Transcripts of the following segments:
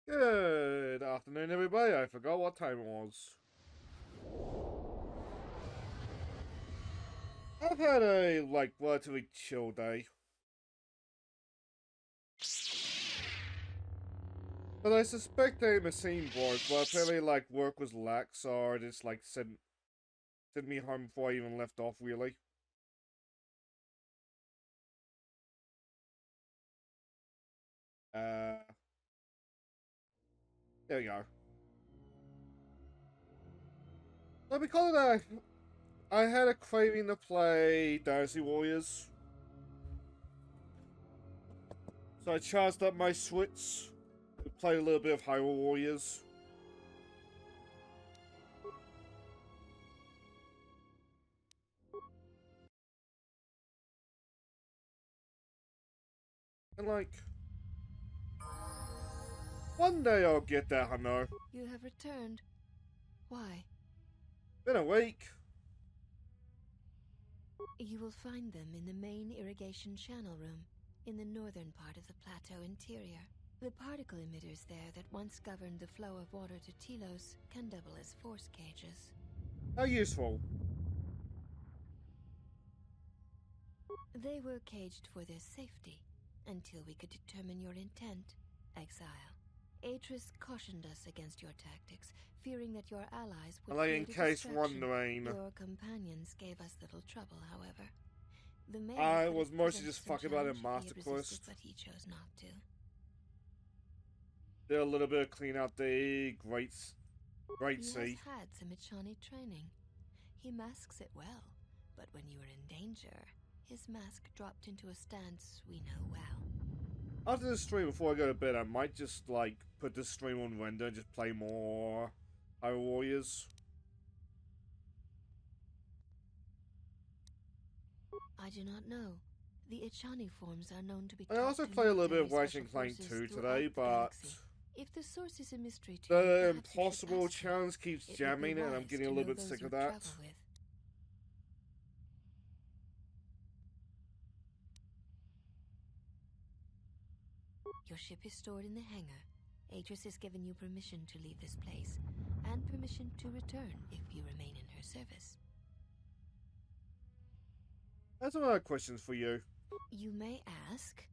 Good afternoon, everybody. I forgot what time it was. I've had a, relatively chill day. But I suspect a machine broke, but apparently, work was lax, so I just, sent me home before I even left off, really. Uh, there we go. So because of that, I had a craving to play Dynasty Warriors. So I charged up my Switch to play a little bit of Hyrule Warriors. And one day I'll get that, I know. You have returned. Why? Been a week. You will find them in the main irrigation channel room, in the northern part of the plateau interior. The particle emitters there that once governed the flow of water to Telos can double as force cages. How useful. They were caged for their safety, until we could determine your intent, exile. Atris cautioned us against your tactics, fearing that your allies would In create a case distraction. wondering, Your companions gave us little trouble, however. The mayor I could was have mostly presented just some fucking about a challenge if he master had resisted, quest. but he chose not to. Did a little bit of clean out the Great He Sea. has had some Ichani training. He masks it well, but when you were in danger, his mask dropped into a stance we know well. After this stream, before I go to bed, I might just put this stream on render and just play more Hyrule Warriors. I do not know. The Ichani forms are known to be I also play a little bit of Ratchet & Clank 2 today, but if the source is a mystery to the you, impossible challenge keeps jamming and I'm getting a little bit sick of that. Your ship is stored in the hangar. Atris has given you permission to leave this place, and permission to return if you remain in her service. That's some other questions for you. You may ask.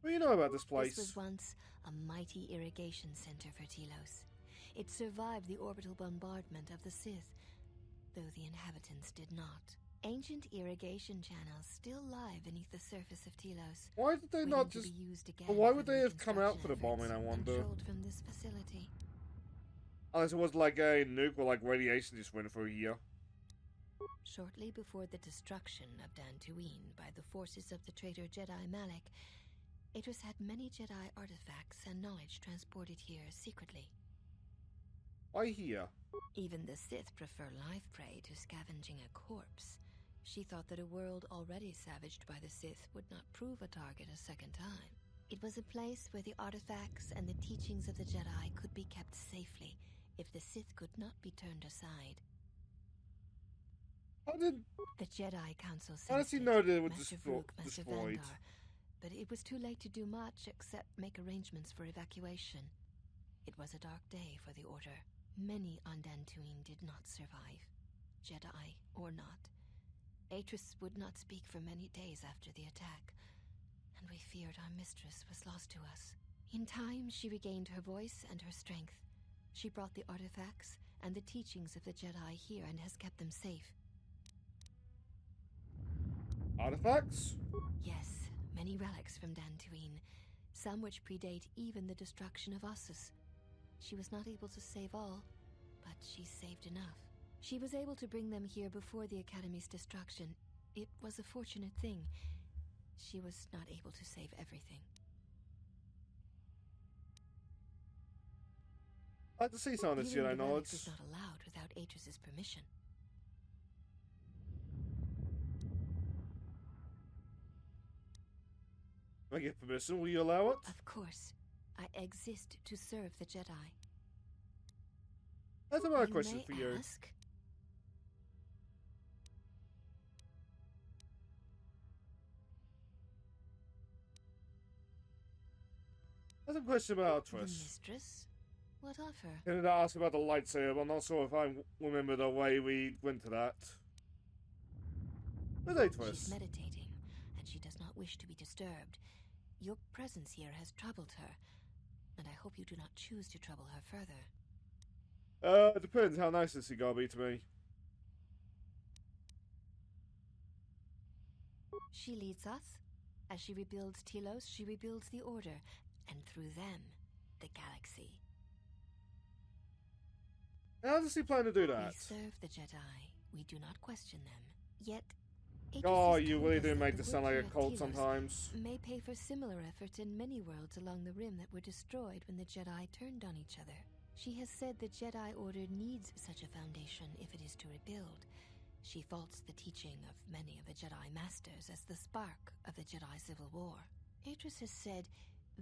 What do you know about this place? This was once a mighty irrigation center for Telos. It survived the orbital bombardment of the Sith, though the inhabitants did not. Ancient irrigation channels still lie beneath the surface of Telos. Why did they not just... Why would they have come out for the bombing, I wonder? Controlled from this facility. Unless it was like a nuke or radiation just went through here. Shortly before the destruction of Dantooine by the forces of the traitor Jedi Malak, Atris had many Jedi artifacts and knowledge transported here secretly. Why here? Even the Sith prefer live prey to scavenging a corpse. She thought that a world already savaged by the Sith would not prove a target a second time. It was a place where the artifacts and the teachings of the Jedi could be kept safely if the Sith could not be turned aside. How did... The Jedi Council How does he sensed know it, that it was Master destroyed? Vrook, Master Vandar, but it was too late to do much except make arrangements for evacuation. It was a dark day for the Order. Many on Dantooine did not survive, Jedi or not. Atris would not speak for many days after the attack, and we feared our mistress was lost to us. In time, she regained her voice and her strength. She brought the artifacts and the teachings of the Jedi here and has kept them safe. Artifacts? Yes, many relics from Dantooine, some which predate even the destruction of Ossus. She was not able to save all, but she saved enough. She was able to bring them here before the Academy's destruction. It was a fortunate thing. She was not able to save everything. I'd like to see some of this Jedi knowledge. Is not allowed without Atris's permission. If I get permission, will you allow it? Of course. I exist to serve the Jedi. That's another question for you. Ask? That's a question about The Tris. mistress? What of her? Can I ask about the lightsaber? I'm not sure if I remember the way we went to that. Where's Atris? She's meditating, and she does not wish to be disturbed. Your presence here has troubled her, and I hope you do not choose to trouble her further. It depends. How nice is he gonna be to me? She leads us. As she rebuilds Telos, she rebuilds the Order, and through them, the galaxy. How does he plan to do that? We serve the Jedi. We do not question them. Yet, Oh, Idris you told really us do that make the this work sound like here a at cult Telos sometimes. may pay for similar efforts in many worlds along the rim that were destroyed when the Jedi turned on each other. She has said the Jedi Order needs such a foundation if it is to rebuild. She faults the teaching of many of the Jedi Masters as the spark of the Jedi Civil War. Idris has said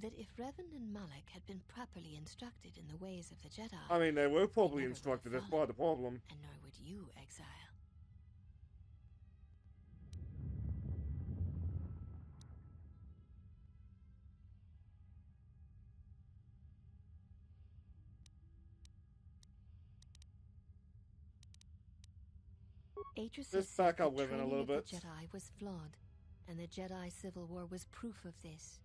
that if Revan and Malak had been properly instructed in the ways of the Jedi... I mean, they were probably never instructed. would have That's part of the problem. and nor would you, Exile. Atris has Let's said back up the with it a training little of the bit. Jedi was flawed, and the Jedi Civil War was proof of this.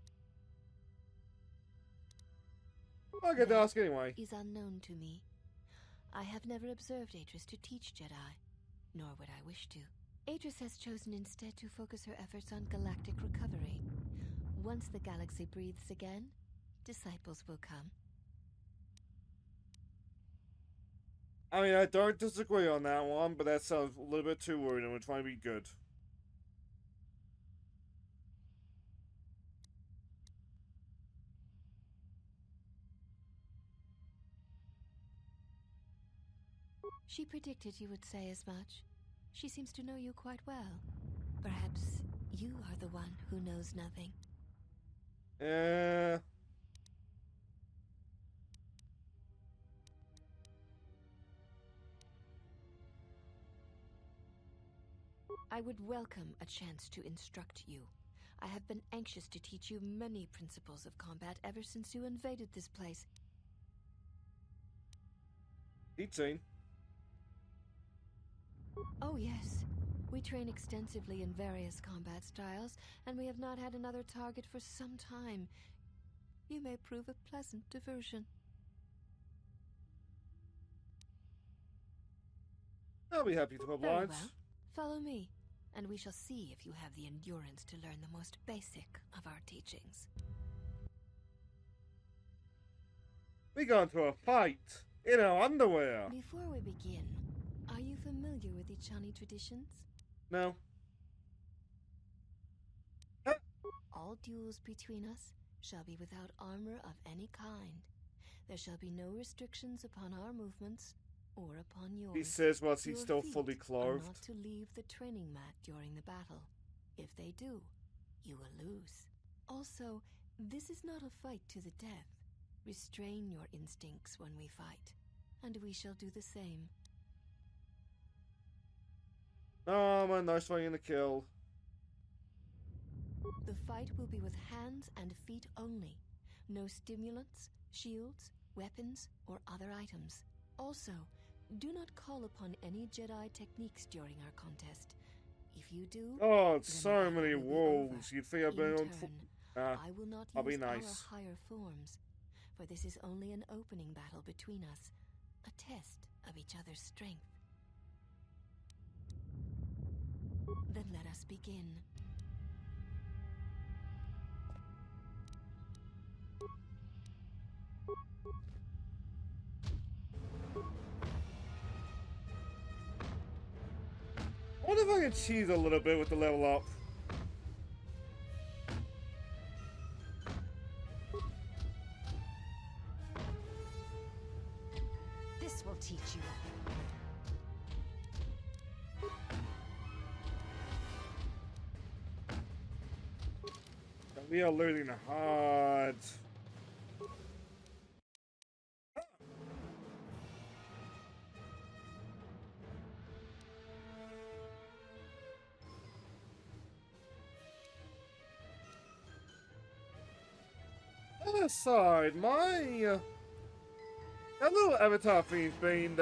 I'll get to That ask anyway. is unknown to me. I have never observed Atris to teach Jedi, nor would I wish to. Atris has chosen instead to focus her efforts on galactic recovery. Once the galaxy breathes again, disciples will come. I mean, I don't disagree on that one, but that sounds a little bit too worried, and we're trying to be good. She predicted you would say as much. She seems to know you quite well. Perhaps you are the one who knows nothing. I would welcome a chance to instruct you. I have been anxious to teach you many principles of combat ever since you invaded this place. Teaching. Oh yes, we train extensively in various combat styles, and we have not had another target for some time. You may prove a pleasant diversion. I'll be happy to oblige. Very well. Follow me, and we shall see if you have the endurance to learn the most basic of our teachings. We got into a fight in our underwear. Before we begin, are you familiar with the Chani traditions? No. All duels between us shall be without armor of any kind. There shall be no restrictions upon our movements or upon yours. He says whilst he's Your still feet fully are clothed. not to leave the training mat during the battle. If they do, you will lose. Also, this is not a fight to the death. Restrain your instincts when we fight, and we shall do the same. Oh, my nice one in the kill. The fight will be with hands and feet only. No stimulants, shields, weapons, or other items. Also, do not call upon any Jedi techniques during our contest. If you do, Oh, then so the many battle will be wolves. over. You'd think I've been In on. turn, I will not I'll be use nice. our higher forms, for this is only an opening battle between us, a test of each other's strength. Then let us begin. I wonder if I can cheese a little bit with the level up. This will teach you. We are losing hard. aside, my that little avatar thing's been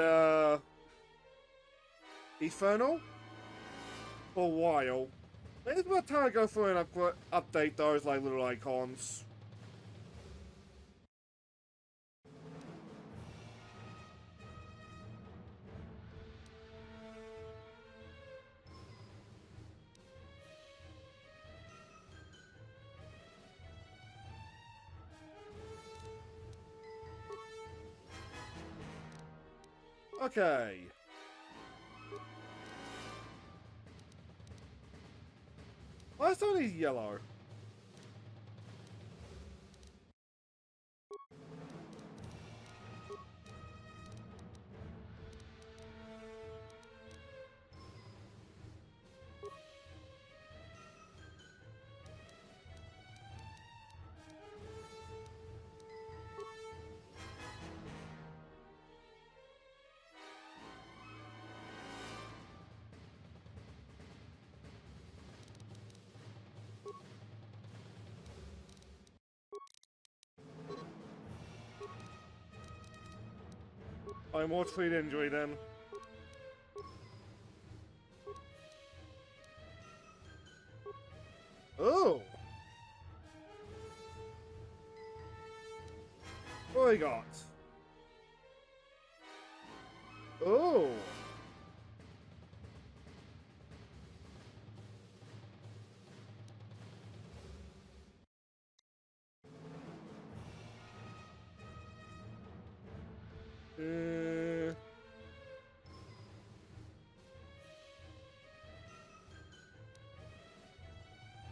Infernal for a while. Maybe it's about time to go through and update those like little icons. Okay. Why is some of these yellow? I'm more treat injury then. Oh! What do we got? Oh!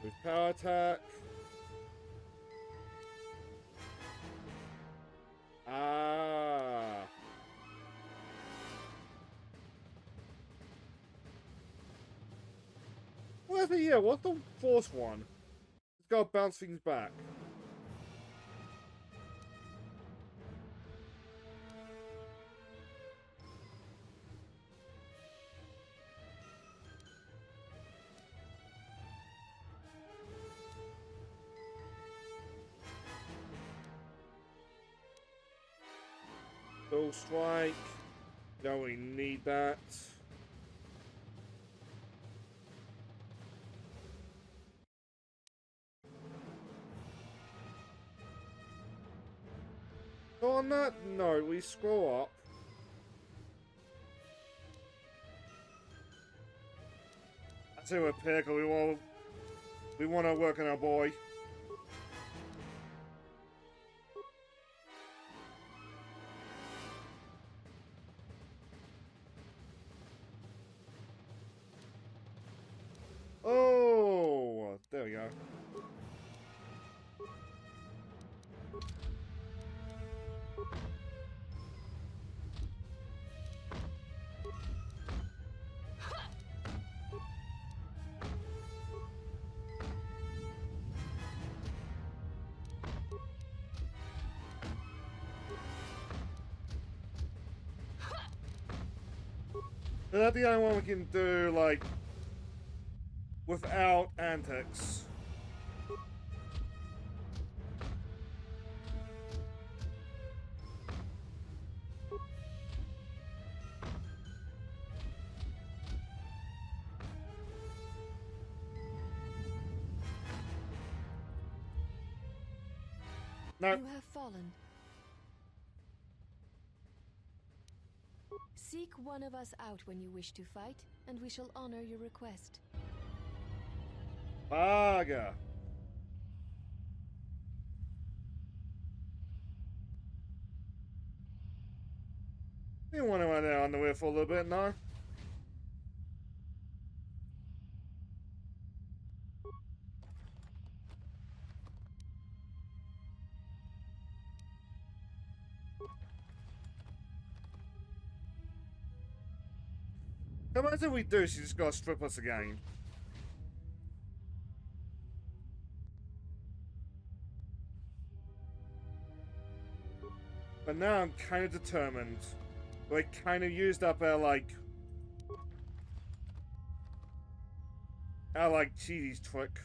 With power attack. Ah. Where's the what's the force one? It's gotta bounce things back. Full strike. Don't really need that. So on that note, we scroll up. I say we're pickle. We want to work on our boy. Oh, there we go. Is that the only one we can do, like, without antics? No. You have fallen. Seek one of us out when you wish to fight, and we shall honor your request. Baga. Didn't want to run out on the way for a little bit, no? Imagine if we do, she's just gotta strip us again. But now I'm kind of determined. We kind of used up our, like, our, like, cheese trick.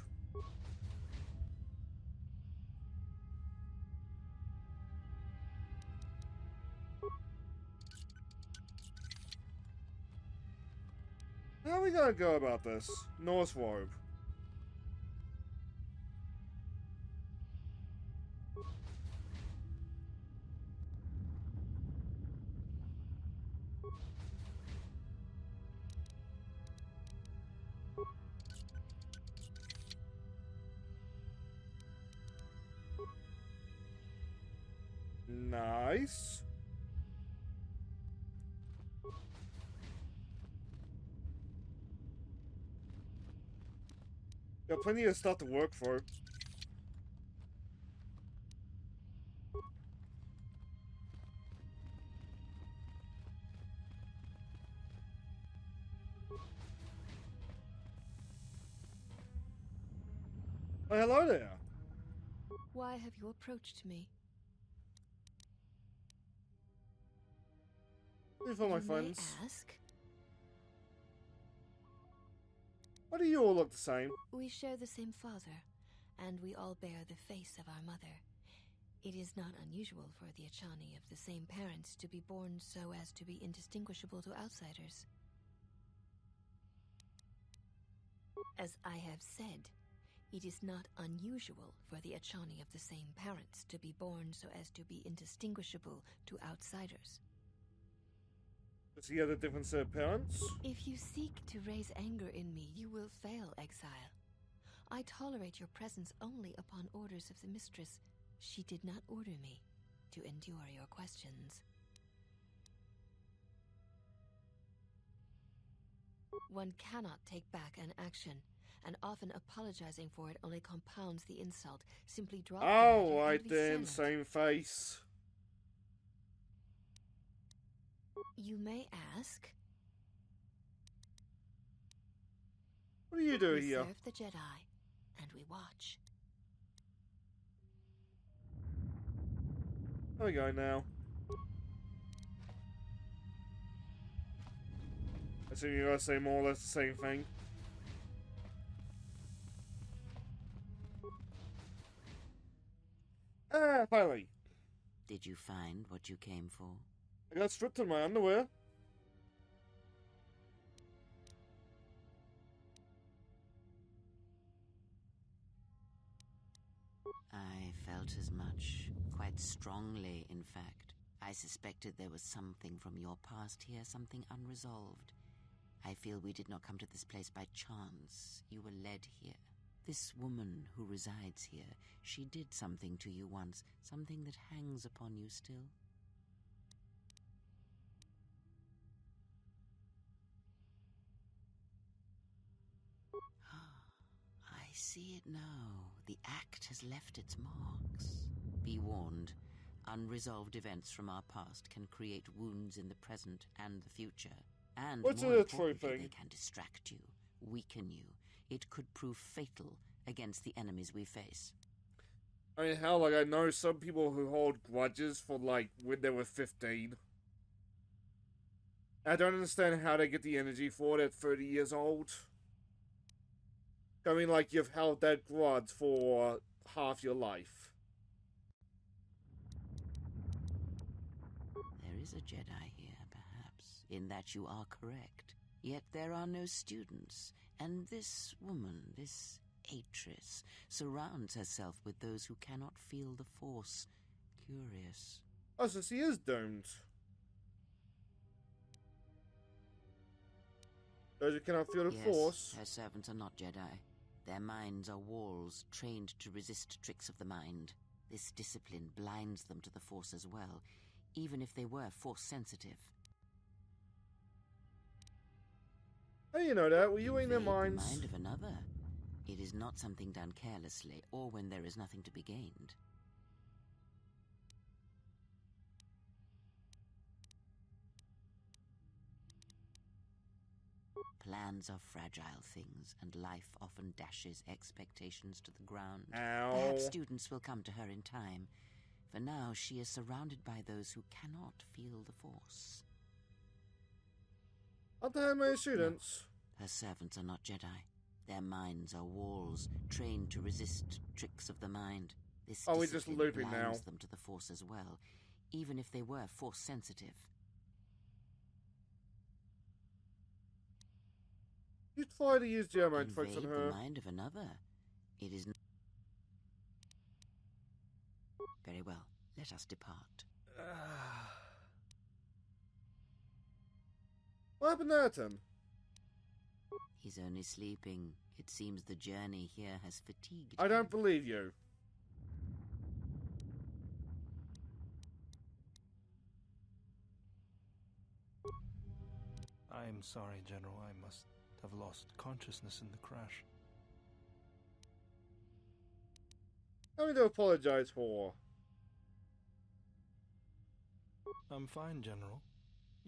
How are we gonna go about this? North Robe. Nice. Got plenty of stuff to work for. Oh, hello there. Why have you approached me? These are my You friends. may ask. Why do you all look the same? We share the same father, and we all bear the face of our mother. It is not unusual for the Achani of the same parents to be born so as to be indistinguishable to outsiders. As I have said, it is not unusual for the Achani of the same parents to be born so as to be indistinguishable to outsiders. Does he have a different set of parents? If you seek to raise anger in me, you will fail, exile. I tolerate your presence only upon orders of the mistress. She did not order me to endure your questions. One cannot take back an action, and often apologizing for it only compounds the insult. Simply drop the Oh, matter right and be then, silent. same face. You may ask. What do you do We here? serve the Jedi, and we watch. There we go now. I assume you're gonna say more or less the same thing. Ah, finally. Did you find what you came for? I got stripped of my underwear. I felt as much, quite strongly, in fact. I suspected there was something from your past here, something unresolved. I feel we did not come to this place by chance. You were led here. This woman who resides here, she did something to you once, something that hangs upon you still. I see it now. The act has left its marks. Be warned. Unresolved events from our past can create wounds in the present and the future. And What's more the true importantly, thing? they can distract you, weaken you. It could prove fatal against the enemies we face. I mean, hell, like, I know some people who hold grudges for, like, when they were 15. I don't understand how they get the energy for it at 30 years old. I mean, like, you've held that grudge for half your life. There is a Jedi here, perhaps, in that you are correct. Yet there are no students, and this woman, this Atris, surrounds herself with those who cannot feel the Force. Curious. Oh, so she is doomed. Those who cannot feel the Yes, Force. her servants are not Jedi. Their minds are walls, trained to resist tricks of the mind. This discipline blinds them to the Force as well, even if they were Force-sensitive. How do you know that? Were you in their Invade the minds? mind of another. It is not something done carelessly, or when there is nothing to be gained. Plans are fragile things, and life often dashes expectations to the ground. Ow. Perhaps students will come to her in time. For now, she is surrounded by those who cannot feel the Force. Aren't there many students? Her servants are not Jedi. Their minds are walls, trained to resist tricks of the mind. This Oh, we're just discipline looping blinds now. them to the Force as well, even if they were Force-sensitive. You try to use Jedi mind tricks on Invade her. the mind of another. It is. Very well. Let us depart. What happened there, Tim? He's only sleeping. It seems the journey here has fatigued I don't him. believe you. I am sorry, General. I must have lost consciousness in the crash. Nothing to apologize for. I'm fine, General.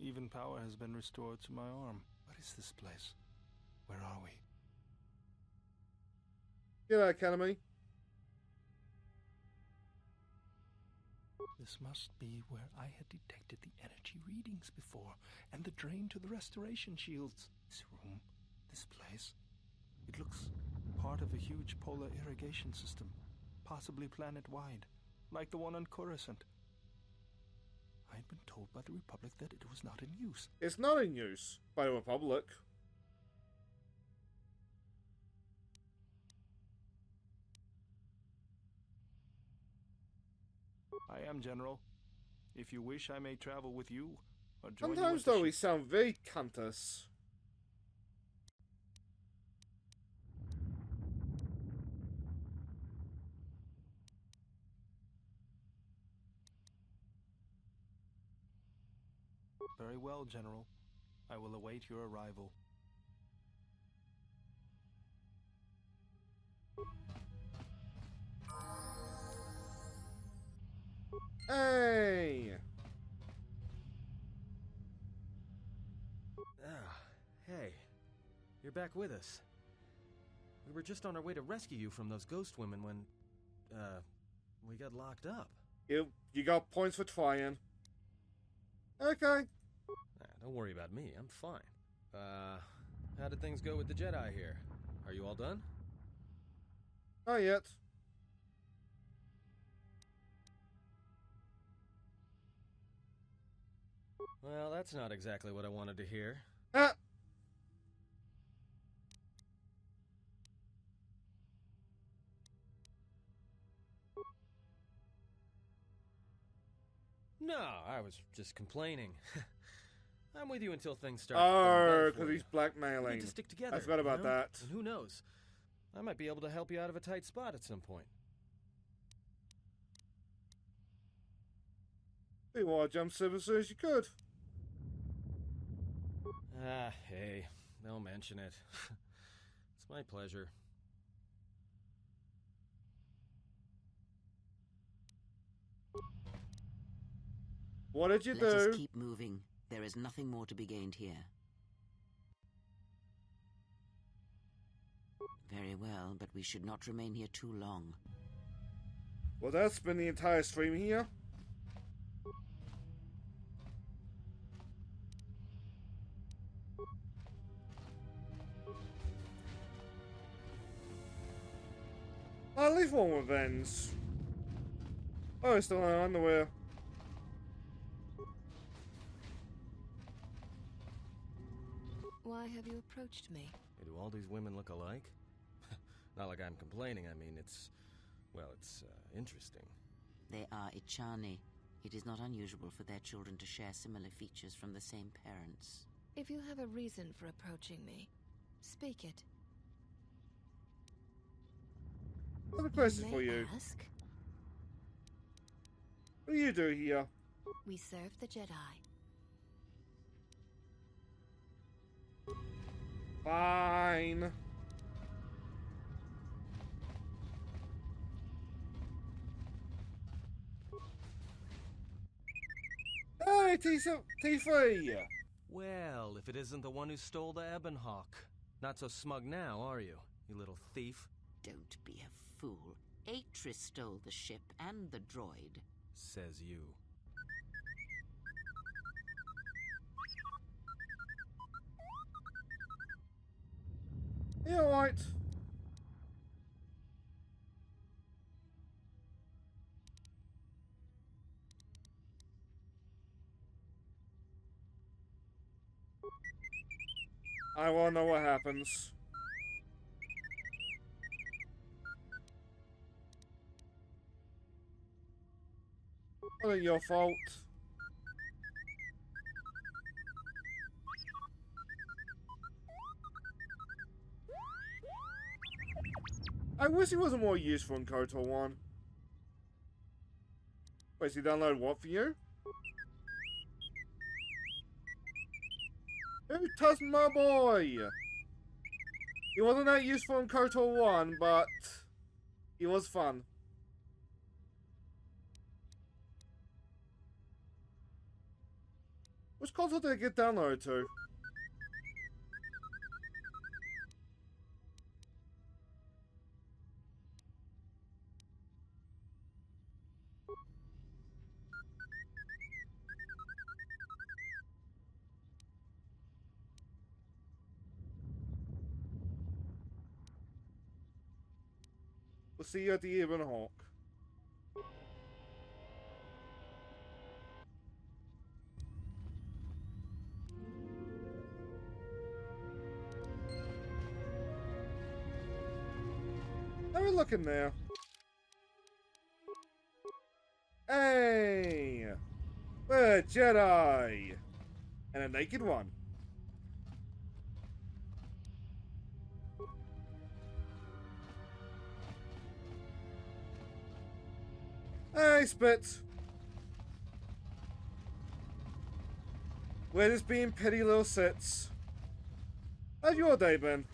Even power has been restored to my arm. What is this place? Where are we? Jedi Academy. This must be where I had detected the energy readings before, and the drain to the restoration shields. This room, this place. It looks part of a huge polar irrigation system, possibly planet-wide, like the one on Coruscant. I had been told by the Republic that it was not in use. It's not in use by the Republic. I am, General. If you wish, I may travel with you, or join you Sometimes, at the though, we ship. sound very Countess. Very well, General. I will await your arrival. Hey! Ah, hey. You're back with us. We were just on our way to rescue you from those ghost women when, we got locked up. You got points for trying. Okay. Don't worry about me, I'm fine. How did things go with the Jedi here? Are you all done? Not yet. Well, that's not exactly what I wanted to hear. Ah! No, I was just complaining. I'm with you until things start. Oh, going better for because you. he's We blackmailing. need to stick together. I forgot you about know? that. And who knows? I might be able to help you out of a tight spot at some point. You want to jump ship as soon as you could. Ah, hey, don't mention it. It's my pleasure. What did you Let do? us keep moving. There is nothing more to be gained here. Very well, but we should not remain here too long. Well, that's been the entire stream here. At least one revenge. Oh, it's still in underwear. Why have you approached me? Hey, do all these women look alike? Not like I'm complaining, I mean, it's interesting. They are Ichani. It is not unusual for their children to share similar features from the same parents. If you have a reason for approaching me, speak it. I have a question may for you. Ask. What do you do here? We serve the Jedi. Fine. Hey, T3! Well, if it isn't the one who stole the Ebonhawk. Not so smug now, are you, you little thief? Don't be a fool. Atris stole the ship and the droid. Says you. You alright? I wanna know what happens. Wasn't your fault. I wish he wasn't more useful in KOTOR 1. Wait, so he downloaded what for you? Who touched my boy? He wasn't that useful in KOTOR 1, but he was fun. Which console did it get downloaded to? We'll see you at the Ebon Hawk. Have a look in there. Hey! We're a Jedi! And a naked one. Hey, Spitz! We're just being petty little sits. How's your day been?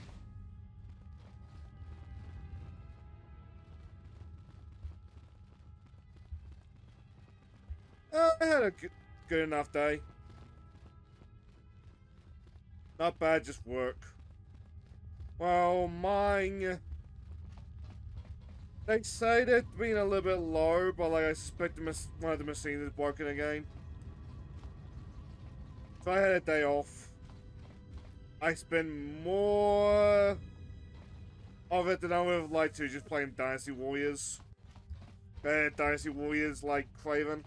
I had a good enough day. Not bad, just work. Well, mine... They say they're being a little bit low, but like I suspect one of the machines is broken again. So I had a day off. I spend more of it than I would have liked to just playing Dynasty Warriors. Dynasty Warriors like Craven.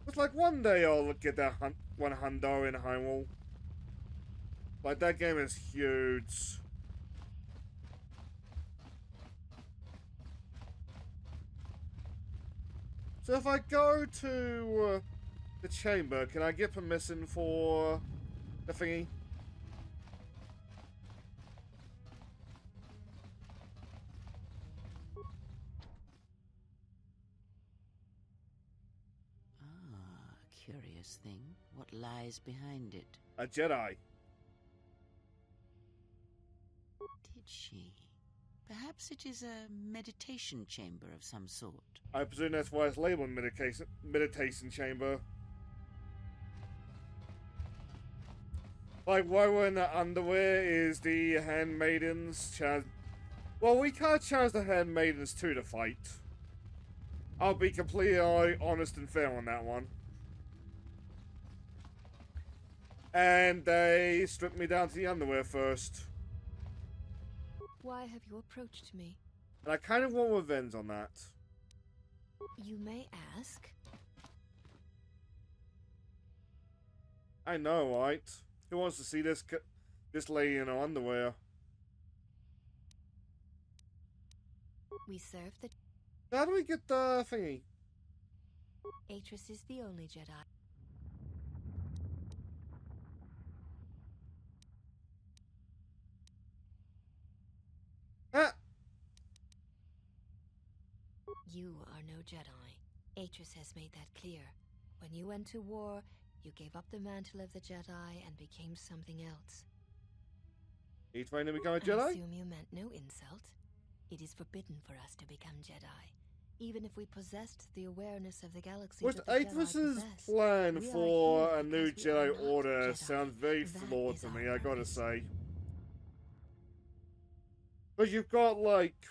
It's like one day I'll get that one hundo in Hyrule. Like that game is huge. So if I go to the chamber, can I get permission for the thingy? Curious thing. What lies behind it? A Jedi. Did she? Perhaps it is a meditation chamber of some sort. I presume that's why it's labeled meditation chamber. Like, why we're in the underwear is the handmaidens challenge. Well, we can't challenge the handmaidens to the fight. I'll be completely honest and fair on that one. And they stripped me down to the underwear first. Why have you approached me? And I kind of want revenge on that. You may ask. I know, right? Who wants to see this lady in her underwear? We serve the... How do we get the thingy? Atris is the only Jedi. Ah! You are no Jedi. Atris has made that clear. When you went to war, you gave up the mantle of the Jedi and became something else. Are you trying to become a I Jedi? assume you meant no insult. It is forbidden for us to become Jedi, even if we possessed the awareness of the galaxy Which that the Jedi Atris's possess. plan We are for here a new because we are Jedi not Order Jedi. sounds very That flawed is to our me, I gotta purpose. say. But you've got, like,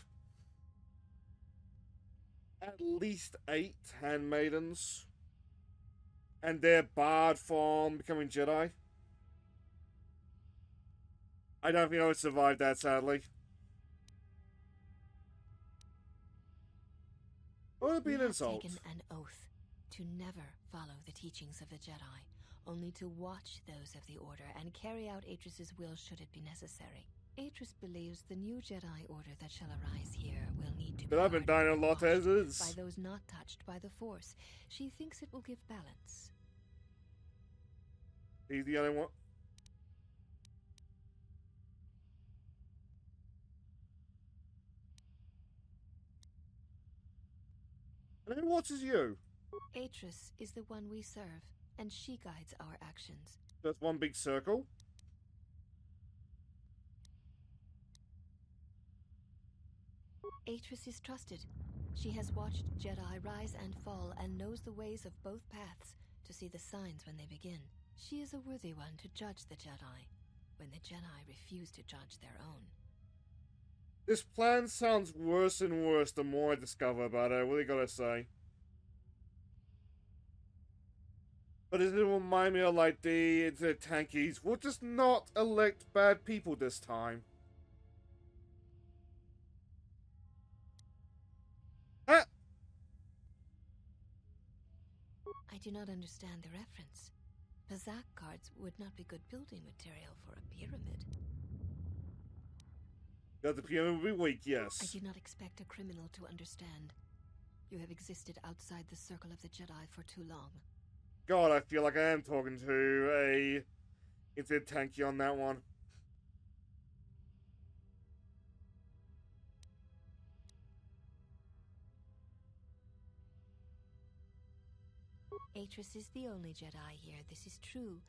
at least 8 handmaidens. And they're barred from becoming Jedi. I don't think I would survive that, sadly. Would it be We an have insult? taken an oath to never follow the teachings of the Jedi, only to watch those of the Order and carry out Atris's will should it be necessary. Atris believes the new Jedi Order that shall arise here will need to be But I've been dying a lot as is. by those not touched by the Force. She thinks it will give balance. He's the only one. And who watches you? Atris is the one we serve, and she guides our actions. That's one big circle. Atris is trusted. She has watched Jedi rise and fall and knows the ways of both paths to see the signs when they begin. She is a worthy one to judge the Jedi when the Jedi refuse to judge their own. This plan sounds worse and worse the more I discover about it, I really gotta say. But does it remind me of like the tankies? We'll just not elect bad people this time. Ah! I do not understand the reference. Pazak cards would not be good building material for a pyramid. Got the pyramid will be weak, I yes. do not expect a criminal to understand. You have existed outside the circle of the Jedi for too long. God, I feel like I am talking to a instant tanky on that one. Atris is the only Jedi here, this is true,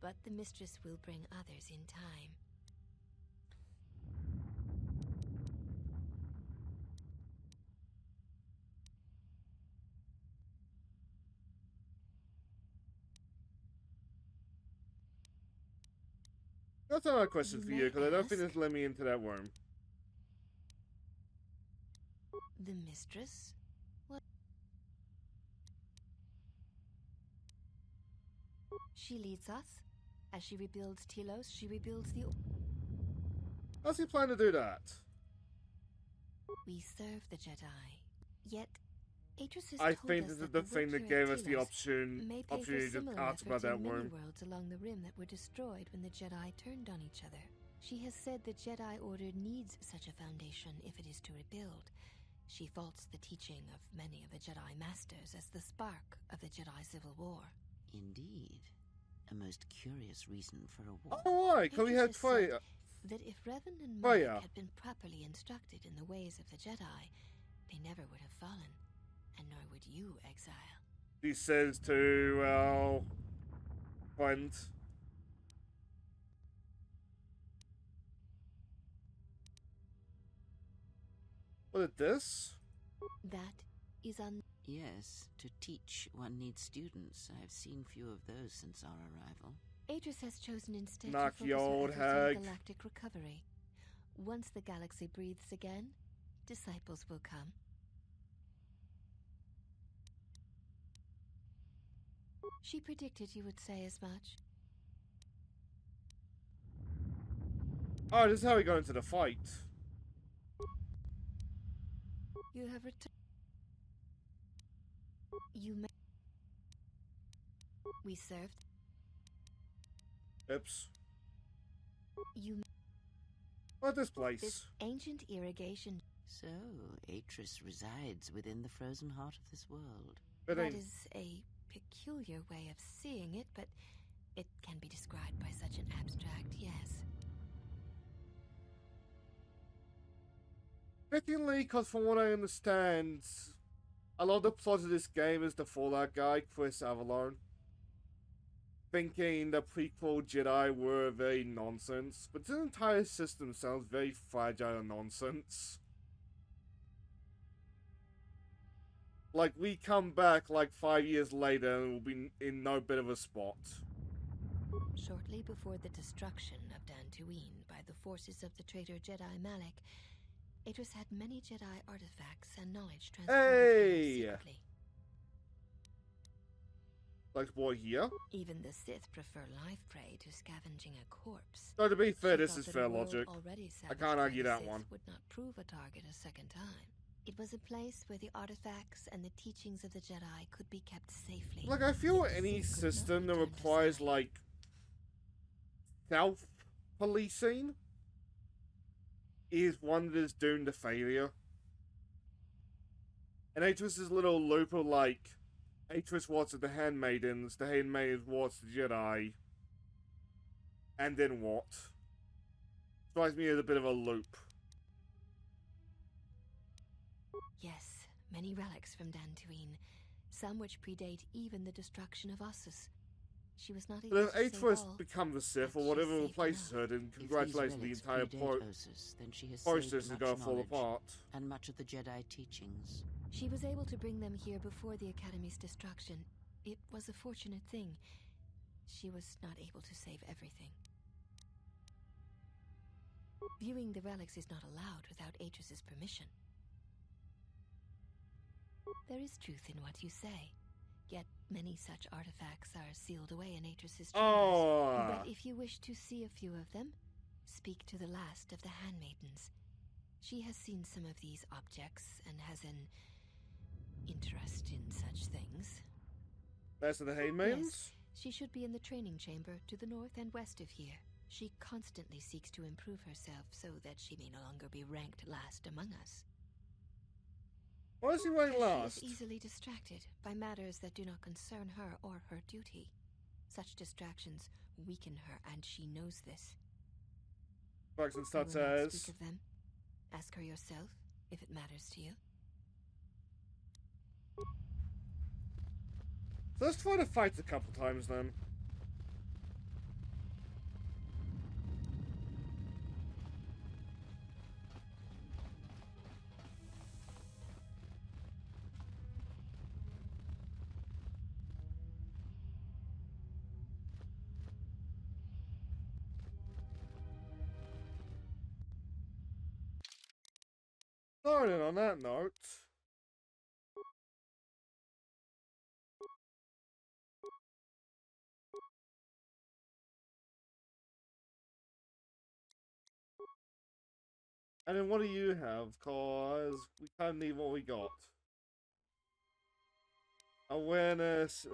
but the Mistress will bring others in time. That's another question You for may you, because I don't think ask. it's let me into that room. The Mistress? What? She leads us. As she rebuilds Telos, she rebuilds the... How's he plan to do that? We serve the Jedi. Yet, Atris has I told think us this is that the work thing that here gave at us the Telos may pay for opportunity to similar ask about efforts that in many room. worlds along the rim that were destroyed when the Jedi turned on each other. She has said the Jedi Order needs such a foundation if it is to rebuild. She faults the teaching of many of the Jedi Masters as the spark of the Jedi Civil War. Indeed. A most curious reason for a war. Oh, why? Because we Atris had has said fire. that if Revan and Oh, Mike yeah. had been properly instructed in the ways of the Jedi, they never would have fallen, and nor would you, Exile. He says to our friend. What is this? That is Yes, to teach one needs students. I've seen few of those since our arrival. Atris has chosen instead Knock to your focus her old efforts on hag. galactic recovery. Once the galaxy breathes again, disciples will come. She predicted you would say as much. Oh, this is how we got into the fight. You have returned. You may. We served. Oops. You. What this This place? ancient irrigation. So, Atris resides within the frozen heart of this world. But That is a peculiar way of seeing it, but it can be described by such an abstract, yes. fittingly, because from what I understand, a lot of the plot of this game is the Fallout guy, Chris Avalon, thinking the prequel Jedi were very nonsense, but this entire system sounds very fragile and nonsense. Like, we come back like 5 years later and we'll be in no bit of a spot. Shortly before the destruction of Dantooine by the forces of the traitor Jedi Malak, Atris had many Jedi artifacts and knowledge transported here secretly. Like, what here? Even the Sith prefer live prey to scavenging a corpse. So to be fair, She this thought is that fair a world logic. already I savaged can't by argue the that Sith one. would not prove a target a second time. It was a place where the artifacts and the teachings of the Jedi could be kept safely. Like, I feel Yet the any Sith could not system that be turned requires, aside. like, self-policing is one that is doomed to failure. And Atris's little loop of, like, Atris wants the handmaidens wants the Jedi, and then what? Strikes me as a bit of a loop. Yes, many relics from Dantooine, some which predate even the destruction of Ossus. She was not able But if to save Atris all, becomes the Sith, but or she whatever saved replaces enough. her, then If congratulations, the these entire relics predate Ossus, then she has process saved is much going to fall knowledge apart. and much of the Jedi teachings. She was able to bring them here before the Academy's destruction. It was a fortunate thing. She was not able to save everything. Viewing the relics is not allowed without Atris's permission. There is truth in what you say, yet many such artifacts are sealed away in Atris's chambers. Oh, But if you wish to see a few of them, speak to the last of the handmaidens. She has seen some of these objects and has an interest in such things. that's the handmaidens? She should be in the training chamber to the north and west of here. She constantly seeks to improve herself so that she may no longer be ranked last among us. Why is he ranked last? She is easily distracted by matters that do not concern her or her duty. Such distractions weaken her, and she knows this. Braxton I will starts not as... speak of them. Ask her yourself, if it matters to you. So let's try to fight a couple times then. Starting on that note, and then what do you have? Cause we kind of need what we got. Awareness,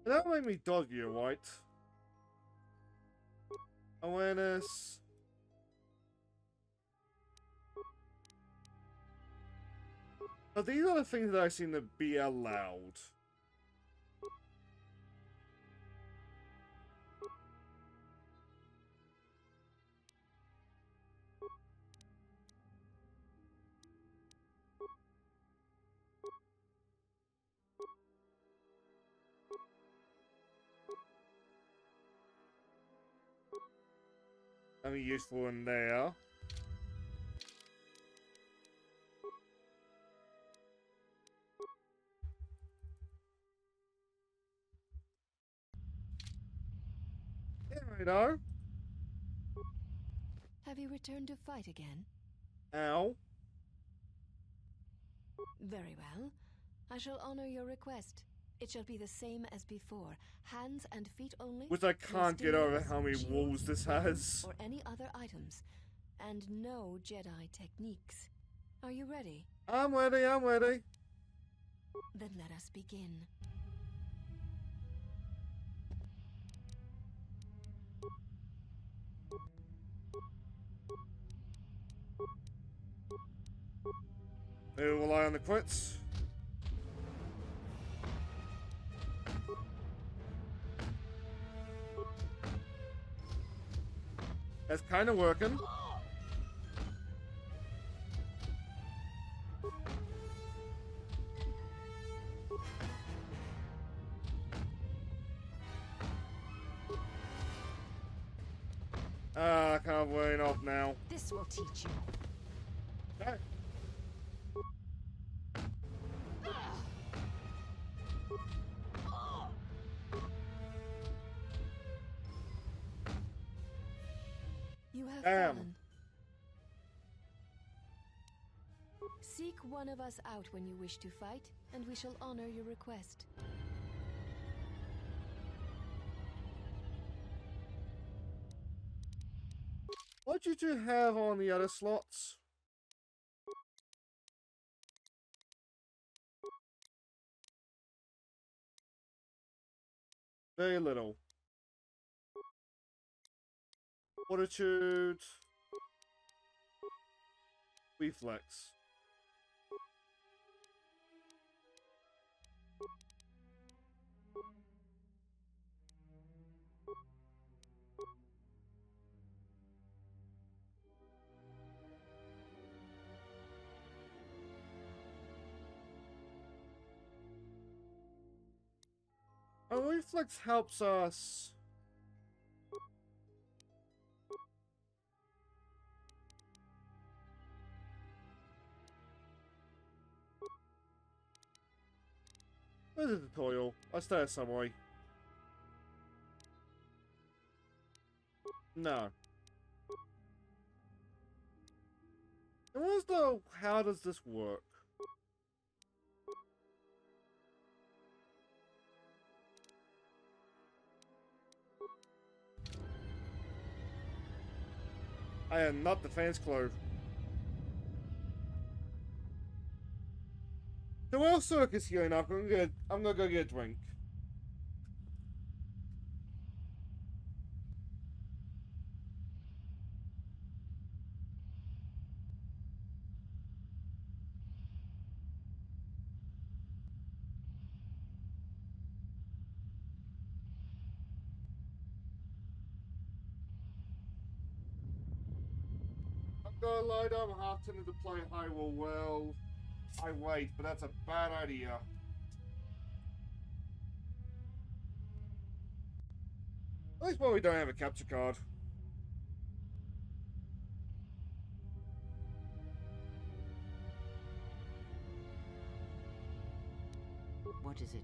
that'll make me dog you, right? Awareness. But these are the things that I seem to be allowed. I mean, useful in there. There we go. Have you returned to fight again? Ow. Very well. I shall honor your request. It shall be the same as before. Hands and feet only. Which I No can't get over stimulants, how many shields, rules this weapons, has. or any other items. And no Jedi techniques. Are you ready? I'm ready, I'm ready. Then let us begin. Maybe we'll rely on the crits. That's kind of working. Ah, kind of wearing off now. This will teach you. Okay. have Damn. fallen. Seek one of us out when you wish to fight, and we shall honor your request. What did you have on the other slots? Very little. Fortitude. Reflex. And reflex helps us. Where's the tutorial? I stay at summary. No. And where's the how does this work? I am not the fans clue. The World Circus here enough. I'm gonna go get a drink. I'm gonna lie down. I'm half tempted to play Hyrule. Well, I wait, but that's a bad idea. At least while we don't have a capture card. What is it?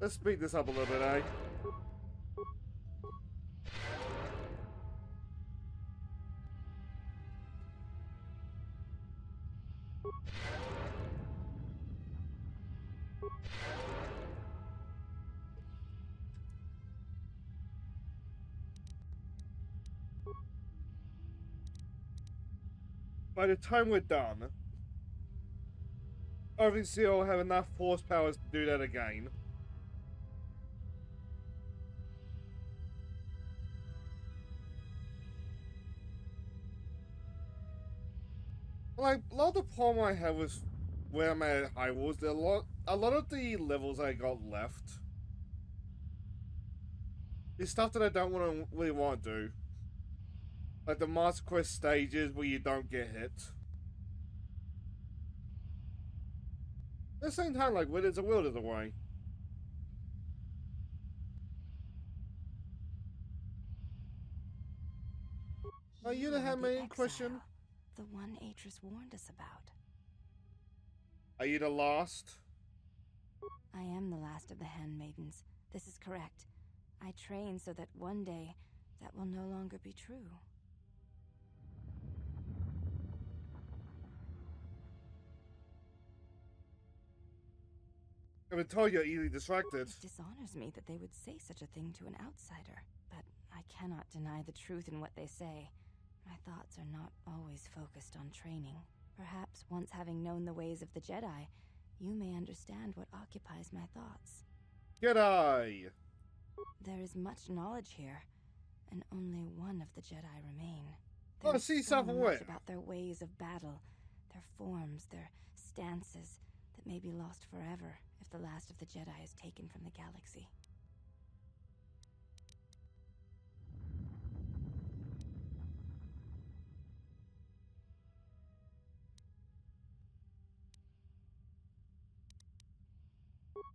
Let's speed this up a little bit, eh? By the time we're done, obviously I'll have enough horsepower to do that again. Like, a lot of the problem I have with where I'm at Hyrule is there a lot of the levels I got left is stuff that I don't really want to do. Like the Master Quest stages where you don't get hit. At the same time, like, where there's a will, there's a way. Are you the handmaiden in question? The one Atris warned us about. Are you the last? I am the last of the handmaidens. This is correct. I train so that one day that will no longer be true. I've been told you're easily distracted. It dishonors me that they would say such a thing to an outsider, but I cannot deny the truth in what they say. My thoughts are not always focused on training. Perhaps once having known the ways of the Jedi, you may understand what occupies my thoughts. Jedi! There is much knowledge here, and only one of the Jedi remain. Oh, There's see so something much where? about their ways of battle, their forms, their stances, that may be lost forever if the last of the Jedi is taken from the galaxy.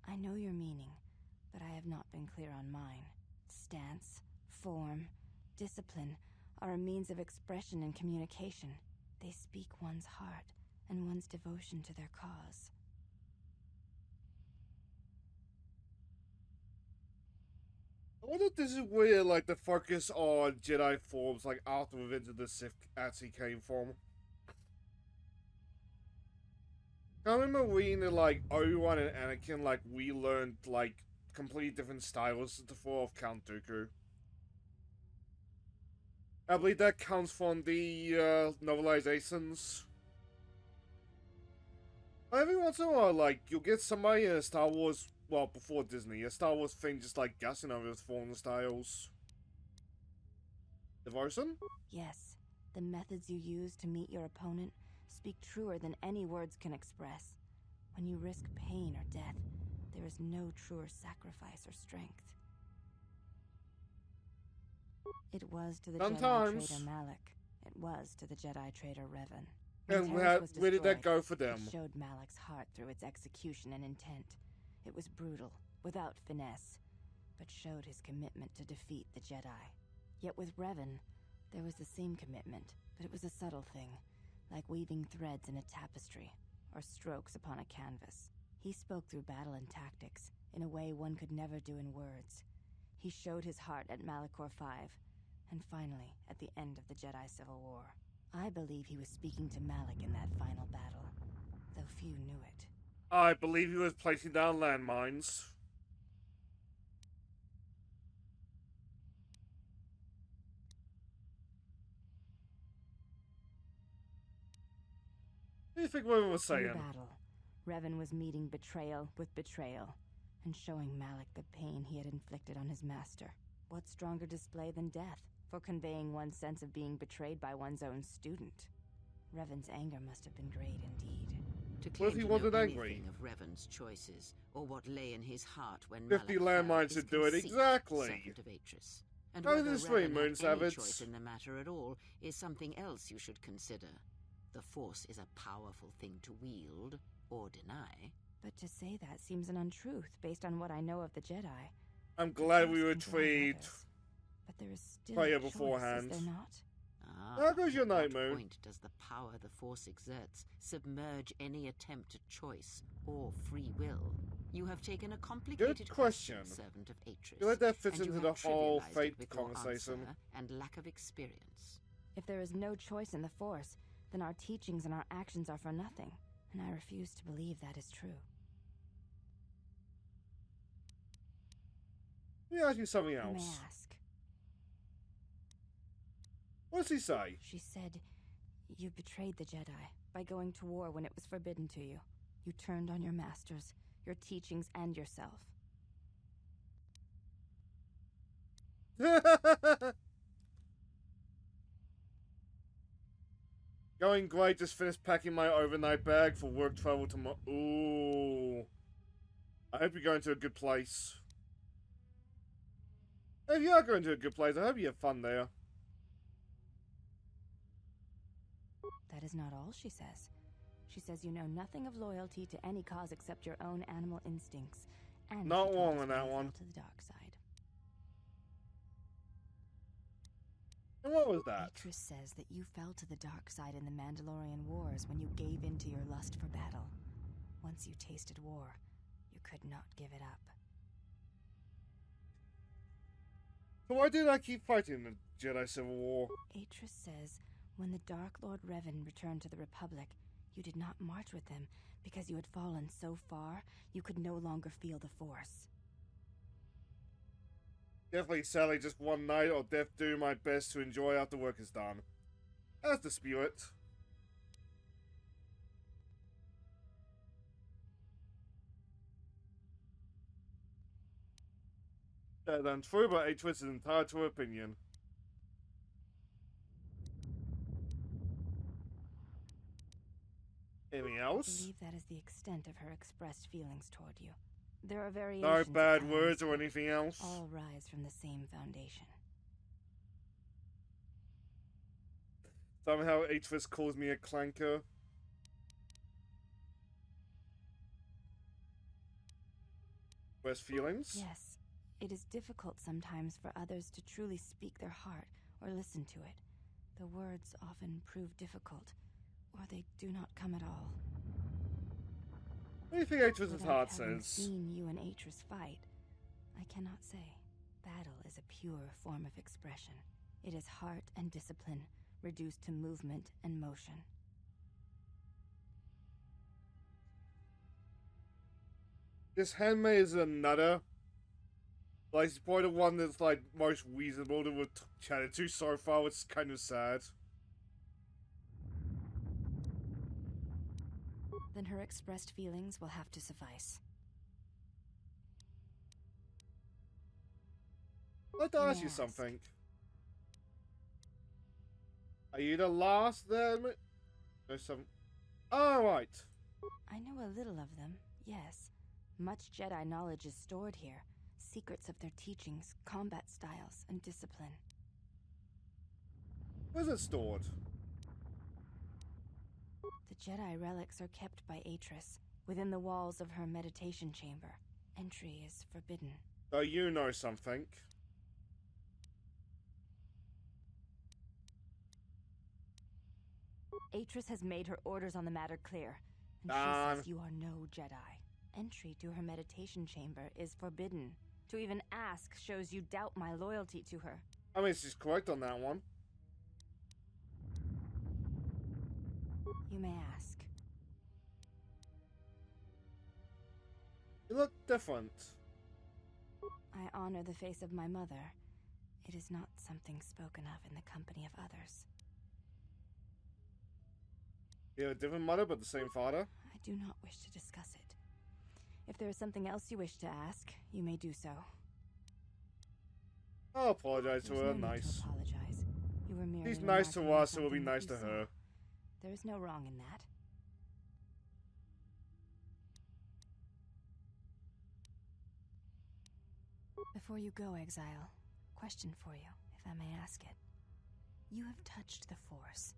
I know your meaning, but I have not been clear on mine. Stance, form, discipline are a means of expression and communication. They speak one's heart and one's devotion to their cause. I wonder if this is where, like, the focus on Jedi forms, like, after Revenge of the Sith actually came from. I remember reading that, like, Obi-Wan and Anakin, like, we learned, like, completely different styles to fall of Count Dooku. I believe that comes from the novelizations. Every once in a while, like, you'll get somebody in a Star Wars, well, before Disney, a Star Wars thing just, like, guessing over its form styles. Devotion? Yes, the methods you use to meet your opponent speak truer than any words can express. When you risk pain or death, there is no truer sacrifice or strength. It was to the Sometimes. Jedi traitor Malak. It was to the Jedi traitor Revan. And where did that go for them? It showed Malak's heart through its execution and intent. It was brutal, without finesse, but showed his commitment to defeat the Jedi. Yet with Revan, there was the same commitment, but it was a subtle thing, like weaving threads in a tapestry, or strokes upon a canvas. He spoke through battle and tactics, in a way one could never do in words. He showed his heart at Malachor V, and finally, at the end of the Jedi Civil War. I believe he was speaking to Malak in that final battle, though few knew it. I believe he was placing down landmines. What do you think Revan was saying? In the battle, Revan was meeting betrayal with betrayal, and showing Malak the pain he had inflicted on his master. What stronger display than death for conveying one's sense of being betrayed by one's own student? Revan's anger must have been great indeed. To What if claim he to wasn't know angry? anything of Revan's choices, or what lay in his heart when 50 Malak fell, landmines is should do it, conceit, exactly. servant of Atris. And Oh, whether this is very Revan Moon had Savage. any choice in the matter at all is something else you should consider. The Force is a powerful thing to wield, or deny. But to say that seems an untruth based on what I know of the Jedi. I'm glad we Force would can guide trade others. But there is still player a choice, beforehand. is there not? Ah, There goes your at night, what Moon. point does the power the Force exerts submerge any attempt at choice or free will? You have taken a complicated question. servant of Atris. feel like that fits and you into have the whole trivialized it fate with your conversation. answer and lack of experience. If there is no choice in the Force, then our teachings and our actions are for nothing. And I refuse to believe that is true. Let me ask you something May I else. ask? What does he say? She said, you betrayed the Jedi by going to war when it was forbidden to you. You turned on your masters, your teachings, and yourself. Going great, just finished packing my overnight bag for work travel tomorrow. Ooh. I hope you're going to a good place. If you are going to a good place, I hope you have fun there. That is not all she says. She says you know nothing of loyalty to any cause except your own animal instincts. And Not she told wrong us on why that you one. fell to the dark side. And what was that? Atris says that you fell to the dark side in the Mandalorian Wars when you gave in to your lust for battle. Once you tasted war, you could not give it up. So why did I keep fighting the Jedi Civil War? Atris says when the Dark Lord Revan returned to the Republic, you did not march with him because you had fallen so far you could no longer feel the Force. Definitely sadly just one night or death do my best to enjoy after work is done. That's the spirit. That untrue, but Atris is entitled to her opinion. Anything I else? believe that is the extent of her expressed feelings toward you. There are No variations. bad at times, words or but anything else? all rise from the same foundation. Somehow Atris calls me a clanker. Worst feelings? Yes, it is difficult sometimes for others to truly speak their heart or listen to it. The words often prove difficult, or they do not come at all. What do you think Atris's Without heart having says? seen you and Atris fight, I cannot say. Battle is a pure form of expression. It is heart and discipline, reduced to movement and motion. This handmaid is a nutter. Like, she's probably the one that's, like, most reasonable that we've chatted to so far, which is kind of sad. Then her expressed feelings will have to suffice. I'd like to ask you something. Are you the last then? There's some... Oh, right. I know a little of them, yes. Much Jedi knowledge is stored here. Secrets of their teachings, combat styles, and discipline. Where's it stored? The Jedi relics are kept by Atris, within the walls of her meditation chamber. Entry is forbidden. Oh, you know something. Atris has made her orders on the matter clear, and she says you are no Jedi. Entry to her meditation chamber is forbidden. To even ask shows you doubt my loyalty to her. I mean, she's correct on that one. You may ask. You look different. I honor the face of my mother. It is not something spoken of in the company of others. You have a different mother, but the same father? I do not wish to discuss it. If there is something else you wish to ask, you may do so. I'll apologize to her. There's no need Nice. to apologize. You were merely She's nice to remarking on us, so we'll be something that nice you to saw. her. There is no wrong in that. Before you go, Exile, question for you, if I may ask it. You have touched the Force.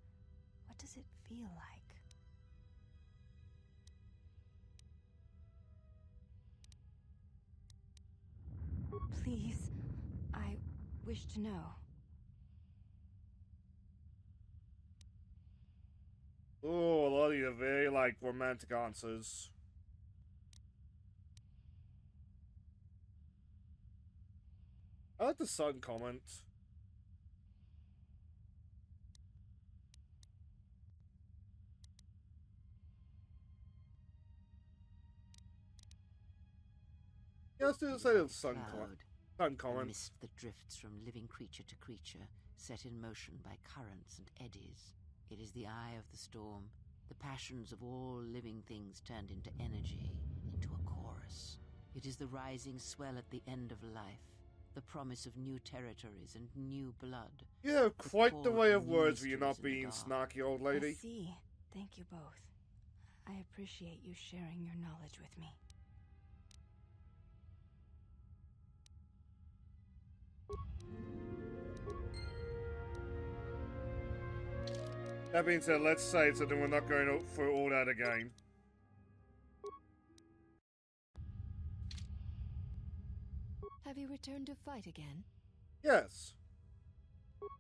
What does it feel like? Please, I wish to know. Oh, a lot of you are very, like, romantic answers. I like the sun comment. Yeah, let's do the same sun comment. Sun A comment. mist that drifts from living creature to creature, set in motion by currents and eddies. It is the eye of the storm, the passions of all living things turned into energy, into a chorus. It is the rising swell at the end of life, the promise of new territories and new blood. You have quite the way of new words for you mysteries not in the being dark. snarky, old I lady. see. Thank you both. I appreciate you sharing your knowledge with me. That being said, let's say it so that we're not going through all that again. Have you returned to fight again? Yes.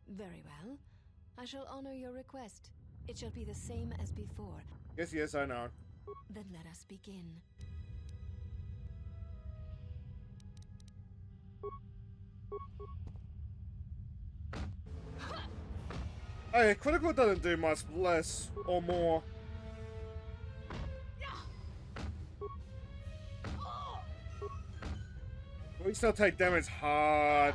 Very well. I shall honor your request. It shall be the same as before. Yes, I know. Then let us begin. Hey, critical doesn't do much less or more. We still take damage hard.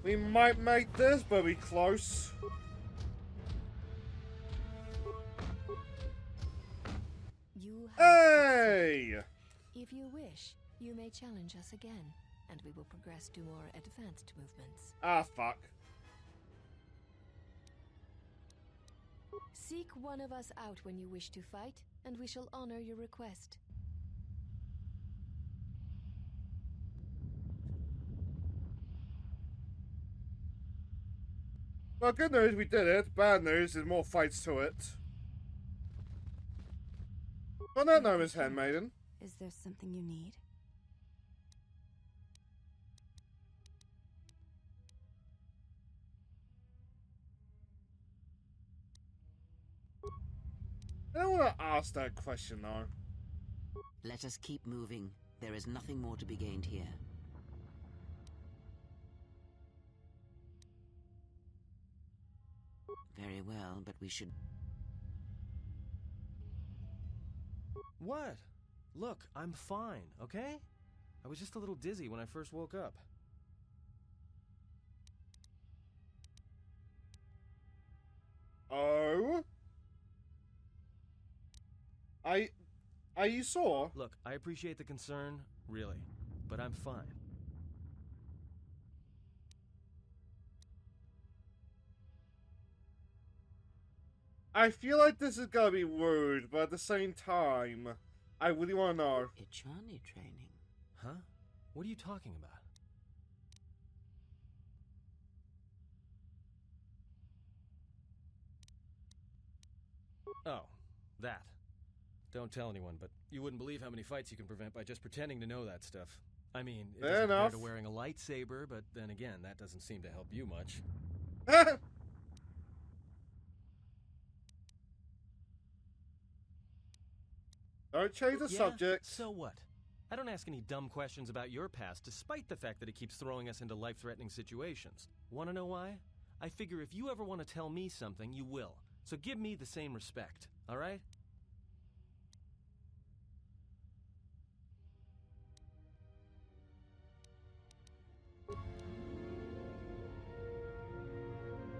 We might make this, but we close. You have Hey! If you wish, you may challenge us again, and we will progress to more advanced movements. Ah, fuck. Seek one of us out when you wish to fight, and we shall honor your request. Well, good news, we did it. Bad news, there's more fights to it. On that note, Miss Handmaiden. Is there something you need? I don't want to ask that question, though. Let us keep moving. There is nothing more to be gained here. Very well, but we should... What? Look, I'm fine, okay? I was just a little dizzy when I first woke up. Oh? Are you sore? Look, I appreciate the concern, really, but I'm fine. I feel like this is gonna be rude, but at the same time, I really want to know. Ichani training. Huh? What are you talking about? Oh, that. Don't tell anyone, but you wouldn't believe how many fights you can prevent by just pretending to know that stuff. I mean, it Fair doesn't compare enough. to wearing a lightsaber, but then again, that doesn't seem to help you much. Don't change the Yeah? subject. So what? I don't ask any dumb questions about your past, despite the fact that it keeps throwing us into life-threatening situations. Want to know why? I figure if you ever want to tell me something, you will. So give me the same respect, all right?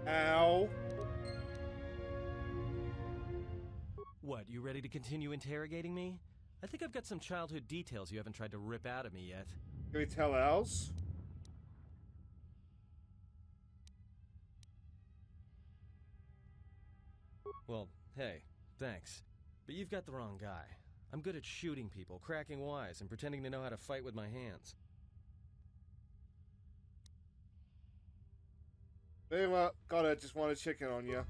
Ow. What, you ready to continue interrogating me? I think I've got some childhood details you haven't tried to rip out of me yet. Can we tell else? Well, hey, thanks. But you've got the wrong guy. I'm good at shooting people, cracking wise, and pretending to know how to fight with my hands. Very well, got it. Just want to check in on you.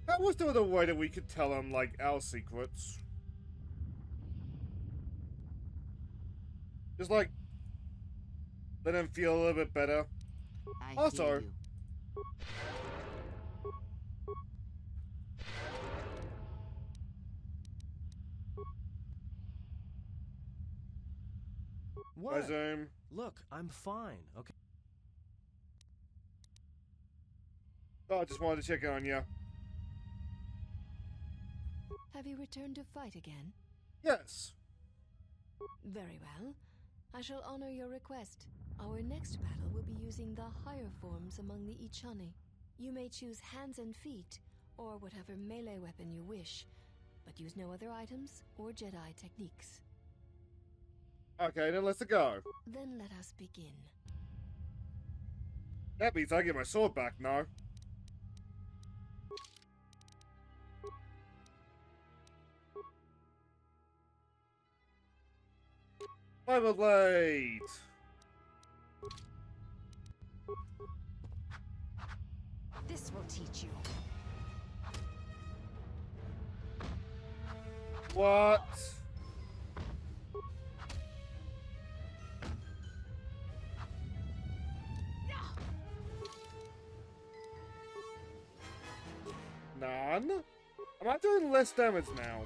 That was the other way that we could tell them, like, our secrets. Just, like, let them feel a little bit better. I Also- hear you. What? Resume. Look, I'm fine, okay? Oh, I just wanted to check in on you. Have you returned to fight again? Yes. Very well. I shall honor your request. Our next battle will be using the higher forms among the Ichani. You may choose hands and feet, or whatever melee weapon you wish, but use no other items or Jedi techniques. Okay, then let's go. Then let us begin. That means I get my sword back now. Fiber blade. This will teach you. What? None? Am I doing less damage now?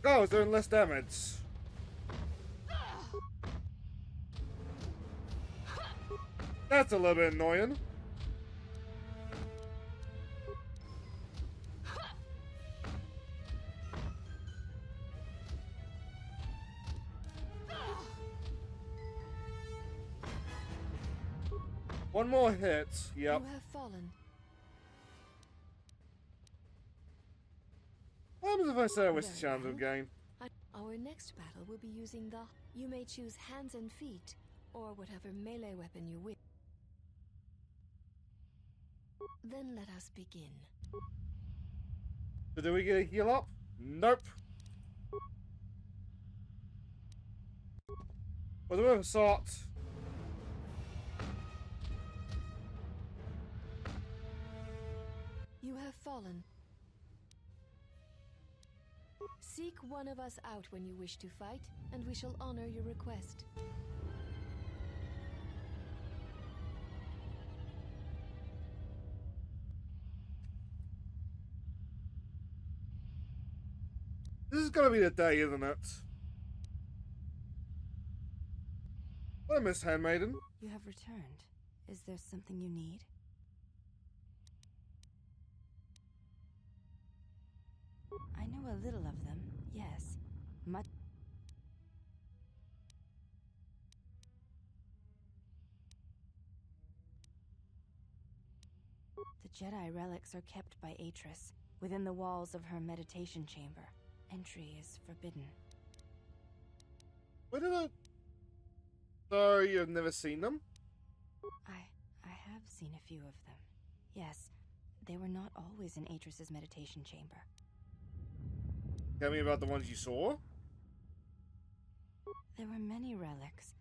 Oh, I was doing less damage. That's a little bit annoying. One more hit. Yep. You have fallen. What happens if I say I wish Very the chance well. again? Our next battle will be using the... You may choose hands and feet, or whatever melee weapon you wish. Then let us begin. So do we get a heal up? Nope. With a bit of assault. You have fallen. Seek one of us out when you wish to fight, and we shall honor your request. This is gonna be the day, isn't it? Well, Miss Handmaiden. You have returned. Is there something you need? I know a little of them, yes. Much. The Jedi relics are kept by Atris, within the walls of her meditation chamber. Entry is forbidden. Where did I... So, you've never seen them? I have seen a few of them. Yes, they were not always in Atris's meditation chamber. Tell me about the ones you saw? There were many relics.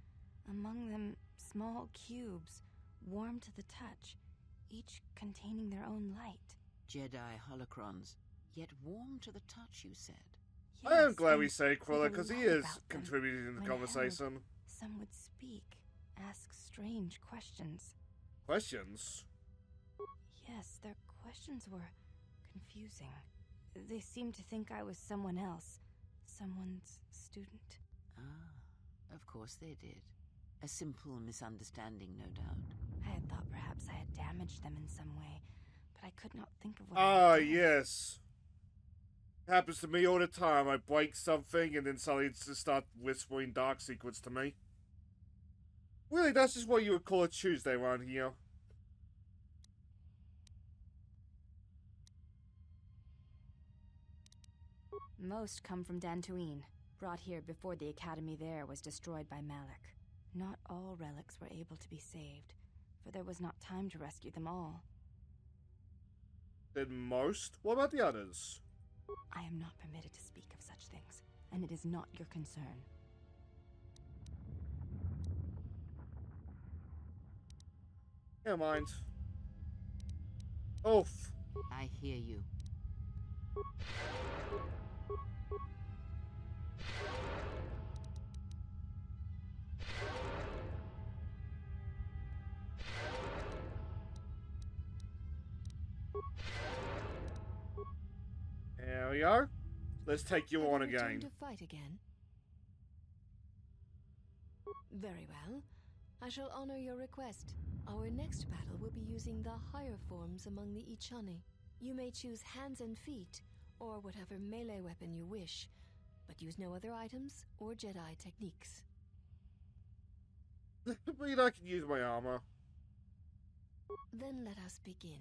Among them, small cubes, warm to the touch, each containing their own light. Jedi holocrons, yet warm to the touch, you said. Yes, I am glad we and say Krilla, with a because he lot is about them. contributing to the When conversation. held, some would speak, ask strange questions. Questions? Yes, their questions were confusing. They seemed to think I was someone else, someone's student. Ah, of course they did. A simple misunderstanding, no doubt. I had thought perhaps I had damaged them in some way, but I could not think of what I Ah, had done. yes. Happens to me all the time. I break something and then suddenly it's just start whispering dark secrets to me. Really, that's just what you would call a Tuesday around here. Most come from Dantooine, brought here before the academy there was destroyed by Malak. Not all relics were able to be saved, for there was not time to rescue them all. Then most? What about the others? I am not permitted to speak of such things, and it is not your concern. Never mind. Oof. I hear you. There we are. Let's take you Have on you returned again. to fight again? Very well. I shall honor your request. Our next battle will be using the higher forms among the Ichani. You may choose hands and feet, or whatever melee weapon you wish, but use no other items or Jedi techniques. But I can use my armor. Then let us begin.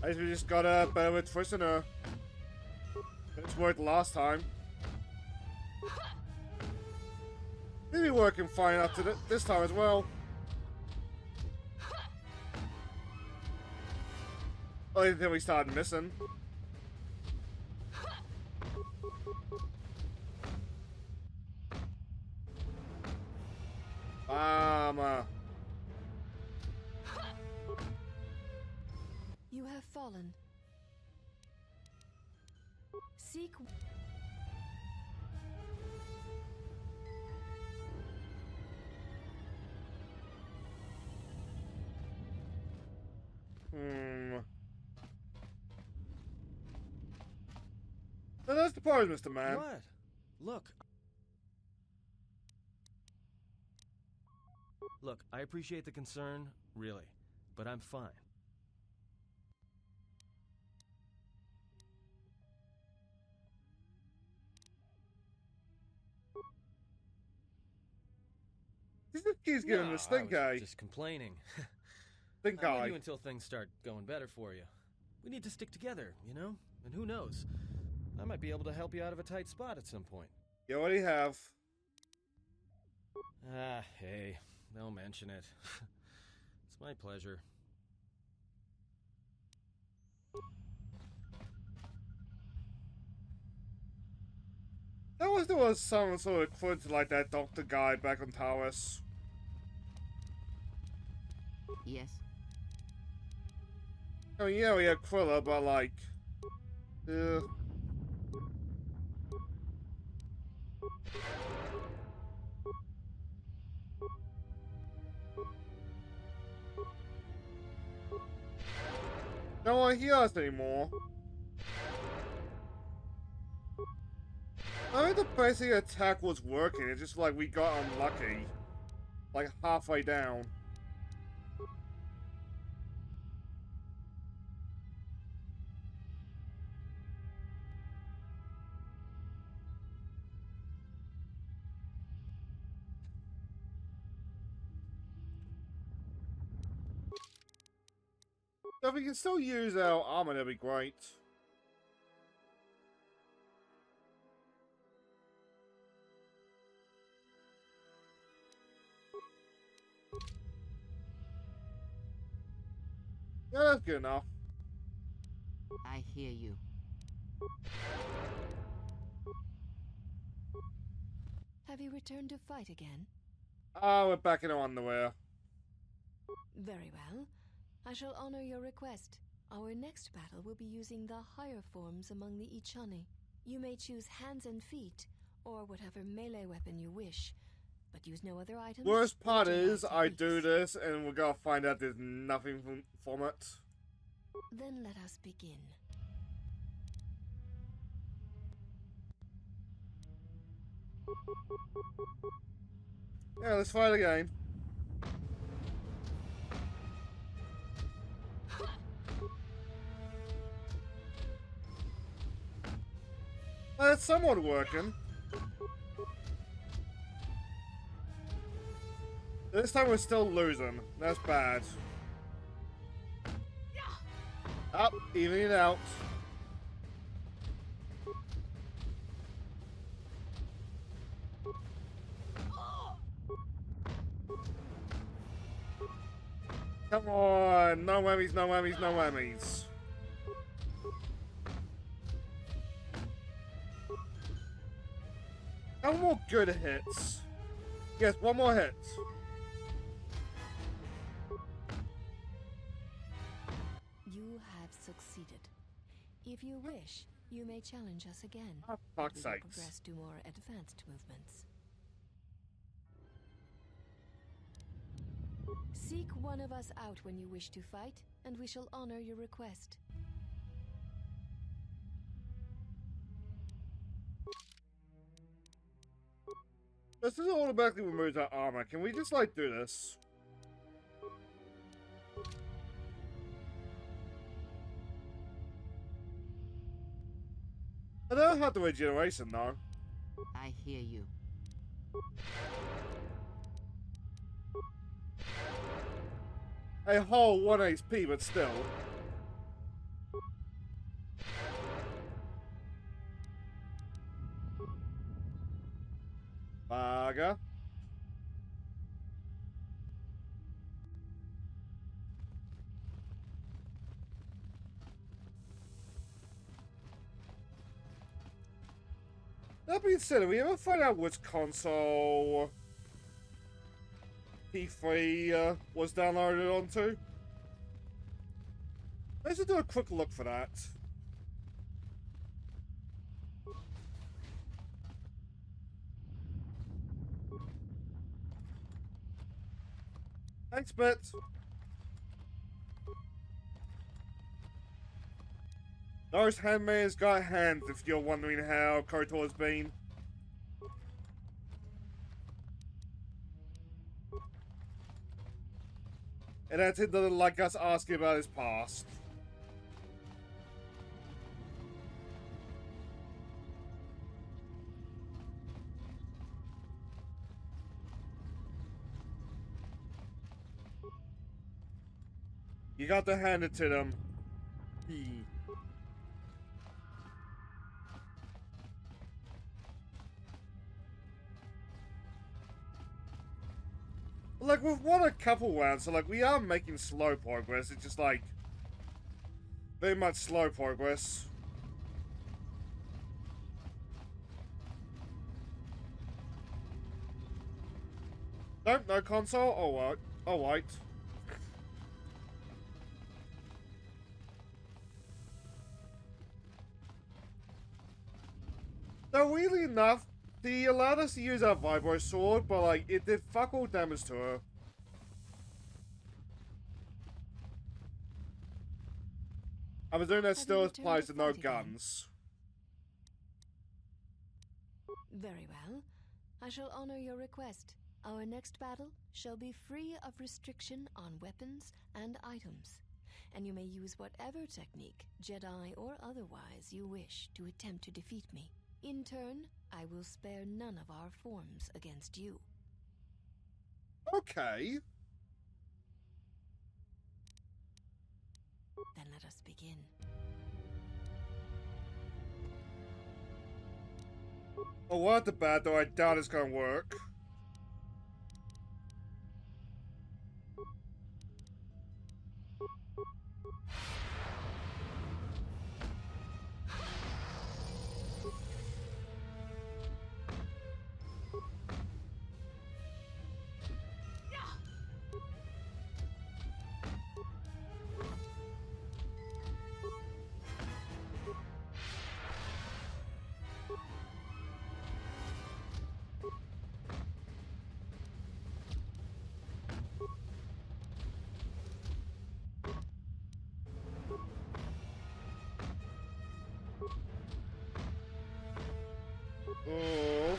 I guess we just got a better with prisoner. It's worked last time. Maybe working fine after this time as well. Only until we started missing. You have fallen. Seek. So that's the pose, Mr. Man. What? Look. Look, I appreciate the concern, really, but I'm fine. This keeps giving No, the stink I eye. was just complaining. Stink I love eye. you until things start going better for you. We need to stick together, you know? And who knows? I might be able to help you out of a tight spot at some point. You already have. Ah, hey, don't mention it. It's my pleasure. suppose there was some sort of equivalent to like that doctor guy back on Taurus. Yes? I mean, yeah, we had Quilla, but like... Don't want to hear us anymore. I think the basic attack was working, it's just like we got unlucky. Like halfway down. If we can still use our armor, that'd be great. Yeah, that's good enough. I hear you. Have you returned to fight again? Ah, we're back in our underwear. Very well. I shall honor your request. Our next battle will be using the higher forms among the Ichani. You may choose hands and feet, or whatever melee weapon you wish, but use no other items. Worst part or is, I techniques. do this, and we're gonna find out there's nothing from it. Then let us begin. Yeah, let's fight again. It's somewhat working. This time we're still losing. That's bad. Up, evening it out. Come on, no whammies, no whammies, no whammies. Couple more good hits. Yes, one more hit. You have succeeded. If you wish, you may challenge us again. Oh, We fuck's will sakes. progress to more advanced movements. Seek one of us out when you wish to fight, and we shall honor your request. This is automatically removes our armor. Can we just, like, do this? I don't have the regeneration, though. I hear you. A whole 1 HP, but still. Bugger. That being said, have we ever find out which console P3 was downloaded onto? Let's just do a quick look for that. Thanks, Bits. Those handmaids got hands, if you're wondering how KOTOR's been. And that's it, doesn't like us asking about his past. You got to hand it to them. Like, we've won a couple rounds, so like, we are making slow progress. It's just like, very much slow progress. Nope, no console? Alright. Alright. So weirdly enough, he allowed us to use our vibro sword, but like, it did fuck all damage to her. I'm assuming that still applies to no guns. Very well. I shall honor your request. Our next battle shall be free of restriction on weapons and items, and you may use whatever technique, Jedi or otherwise, you wish to attempt to defeat me. In turn, I will spare none of our forms against you. Okay. Then let us begin. Oh, what the bad though, I doubt it's gonna work. Oh.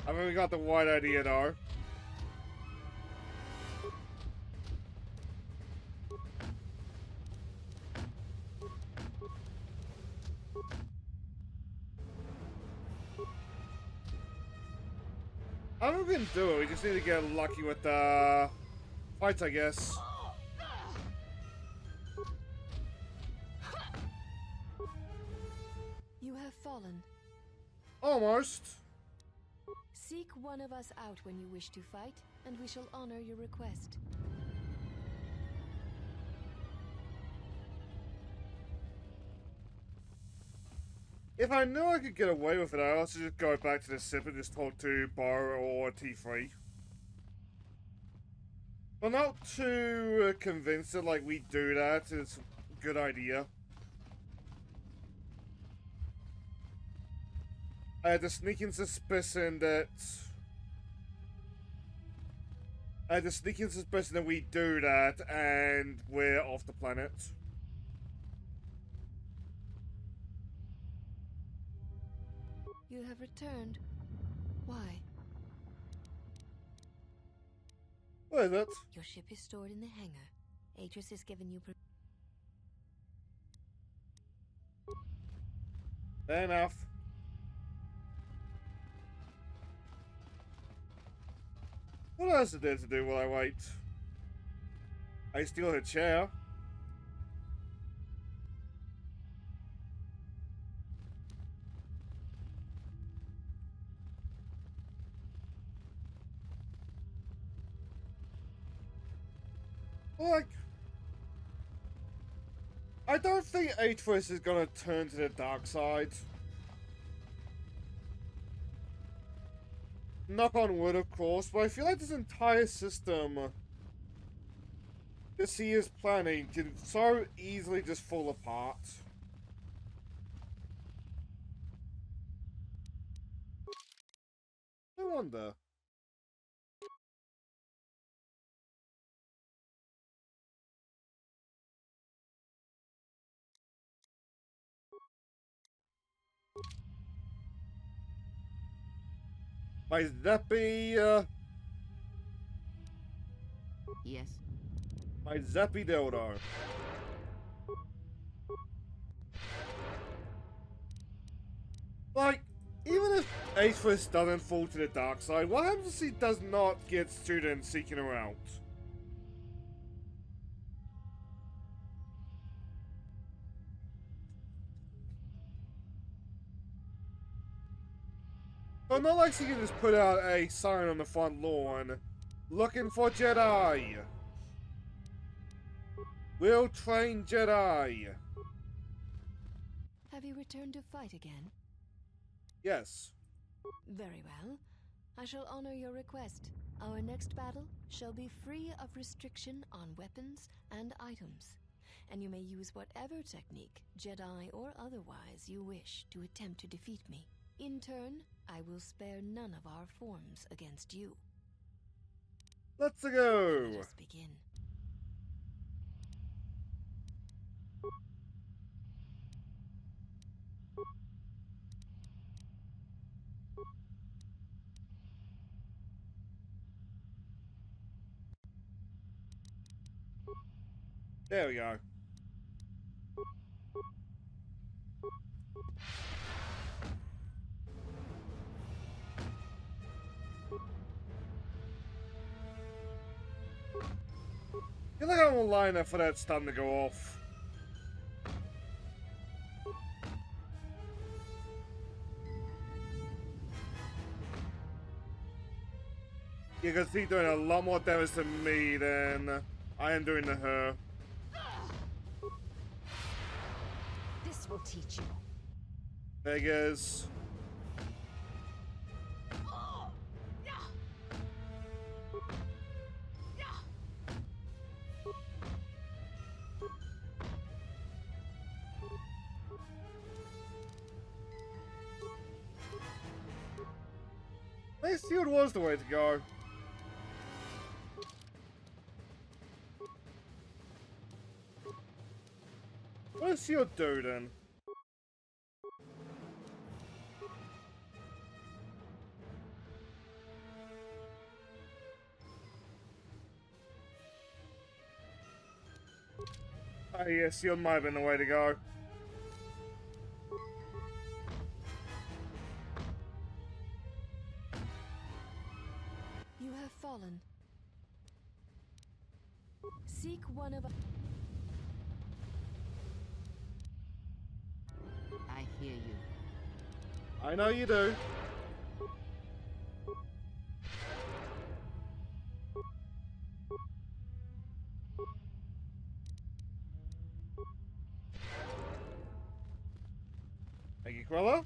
I think we got the right idea though. I don't know if we can do it, we just need to get lucky with the fights, I guess. You have fallen. Almost. Seek one of us out when you wish to fight, and we shall honor your request. If I knew I could get away with it, I'd also just go back to the sip and just talk to Bar or T3. I'm not too convinced that, like, we do that. It's a good idea. I had the sneaking suspicion that... we do that and we're off the planet. You have returned. Why? What is it? Your ship is stored in the hangar. Atris has given you... Fair enough. What else is there to do while I wait? I steal her chair. Like, I don't think Atris is gonna turn to the dark side. Knock on wood, of course, but I feel like this entire system this he is planning can so easily just fall apart. I wonder. Might that be, Yes? my Zappy Dildo? Like, even if Atris doesn't fall to the dark side, what happens if he does not get students seeking her out? But not like she can just put out a sign on the front lawn, looking for Jedi. We'll train Jedi. Have you returned to fight again? Yes. Very well. I shall honor your request. Our next battle shall be free of restriction on weapons and items, and you may use whatever technique, Jedi or otherwise, you wish to attempt to defeat me. In turn, I will spare none of our forms against you. Let's go. Let us begin. There we go. I feel like I'm on line for that stun to go off. You can see doing a lot more damage to me than I am doing to her. This will teach you. Vegas. Let's see what was the way to go. What's your do then? Oh yes, you might have been the way to go. You have fallen. Seek one of... I hear you. I know you do. Thank you, Cruella.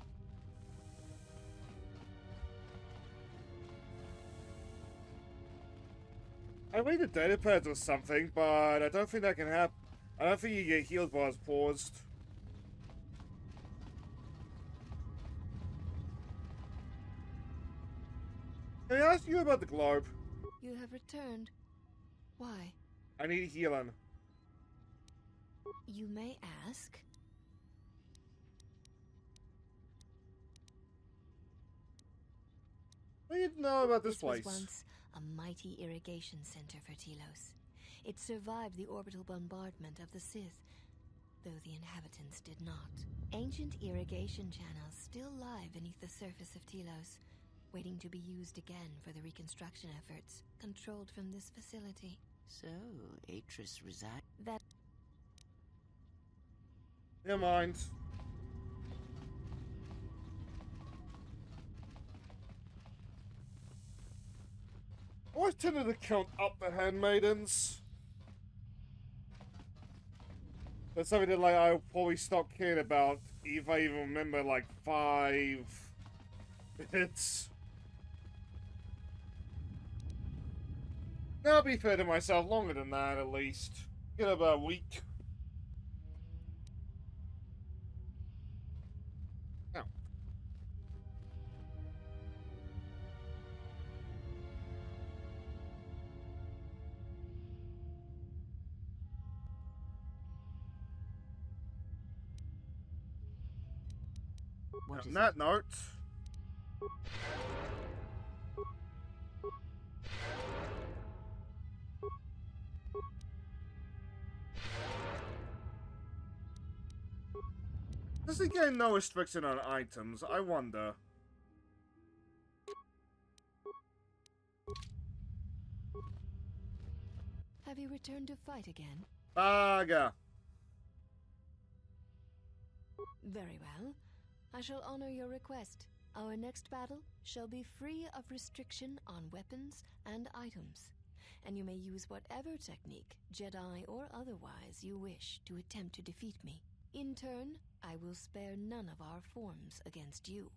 I read the data pads or something, but I don't think that can happen. I don't think you get healed while it's paused. Can I ask you about the globe? You have returned. Why? I need healing. You may ask. What do you know about this Was place? once a mighty irrigation center for Telos. It survived the orbital bombardment of the Sith, though the inhabitants did not. Ancient irrigation channels still lie beneath the surface of Telos, waiting to be used again for the reconstruction efforts, controlled from this facility. So, Atris resides. That Never mind. I always tended to count up the handmaidens. That's something that like I'll probably stop caring about if I even remember like 5 minutes. Now I'll be fair to myself, longer than that at least. Get about a week. Ow. What is On that note, does the game no restriction on items? I wonder. have you returned to fight again? Baga. Very well. I shall honor your request. Our next battle shall be free of restriction on weapons and items, and you may use whatever technique, Jedi or otherwise, you wish to attempt to defeat me. In turn, I will spare none of our forms against you.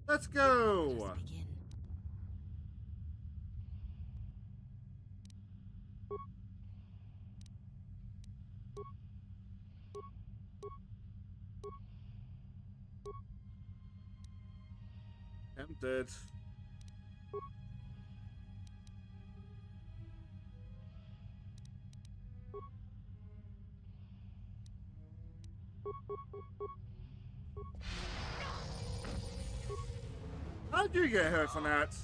Let's Let go! us begin. Tempted. How'd you get hurt from that?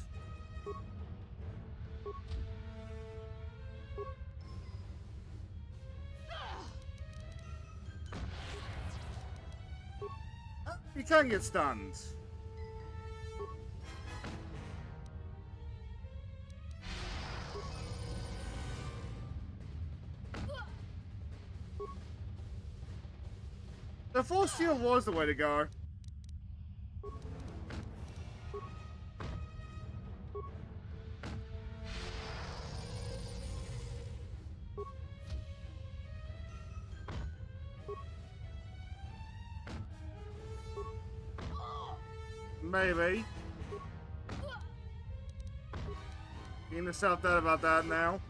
You can get stunned. The force shield was the way to go. Maybe. Getting yourself out about that now.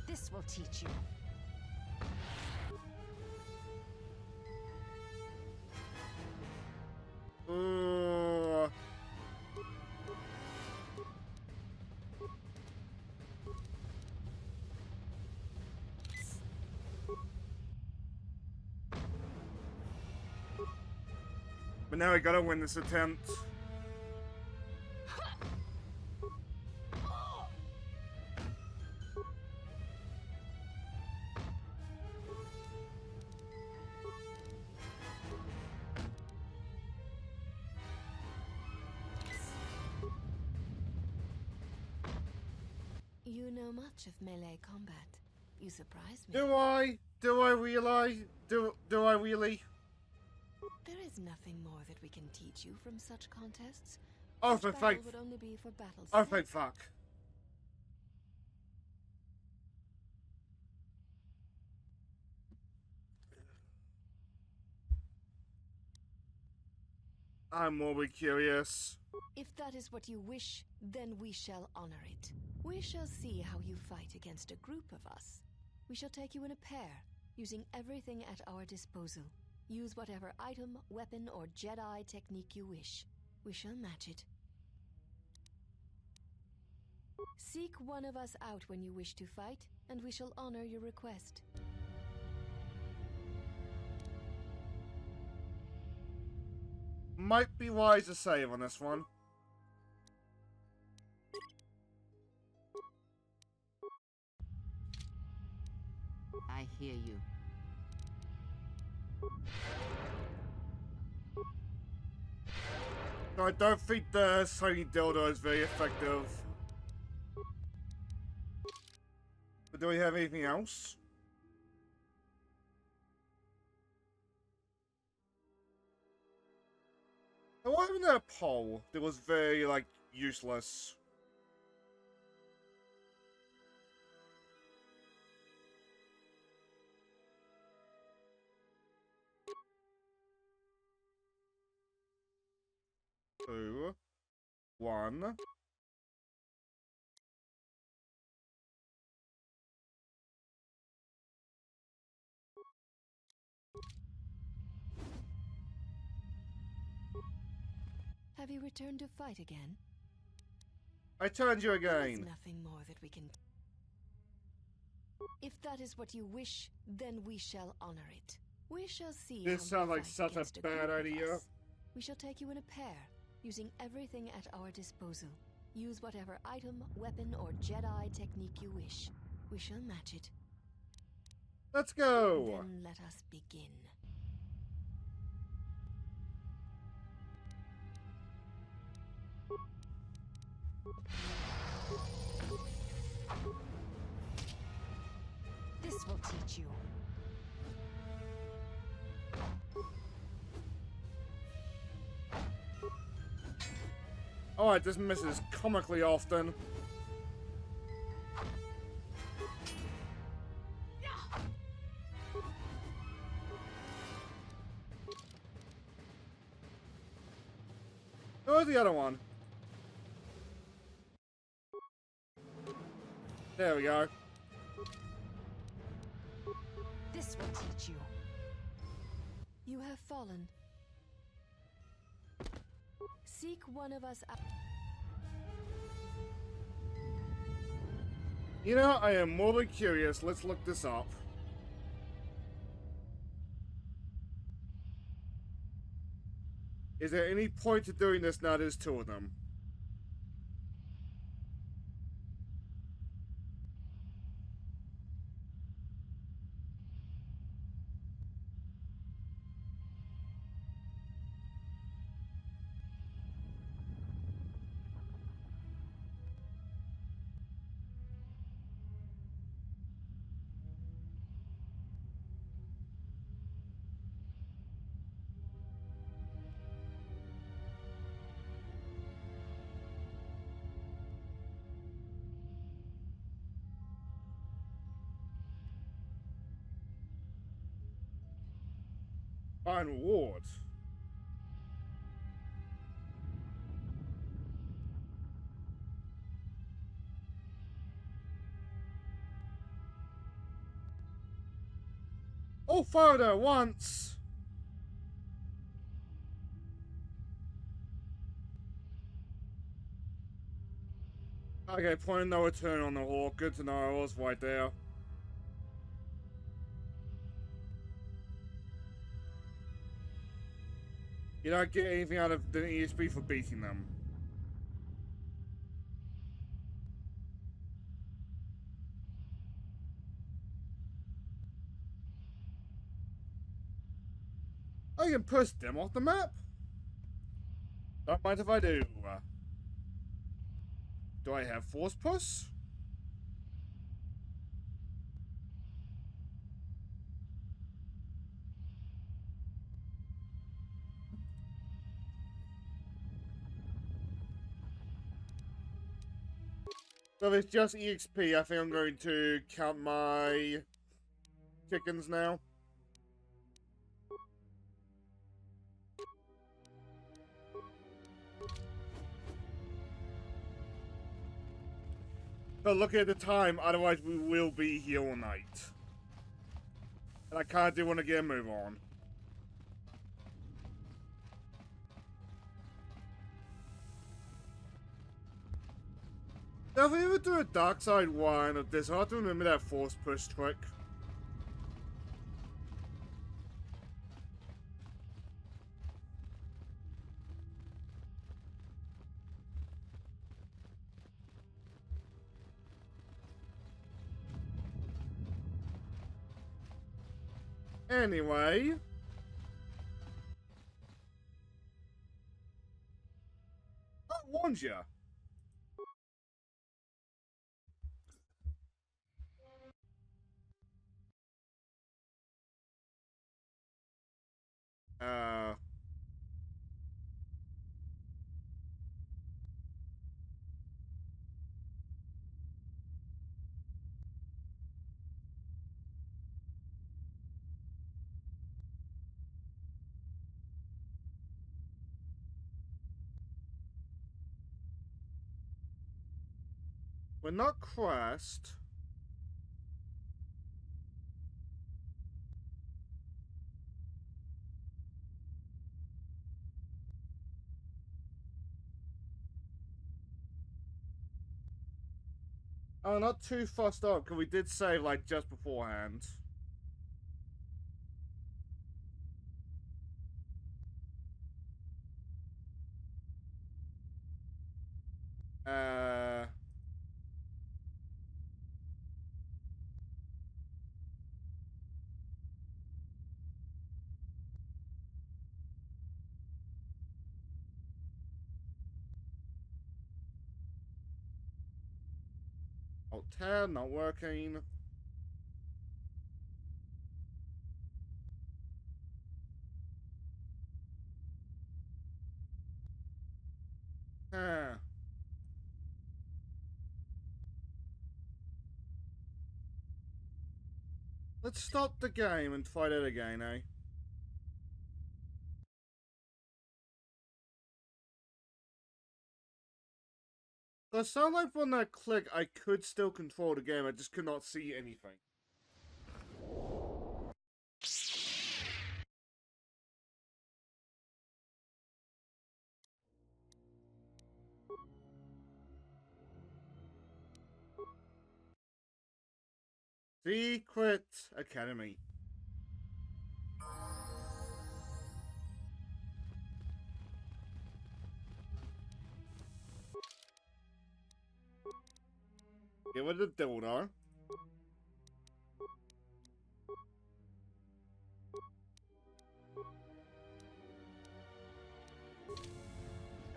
This will teach you. Ooh. But now we gotta win this attempt. You know much of melee combat. You surprise me. Do I? Do I realize? Do I really? There is nothing more that we can teach you from such contests. Oh, Such for battle fuck. would only be for battle's Oh, sake. thank fuck. I'm more curious. If that is what you wish, then we shall honor it. We shall see how you fight against a group of us. We shall take you in a pair, using everything at our disposal. Use whatever item, weapon, or Jedi technique you wish. We shall match it. Seek one of us out when you wish to fight, and we shall honor your request. Might be wise to save on this one. I hear you. No, I don't think the Sony dildo is very effective. But do we have anything else? There wasn't that pole that was very, like, useless. Two, one. Have you returned to fight again? I turned you There is again. nothing more that we can... If that is what you wish, then we shall honor it. We shall see This how you sounds like fight such a against bad group of idea. us. We shall take you in a pair, using everything at our disposal. Use whatever item, weapon, or Jedi technique you wish. We shall match it. Let's go! Then let us begin. This will teach you. Alright, this misses comically often. Where's the other one? There we go. This will teach you. You have fallen. Seek one of us out. You know, I am more than curious. Let's look this up. Is there any point to doing this now there's two of them? Find rewards. Oh, fire at once! Okay, point of no return on the hawk. Good to know, I was right there. You don't get anything out of the ESP for beating them. I can push them off the map. Don't mind if I do. Do I have force push? So if it's just EXP, I think I'm going to count my chickens now. But look at the time, otherwise we will be here all night. And I kind of do want to get a move on. Now, if we ever do a dark side one of this, I'll have to remember that force push trick. Anyway. I warned you. We're not crashed. Oh, not too fussed up, because we did save, like, just beforehand. Uh... Alt 10, not working. Huh. Let's stop the game and try that again, eh? Does sound like when I click, I could still control the game, I just could not see anything. Secret Academy. Get rid of the dildo.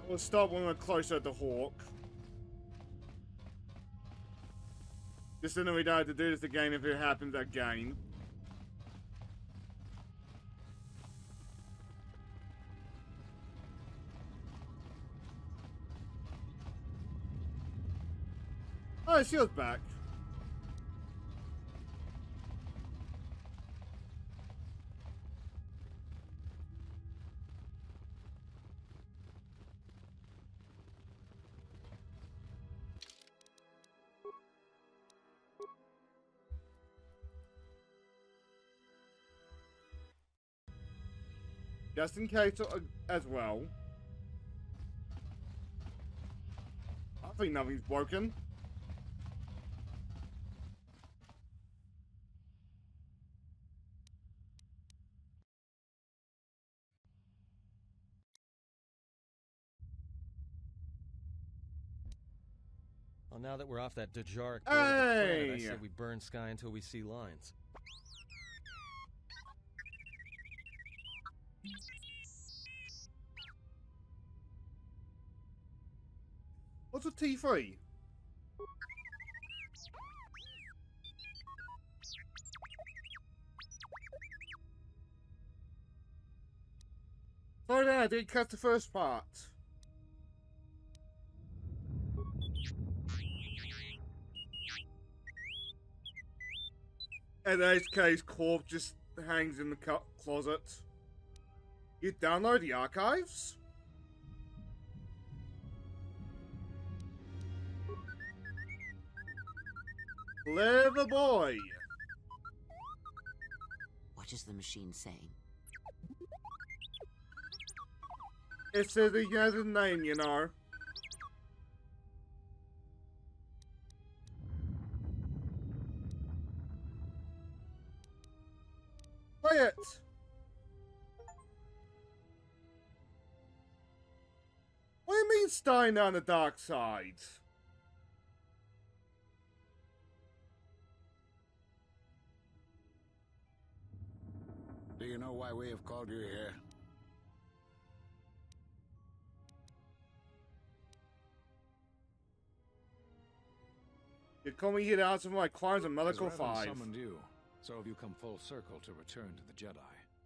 We'll stop when we're closer to Hawk. Just so that we don't have to do this again if it happens again. Oh, shield's back. Just in case as well. I think nothing's broken. Well, now that we're off that Dejaric board of the planet, I say we burn sky until we see lines. What's a T3? Sorry, I didn't catch the first part. And HK's corpse just hangs in the closet. You download the archives? Clever boy. What is the machine saying? It says he has a name, you know. Play it. What do you mean staying down the dark side? Do you know why we have called you here? You call me here to answer my crimes on Medical As Revan 5. summoned you, so have you come full circle to return to the Jedi.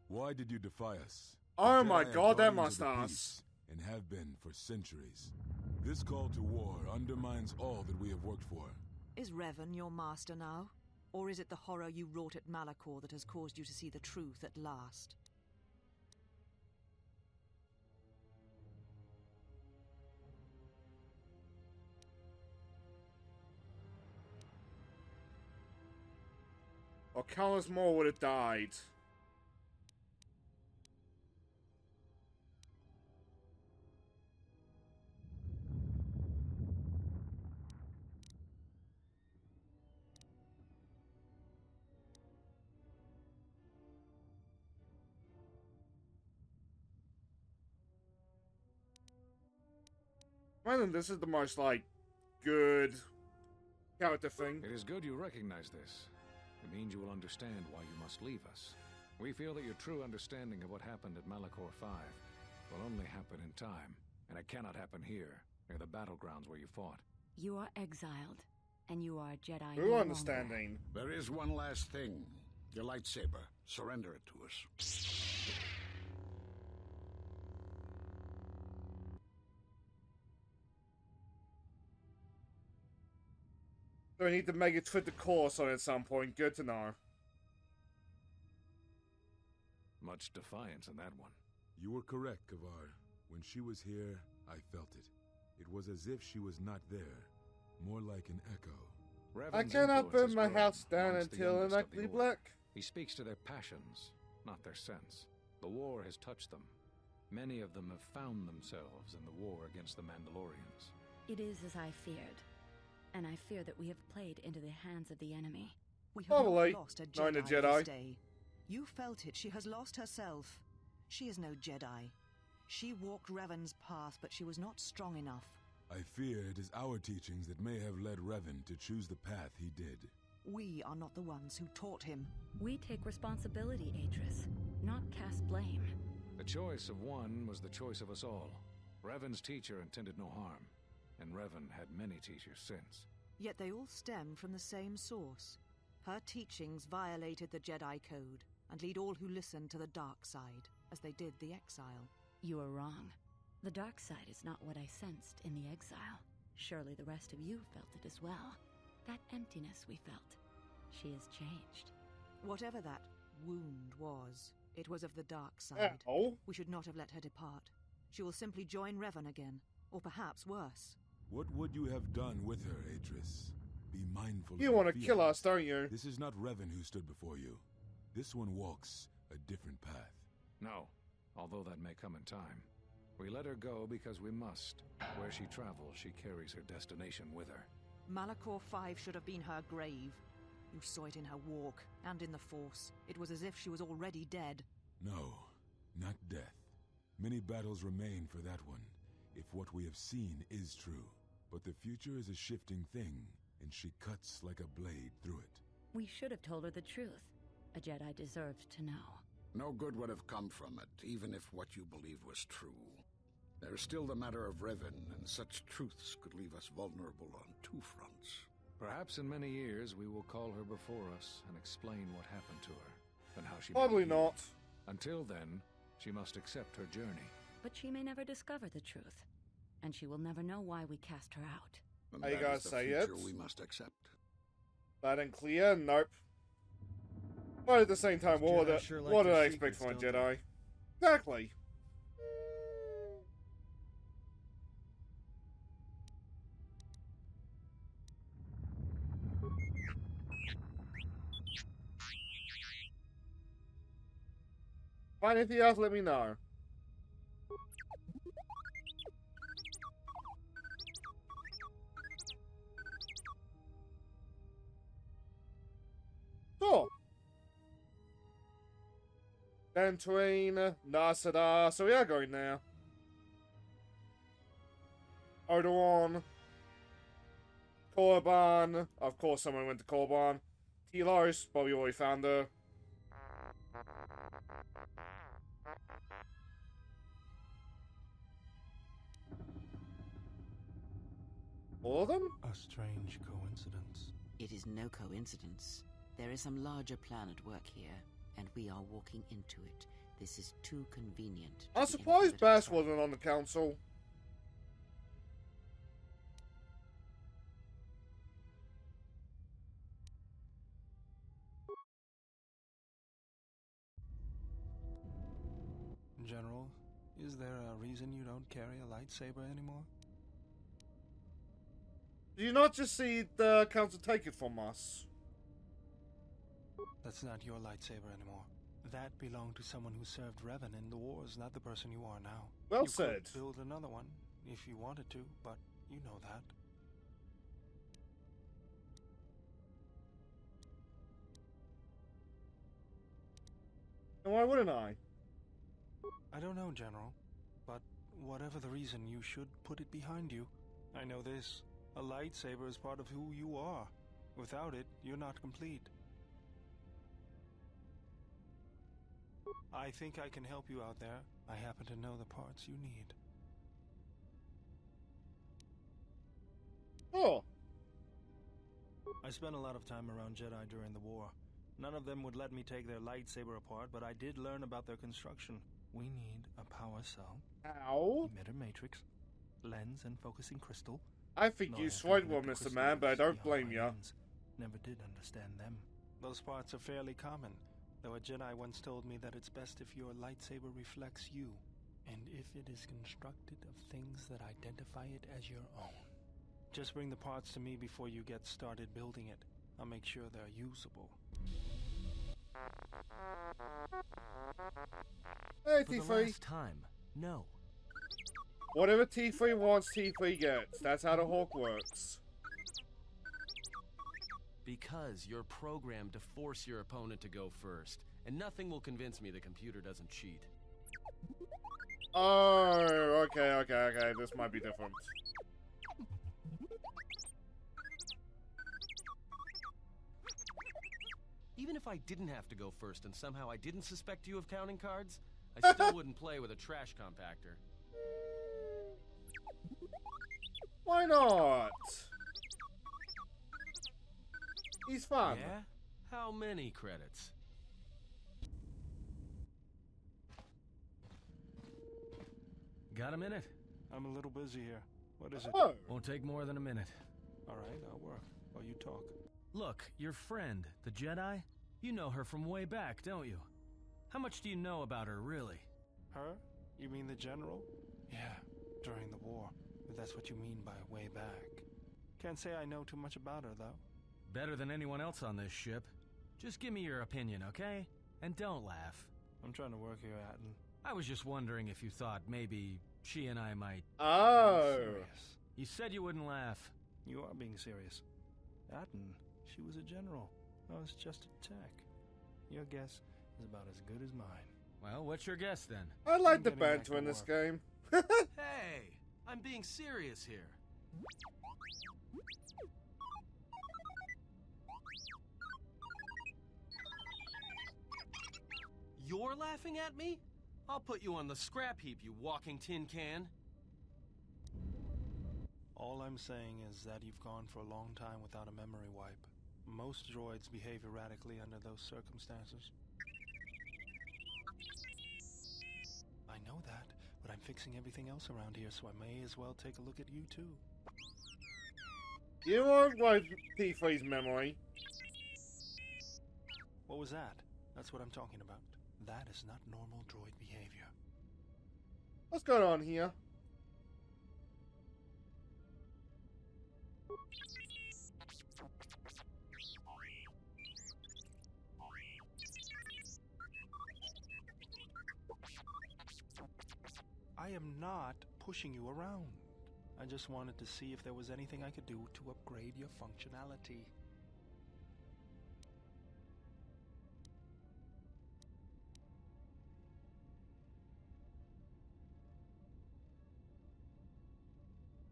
Why did you defy us? Oh The my Jedi are god, that guardians of the mustache. peace, and have been for centuries. This call to war undermines all that we have worked for. Is Revan your master now? Or is it the horror you wrought at Malachor that has caused you to see the truth at last? Or countless more would have died. I think this is the most, like, good character thing. It is good you recognize this. It means you will understand why you must leave us. We feel that your true understanding of what happened at Malachor 5 will only happen in time, and it cannot happen here, near the battlegrounds where you fought. You are exiled, and you are a Jedi True no understanding. There is one last thing. Your lightsaber. Surrender it to us. So we need to make it fit the course on at some point. Good to know. Much defiance in that one. You were correct, Kavar. When she was here, I felt it. It was as if she was not there. More like an echo. I Revan's cannot influence burn is my growing house down amongst the until youngest I'm of the actually Order. black. He speaks to their passions, not their sense. The war has touched them. Many of them have found themselves in the war against the Mandalorians. It is as I feared, and I fear that we have played into the hands of the enemy. We have Probably. not lost a Not a Jedi, Jedi. this day. You felt it. She has lost herself. She is no Jedi. She walked Revan's path, but she was not strong enough. I fear it is our teachings that may have led Revan to choose the path he did. We are not the ones who taught him. We take responsibility, Atris, not cast blame. The choice of one was the choice of us all. Revan's teacher intended no harm, and Revan had many teachers since. Yet they all stem from the same source. Her teachings violated the Jedi Code and lead all who listen to the dark side, as they did the exile. You are wrong. The dark side is not what I sensed in the exile. Surely the rest of you felt it as well. That emptiness we felt. She has changed. Whatever that wound was, it was of the dark side. Oh. We should not have let her depart. She will simply join Revan again, or perhaps worse. What would you have done with her, Atris? Be mindful of You your want to kill feelings. us, don't you? This is not Revan who stood before you. This one walks a different path. No, although that may come in time. We let her go because we must. Where she travels, she carries her destination with her. Malachor V should have been her grave. You saw it in her walk, and in the Force. It was as if she was already dead. No, not death. Many battles remain for that one, if what we have seen is true. But the future is a shifting thing, and she cuts like a blade through it. We should have told her the truth. A Jedi deserved to know. No good would have come from it, even if what you believed was true. There's still the matter of Revan, and such truths could leave us vulnerable on two fronts. Perhaps in many years we will call her before us and explain what happened to her, and how she Probably made it. not. Until then, she must accept her journey. But she may never discover the truth, and she will never know why we cast her out. And Are you that gonna is the say future it? we must accept. Loud and clear? Nope. But at the same time, Those what Jedi did sure like what did their I expect from a secrets, don't Jedi? Exactly. Find anything else, let me know. Cool. Dantooine, Nasada, so we are going now. Odoan, Korban, of course someone went to Korban. Telos, Bobby already found her. All of them? A strange coincidence. It is no coincidence. There is some larger plan at work here, and we are walking into it. This is too convenient. to I'm be surprised anything but a Bass trap. wasn't on the council. General, is there a reason you don't carry a lightsaber anymore? Did you not just see the council take it from us? That's not your lightsaber anymore. That belonged to someone who served Revan in the wars, not the person you are now. Well you said. could build another one if you wanted to, but you know that. And why wouldn't I? I don't know, General, but whatever the reason, you should put it behind you. I know this. A lightsaber is part of who you are. Without it, you're not complete. I think I can help you out there. I happen to know the parts you need. Oh. I spent a lot of time around Jedi during the war. None of them would let me take their lightsaber apart, but I did learn about their construction. We need a power cell, Ow. emitter matrix, lens and focusing crystal. I think Though you I have to swayed admit one, the Mr. crystal Man, but I is don't beyond blame my you. ends. Never did understand them. Those parts are fairly common, though a Jedi once told me that it's best if your lightsaber reflects you, and if it is constructed of things that identify it as your own. Just bring the parts to me before you get started building it. I'll make sure they're usable. Hey, For the T3. last time, no. Whatever T3 wants, T3 gets. That's how the Hawk works. Because you're programmed to force your opponent to go first, and nothing will convince me the computer doesn't cheat. Oh, okay. This might be different. Even if I didn't have to go first and somehow I didn't suspect you of counting cards, I still wouldn't play with a trash compactor. Why not? He's fun. Yeah? How many credits? Got a minute? I'm a little busy here. What is it? Oh. Won't take more than a minute. All right, I'll work while you talk. Look, your friend, the Jedi, you know her from way back, don't you? How much do you know about her, really? Her? You mean the general? Yeah, during the war. If that's what you mean by way back. Can't say I know too much about her, though. Better than anyone else on this ship. Just give me your opinion, okay? And don't laugh. I'm trying to work here, Atten. I was just wondering if you thought maybe she and I might... Oh. Serious. You said you wouldn't laugh. You are being serious. Atten, she was a general. I was just a tech. Your guess is about as good as mine. Well, what's your guess then? I like I'm the getting back banter to in this work. game. Hey! I'm being serious here. You're laughing at me? I'll put you on the scrap heap, you walking tin can. All I'm saying is that you've gone for a long time without a memory wipe. Most droids behave erratically under those circumstances. I know that, but I'm fixing everything else around here, so I may as well take a look at you too. You won't wipe T3's memory. What was that? That's what I'm talking about. That is not normal droid behavior. What's going on here? I am not pushing you around. I just wanted to see if there was anything I could do to upgrade your functionality.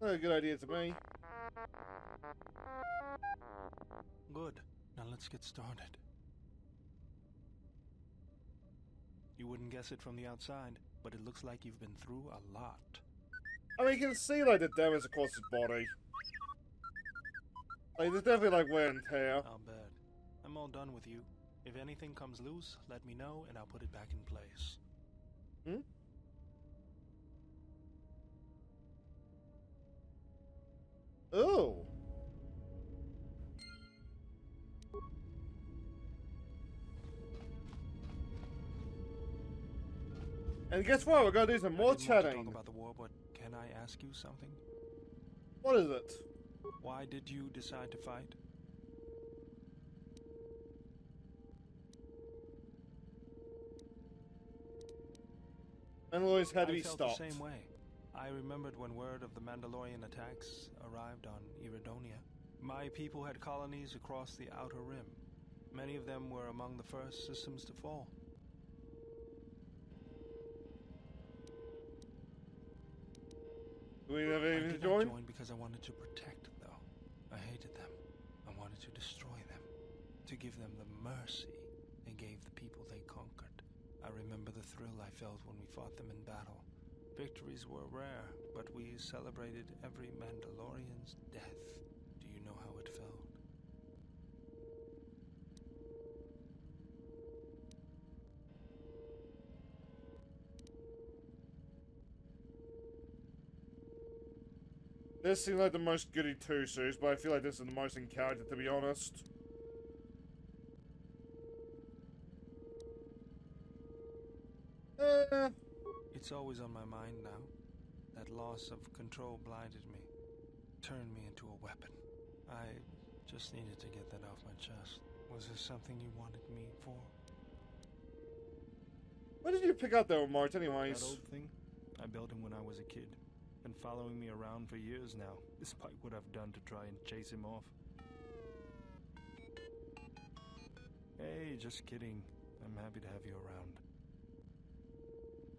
Not a good idea to me. Good. Now let's get started. You wouldn't guess it from the outside, but it looks like you've been through a lot. I mean, you can see, like, the damage across his body. Like, there's definitely, like, wear and tear. I'll bet. I'm all done with you. If anything comes loose, let me know and I'll put it back in place. Hmm? Ooh. And guess what? We're gonna do some more I didn't want to chatting. talk about the war, but can I ask you something? What is it? Why did you decide to fight? Mandalorians had to be I felt stopped. the same way. I remembered when word of the Mandalorian attacks arrived on Iridonia. My people had colonies across the Outer Rim. Many of them were among the first systems to fall. Do we never I even did join? not join because I wanted to protect, though. I hated them. I wanted to destroy them. To give them the mercy they gave the people they conquered. I remember the thrill I felt when we fought them in battle. Victories were rare, but we celebrated every Mandalorian's death. Do you know how it felt? This seems like the most goody two-shoes, but I feel like this is the most in character, to be honest. It's always on my mind now. That loss of control blinded me, turned me into a weapon. I just needed to get that off my chest. Was there something you wanted me for? Where did you pick up that remote, anyways? That old thing? I built him when I was a kid. Been following me around for years now, despite what I've done to try and chase him off. Hey, just kidding. I'm happy to have you around.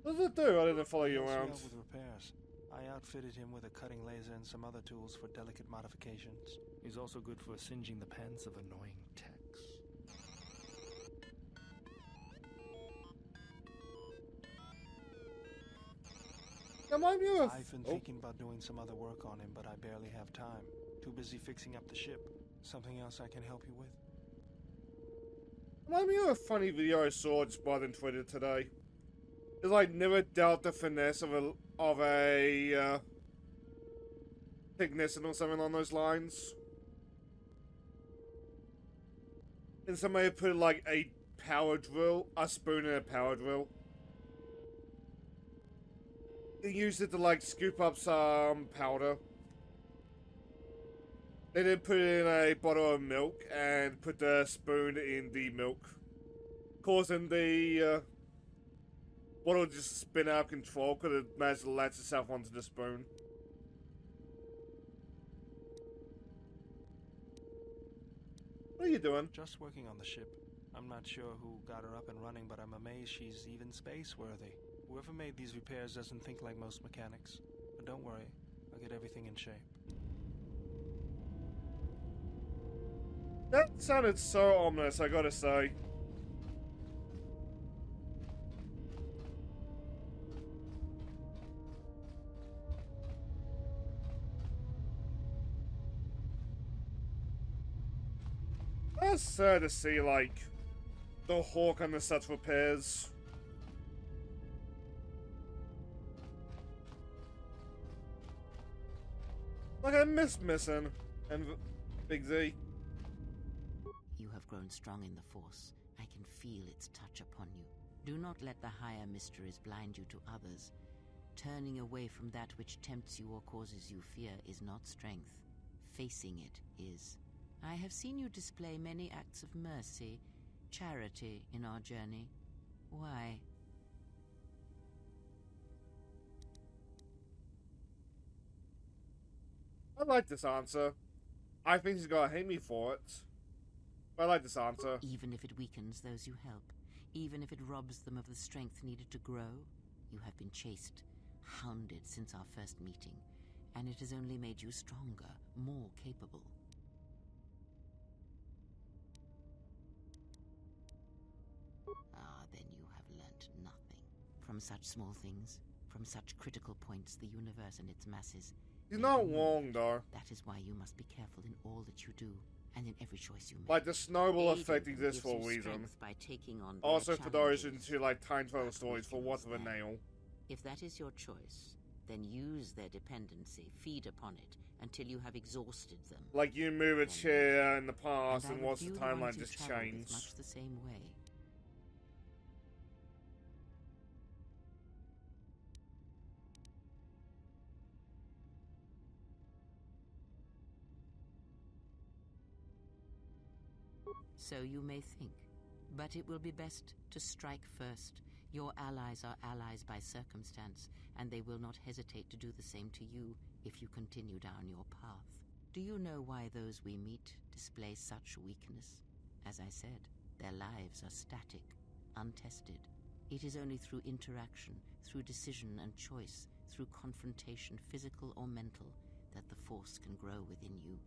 What does it do? I didn't follow you Helps me around. out with repairs. I outfitted him with a cutting laser and some other tools for delicate modifications. He's also good for singeing the pants of annoying techs. Remind me of... I've been thinking about doing some other work on him, but I barely have time. Too busy fixing up the ship. Something else I can help you with? Remind me of a funny video I saw just by on Twitter today. It's like, never doubt the finesse of a technician or something along those lines. And somebody put like a power drill, a spoon in a power drill. They used it to like scoop up some powder. They then put it in a bottle of milk and put the spoon in the milk, causing the bottle to just spin out of control because it managed to latch itself onto the spoon. What are you doing? Just working on the ship. I'm not sure who got her up and running, but I'm amazed she's even space-worthy. Whoever made these repairs doesn't think like most mechanics. But don't worry, I'll get everything in shape. That sounded so ominous, I gotta say. That's sad to see, like, the Hawk under such repairs. Like, I miss Missing and Big Z. You have grown strong in the Force. I can feel its touch upon you. Do not let the higher mysteries blind you to others. Turning away from that which tempts you or causes you fear is not strength. Facing it is. I have seen you display many acts of mercy, charity in our journey. Why? I like this answer. I think he's gonna hate me for it. But I like this answer. Even if it weakens those you help, even if it robs them of the strength needed to grow, you have been chased, hounded since our first meeting, and it has only made you stronger, more capable. Ah, then you have learnt nothing. From such small things, from such critical points, the universe and its masses. He's not wrong, though. That is why you must be careful in all that you do, and in every choice you make. Like, the snowball Aiding effect them exists gives for a you reason. strength by taking on their Also for those challenges. into, like, time travel That stories for weakens what of a them. nail. If that is your choice, then use their dependency, feed upon it, until you have exhausted them. Like, you move a chair in the past I and would watch the view timeline ones you just travel with change. much the same way. So you may think, but it will be best to strike first. Your allies are allies by circumstance, and they will not hesitate to do the same to you if you continue down your path. Do you know why those we meet display such weakness? As I said, their lives are static, untested. It is only through interaction, through decision and choice, through confrontation, physical or mental, that the Force can grow within you.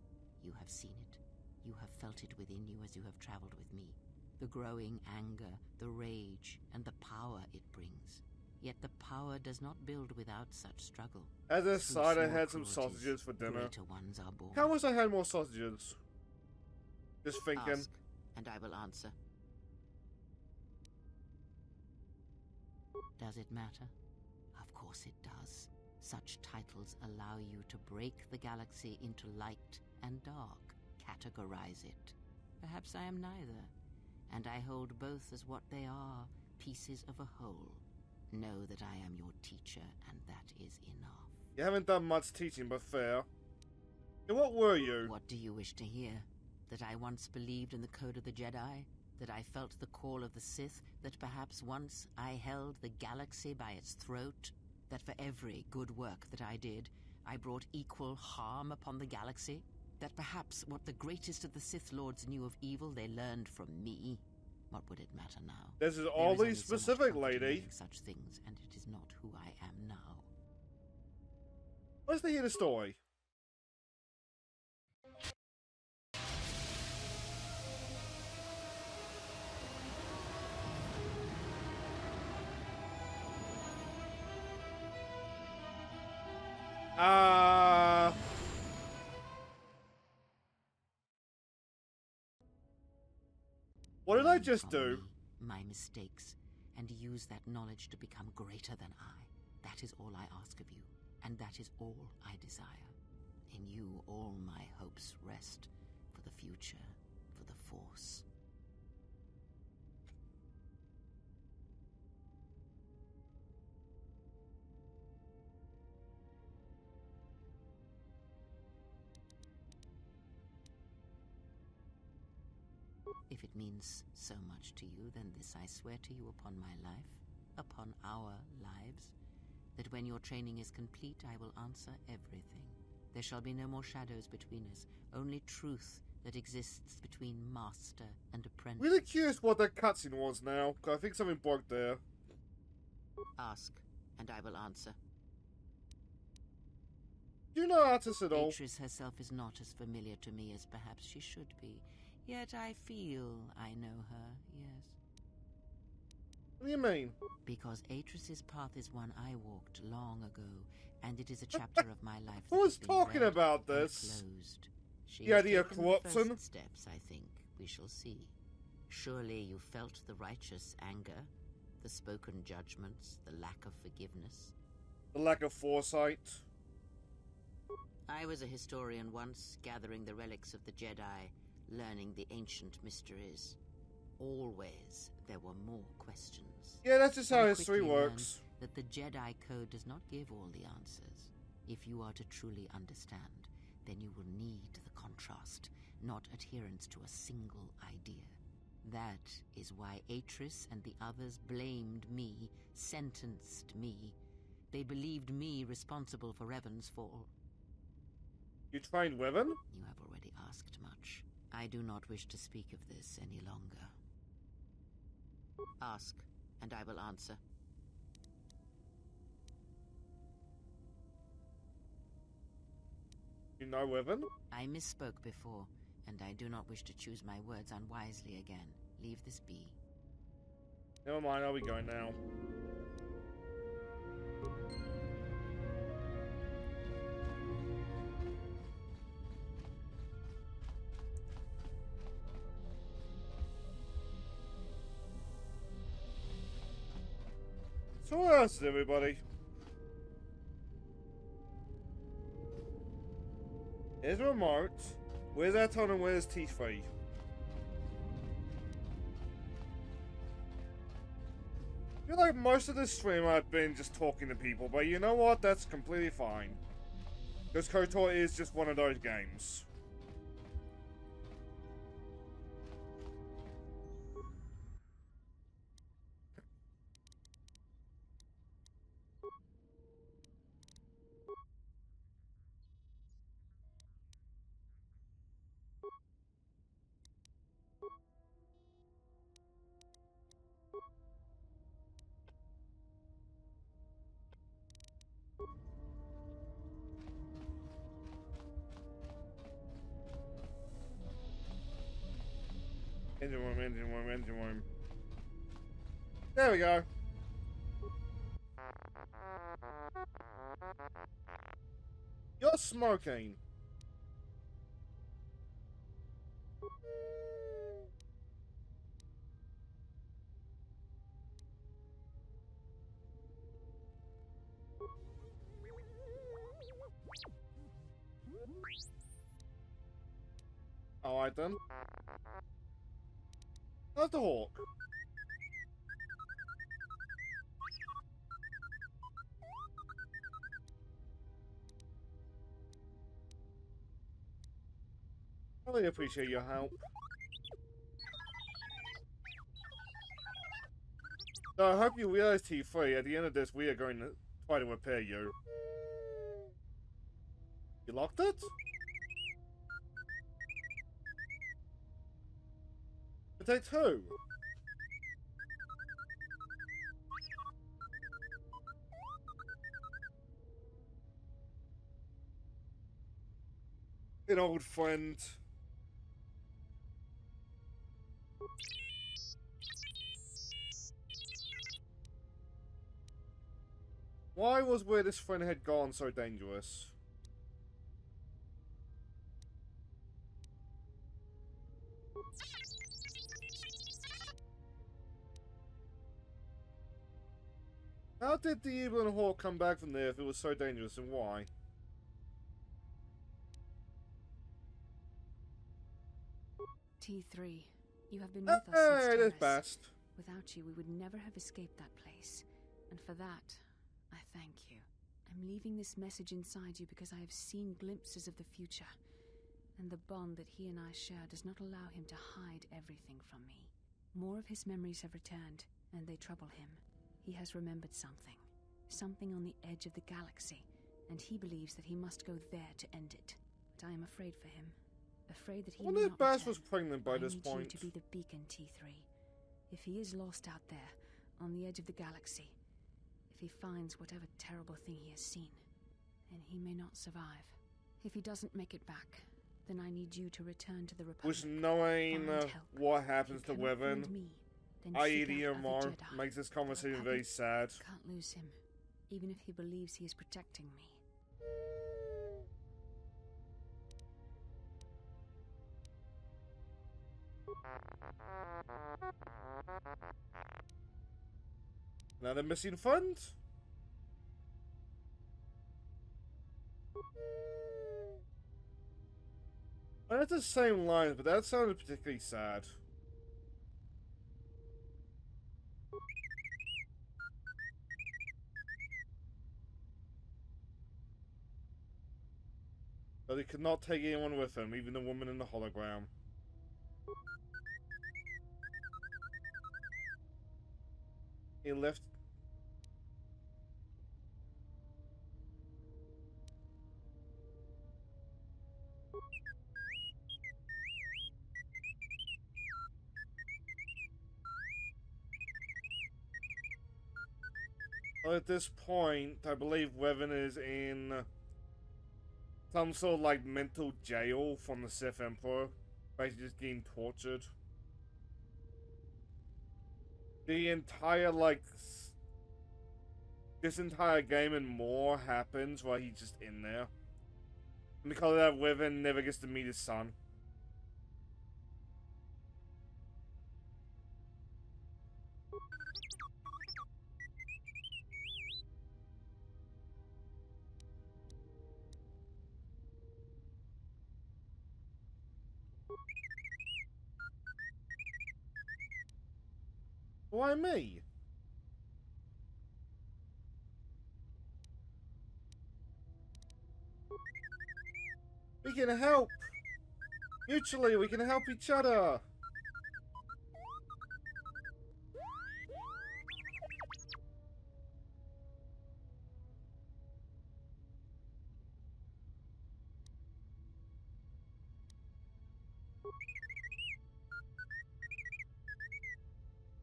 You have seen it. You have felt it within you as you have traveled with me. The growing anger, the rage, and the power it brings. Yet the power does not build without such struggle. As a Through side, I small had some cruelties, sausages for dinner. greater ones are born. How wish I had more sausages. Just thinking. Ask, and I will answer. Does it matter? Of course it does. Such titles allow you to break the galaxy into light and dark, categorize it. Perhaps I am neither, and I hold both as what they are, pieces of a whole. Know that I am your teacher, and that is enough. You haven't done much teaching, but fair. And what were you? What do you wish to hear? That I once believed in the code of the Jedi? That I felt the call of the Sith? That perhaps once I held the galaxy by its throat? That for every good work that I did, I brought equal harm upon the galaxy? That perhaps what the greatest of the Sith Lords knew of evil they learned from me? What would it matter now? This is There oddly only so much specific, comfort in lady. knowing such things, and it is not who I am now. Let's hear the story. What did I Learn just from do? me, my mistakes, and use that knowledge to become greater than I. That is all I ask of you, and that is all I desire. In you all my hopes rest, for the future, for the Force. If it means so much to you, then this I swear to you upon my life, upon our lives, that when your training is complete, I will answer everything. There shall be no more shadows between us, only truth that exists between master and apprentice. Really curious what that cutscene was now, 'cause I think something broke there. Ask, and I will answer. Do you know Attis at all? Beatrice herself is not as familiar to me as perhaps she should be. Yet I feel I know her, yes. What do you mean? Because Atris's path is one I walked long ago, and it is a chapter of my life that Who was has been talking read about and this? closed. She The has idea of taken the first corruption? steps, I think. We shall see. Surely you felt the righteous anger, the spoken judgments, the lack of forgiveness. The lack of foresight. I was a historian once, gathering the relics of the Jedi, learning the ancient mysteries. Always there were more questions. Yeah, that's just how I history quickly learned works. that the Jedi Code does not give all the answers. If you are to truly understand, then you will need the contrast, not adherence to a single idea. That is why Atris and the others blamed me, sentenced me. They believed me responsible for Revan's fall. You trained women? You have already asked much. I do not wish to speak of this any longer. Ask, and I will answer. You know women? I misspoke before, and I do not wish to choose my words unwisely again. Leave this be. Never mind, I'll be going now. So what else is everybody? Here's a remote. Where's Aton and where's T3? I feel like most of this stream I've been just talking to people, but you know what? That's completely fine. Because KOTOR is just one of those games. Engine room, engine room, engine room. There we go. You're smoking. Alright then. How's the hawk? I really appreciate your help. So I hope you realize, T3, at the end of this, we are going to try to repair you. You locked it? Protect who? An old friend. Why was where this friend had gone so dangerous? How did the Evil and Hawk come back from there if it was so dangerous, and why? T3, you have been with us since It is Terrace. best. Without you, we would never have escaped that place. And for that, I thank you. I'm leaving this message inside you because I have seen glimpses of the future. And the bond that he and I share does not allow him to hide everything from me. More of his memories have returned, and they trouble him. He has remembered something. Something on the edge of the galaxy, and he believes that he must go there to end it. But I am afraid for him. Afraid that he I may wonder if not Bass return. was pregnant by this I need point. you to be the beacon, T3. If he is lost out there, on the edge of the galaxy, if he finds whatever terrible thing he has seen, then he may not survive. If he doesn't make it back, then I need you to return to the Republic. Which, knowing Find help. what happens If to you cannot Weapon, find me, then i.e. seek the out other EMR, Jedi. makes this The conversation very Republic sad. Can't lose him, even if he believes he is protecting me. Another missing friend? Well, that's the same lines, but that sounded particularly sad. But he could not take anyone with him, even the woman in the hologram. He left. At this point, I believe Revan is in some sort of like mental jail from the Sith Emperor, basically just getting tortured. The entire this entire game and more happens while he's just in there. And because of that, Revan never gets to meet his son. Why me? We can help! Mutually, we can help each other!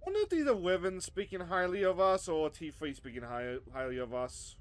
I wonder if either Revan speaking highly of us or T3 speaking highly of us.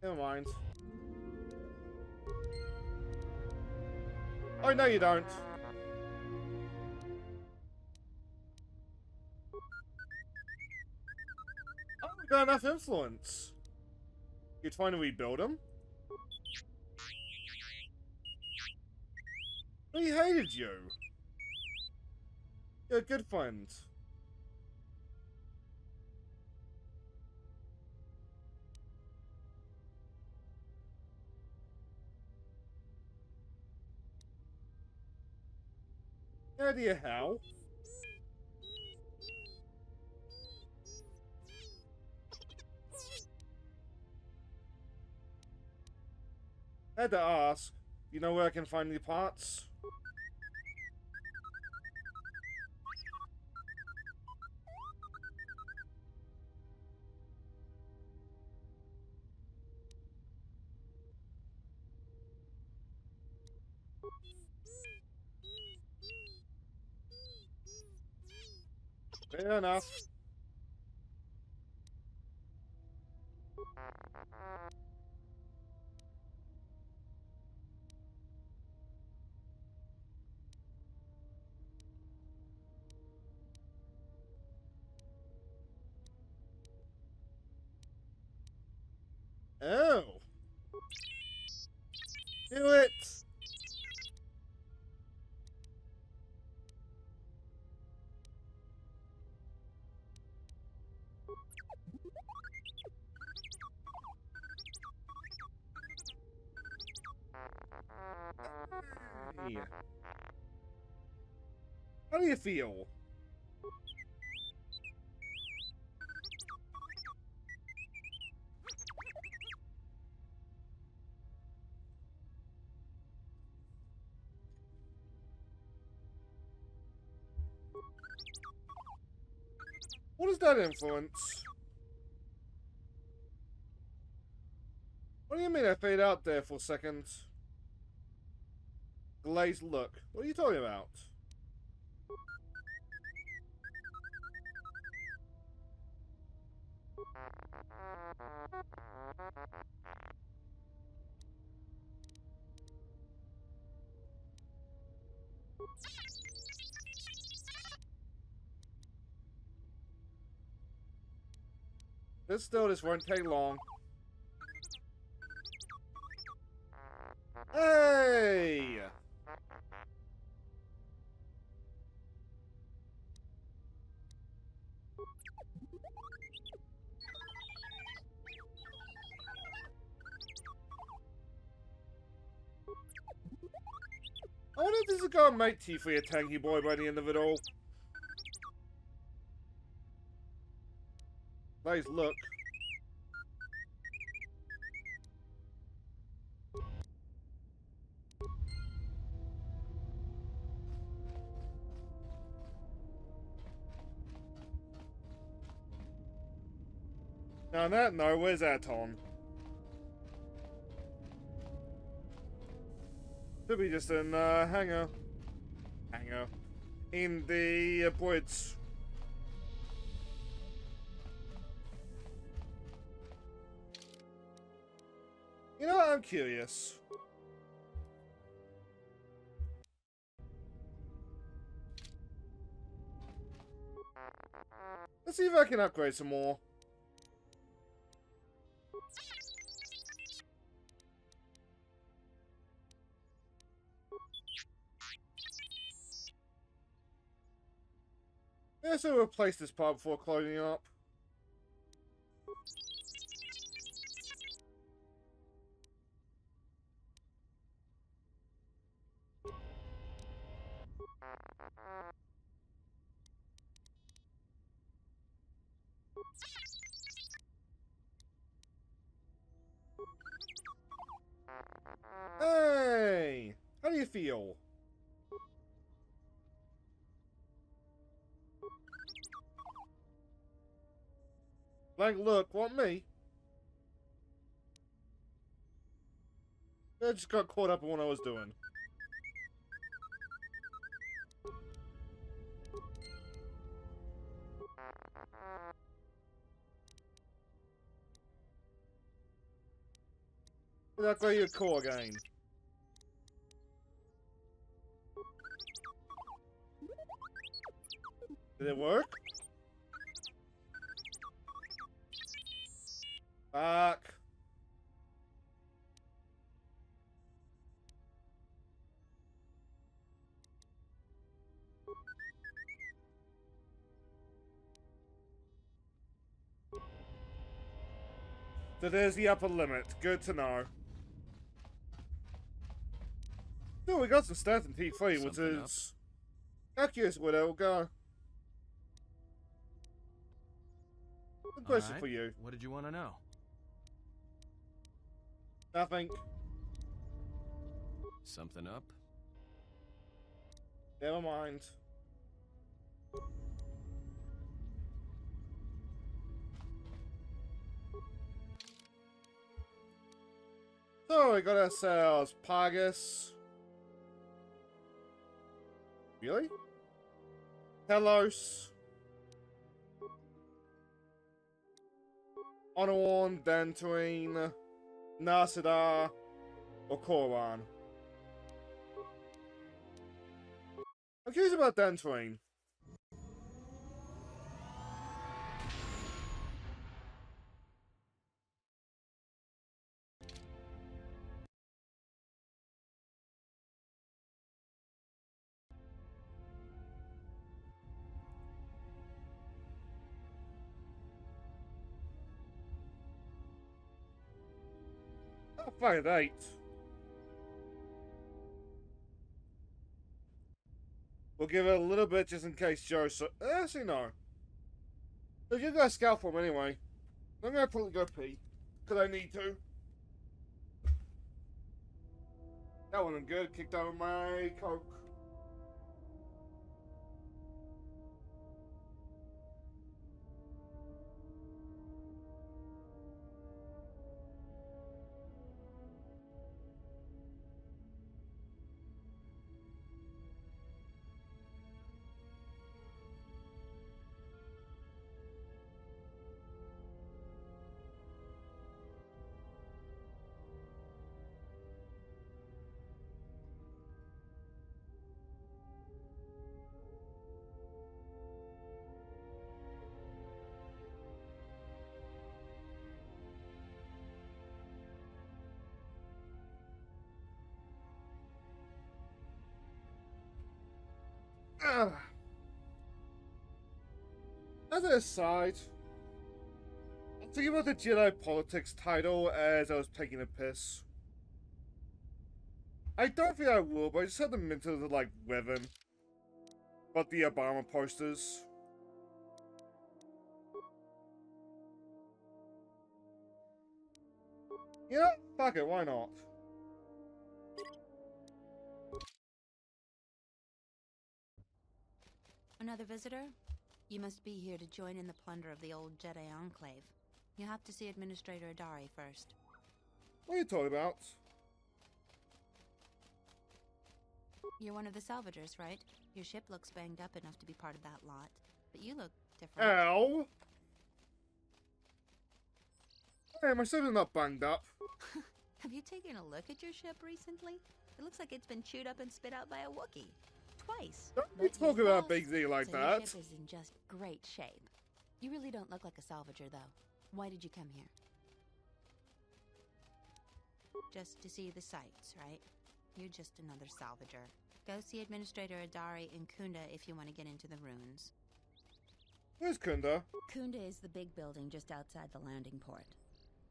Never mind. Oh, no you don't. Oh, we got enough influence. You'd finally rebuild him? He hated you. You're a good friend. No idea how. I had to ask. You know where I can find the parts? Fair enough. Oh. Do it. Hey. How do you feel? What is that influence? What do you mean I fade out there for a second? Glazed look. What are you talking about? This won't take long. Hey! I wonder if this is gonna make tea for your tanky boy by the end of it all. Nice look. Now on that note, where's Aton? Could be just in hangar. In the woods. You know what? I'm curious. Let's see if I can upgrade some more. Let's replace this part before closing up. Hey! How do you feel? Like, look, want me? I just got caught up in what I was doing. Did I play your core game? Did it work? Fuck. So there's the upper limit. Good to know. Oh, we got some stats in T3, which is... I'm curious where that will go. Good question for you. What did you want to know? Nothing. Something up? Never mind. So we got ourselves Pagus. Really? Telos. Onawan, Dantooine, Narsadar, or Korran. I'm curious about Dantooine. Oh, fuck it, 8. We'll give it a little bit just in case Joe... actually, no. If you guys scout for him anyway. I'm gonna probably go pee. Because I need to. That wasn't good. Kicked over my coke. As an aside, I'm thinking about the Jedi politics title as I was taking a piss. I don't think I will, but I just had the mental to like Revan. About the Obama posters. Yeah, fuck it, why not? Another visitor? You must be here to join in the plunder of the old Jedi Enclave. You have to see Administrator Adari first. What are you talking about? You're one of the salvagers, right? Your ship looks banged up enough to be part of that lot, but you look different. Ow! Hey, my ship is not banged up. Have you taken a look at your ship recently? It looks like it's been chewed up and spit out by a Wookiee. Twice. Don't you talk about Big Z like so that. Your ship is in just great shape. You really don't look like a salvager, though. Why did you come here? Just to see the sights, right? You're just another salvager. Go see Administrator Adari in Kunda if you want to get into the ruins. Where's Kunda? Kunda is the big building just outside the landing port.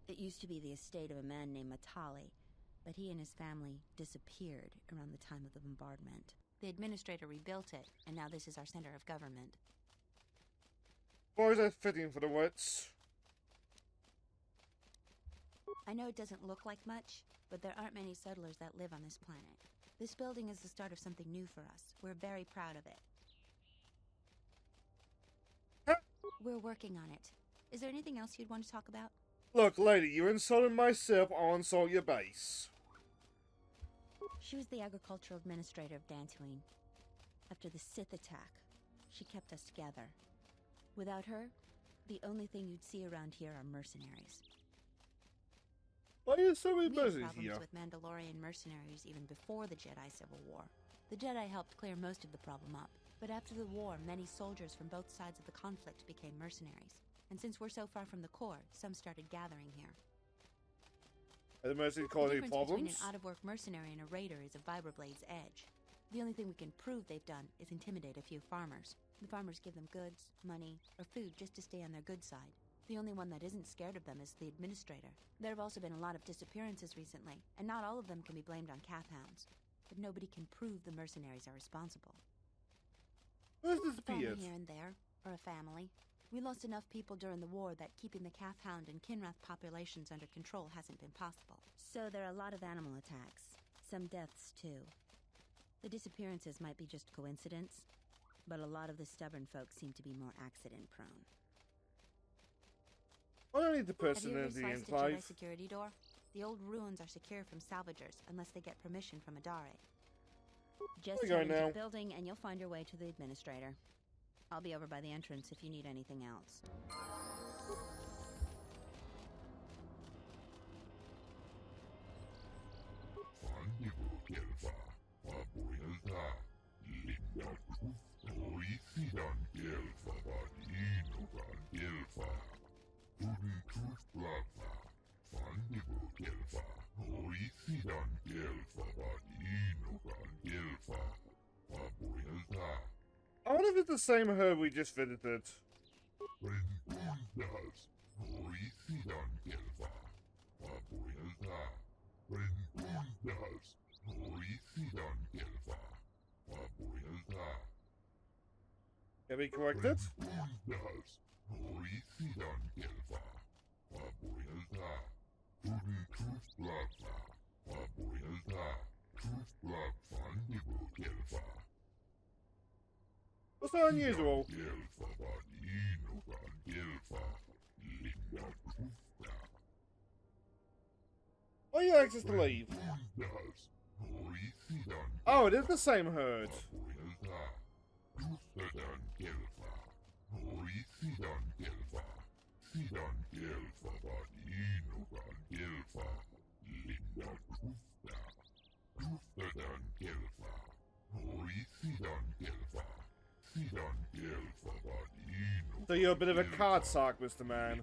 It used to be the estate of a man named Matali, but he and his family disappeared around the time of the bombardment. The Administrator rebuilt it, and now this is our center of government. Or is that fitting for the wits? I know it doesn't look like much, but there aren't many settlers that live on this planet. This building is the start of something new for us. We're very proud of it. We're working on it. Is there anything else you'd want to talk about? Look, lady, you insulted my ship, I'll insult your base. She was the agricultural administrator of Dantooine. After the Sith attack, she kept us together. Without her, the only thing you'd see around here are mercenaries. Why are so many We had mercenaries problems here? with Mandalorian mercenaries even before the Jedi Civil War. The Jedi helped clear most of the problem up, but after the war, many soldiers from both sides of the conflict became mercenaries. And since we're so far from the core, some started gathering here. Are the mercenaries The causing any difference between problems? an out-of-work mercenary and a raider is a Vibra-Blade's edge. The only thing we can prove they've done is intimidate a few farmers. The farmers give them goods, money, or food just to stay on their good side. The only one that isn't scared of them is the administrator. There have also been a lot of disappearances recently, and not all of them can be blamed on calf hounds. But nobody can prove the mercenaries are responsible. Who's A farmer disappeared? here and there, or a family. We lost enough people during the war that keeping the calf hound and Kinrath populations under control hasn't been possible. So there are a lot of animal attacks. Some deaths, too. The disappearances might be just coincidence, but a lot of the stubborn folks seem to be more accident-prone. I don't need the Have you ever personality sliced a enclave. Jedi security door? The old ruins are secure from salvagers unless they get permission from a Dare. Just There you go head into now. the building and you'll find your way to the administrator. I'll be over by the entrance if you need anything else. I wonder if it's the same herb we just visited. Can we correct it? What's so unusual? Why are you anxious to leave? Oh, it is the same herd. So you're a bit of a card sock, Mr. Man.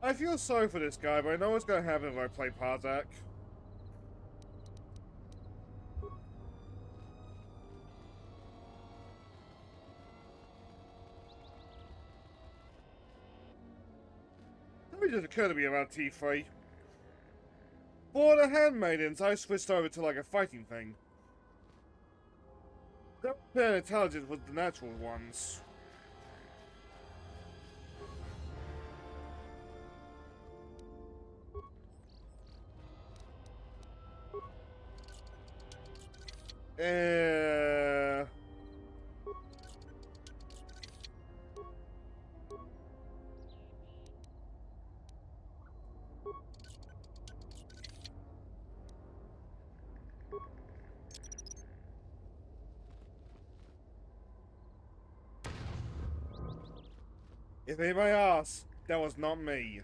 I feel sorry for this guy, but I know what's gonna happen if I play Parzak. Something just occurred to me about T3. For the handmaidens, I switched over to like a fighting thing. That pair intelligence was the natural ones. If anybody asks, that was not me.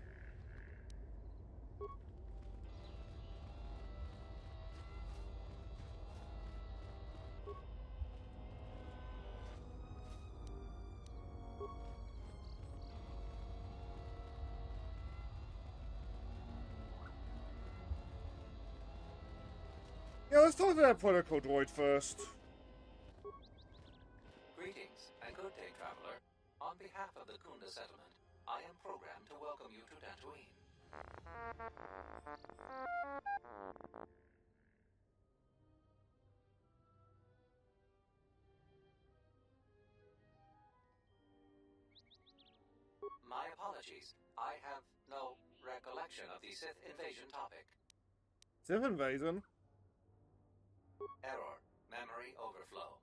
Yeah, let's talk to that protocol droid first. Greetings, and good day, traveler. On behalf of the Kunda settlement, I am programmed to welcome you to Tatooine. My apologies. I have no recollection of the Sith invasion topic. Sith invasion? Error. Memory overflow.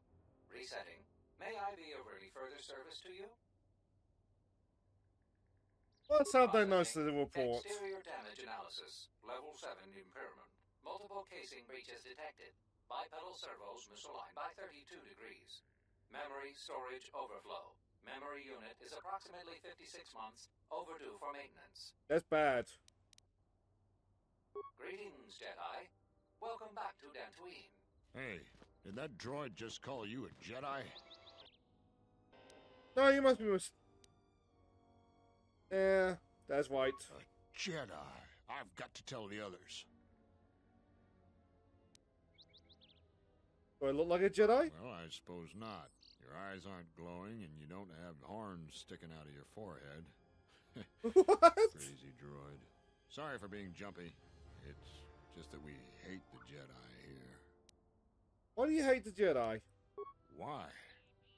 Resetting. May I be of any further service to you? Let's have diagnosis report. Exterior damage analysis. Level 7 impairment. Multiple casing breaches detected. Bipedal servos misaligned by 32 degrees. Memory storage overflow. Memory unit is approximately 56 months overdue for maintenance. That's bad. Greetings, Jedi. Welcome back to Dantooine. Hey, did that droid just call you a Jedi? No, you must be Yeah, that's right. A Jedi. I've got to tell the others. Do I look like a Jedi? Well, I suppose not. Your eyes aren't glowing, and you don't have horns sticking out of your forehead. What? Crazy droid. Sorry for being jumpy. It's just that we hate the Jedi here. Why do you hate the Jedi? Why?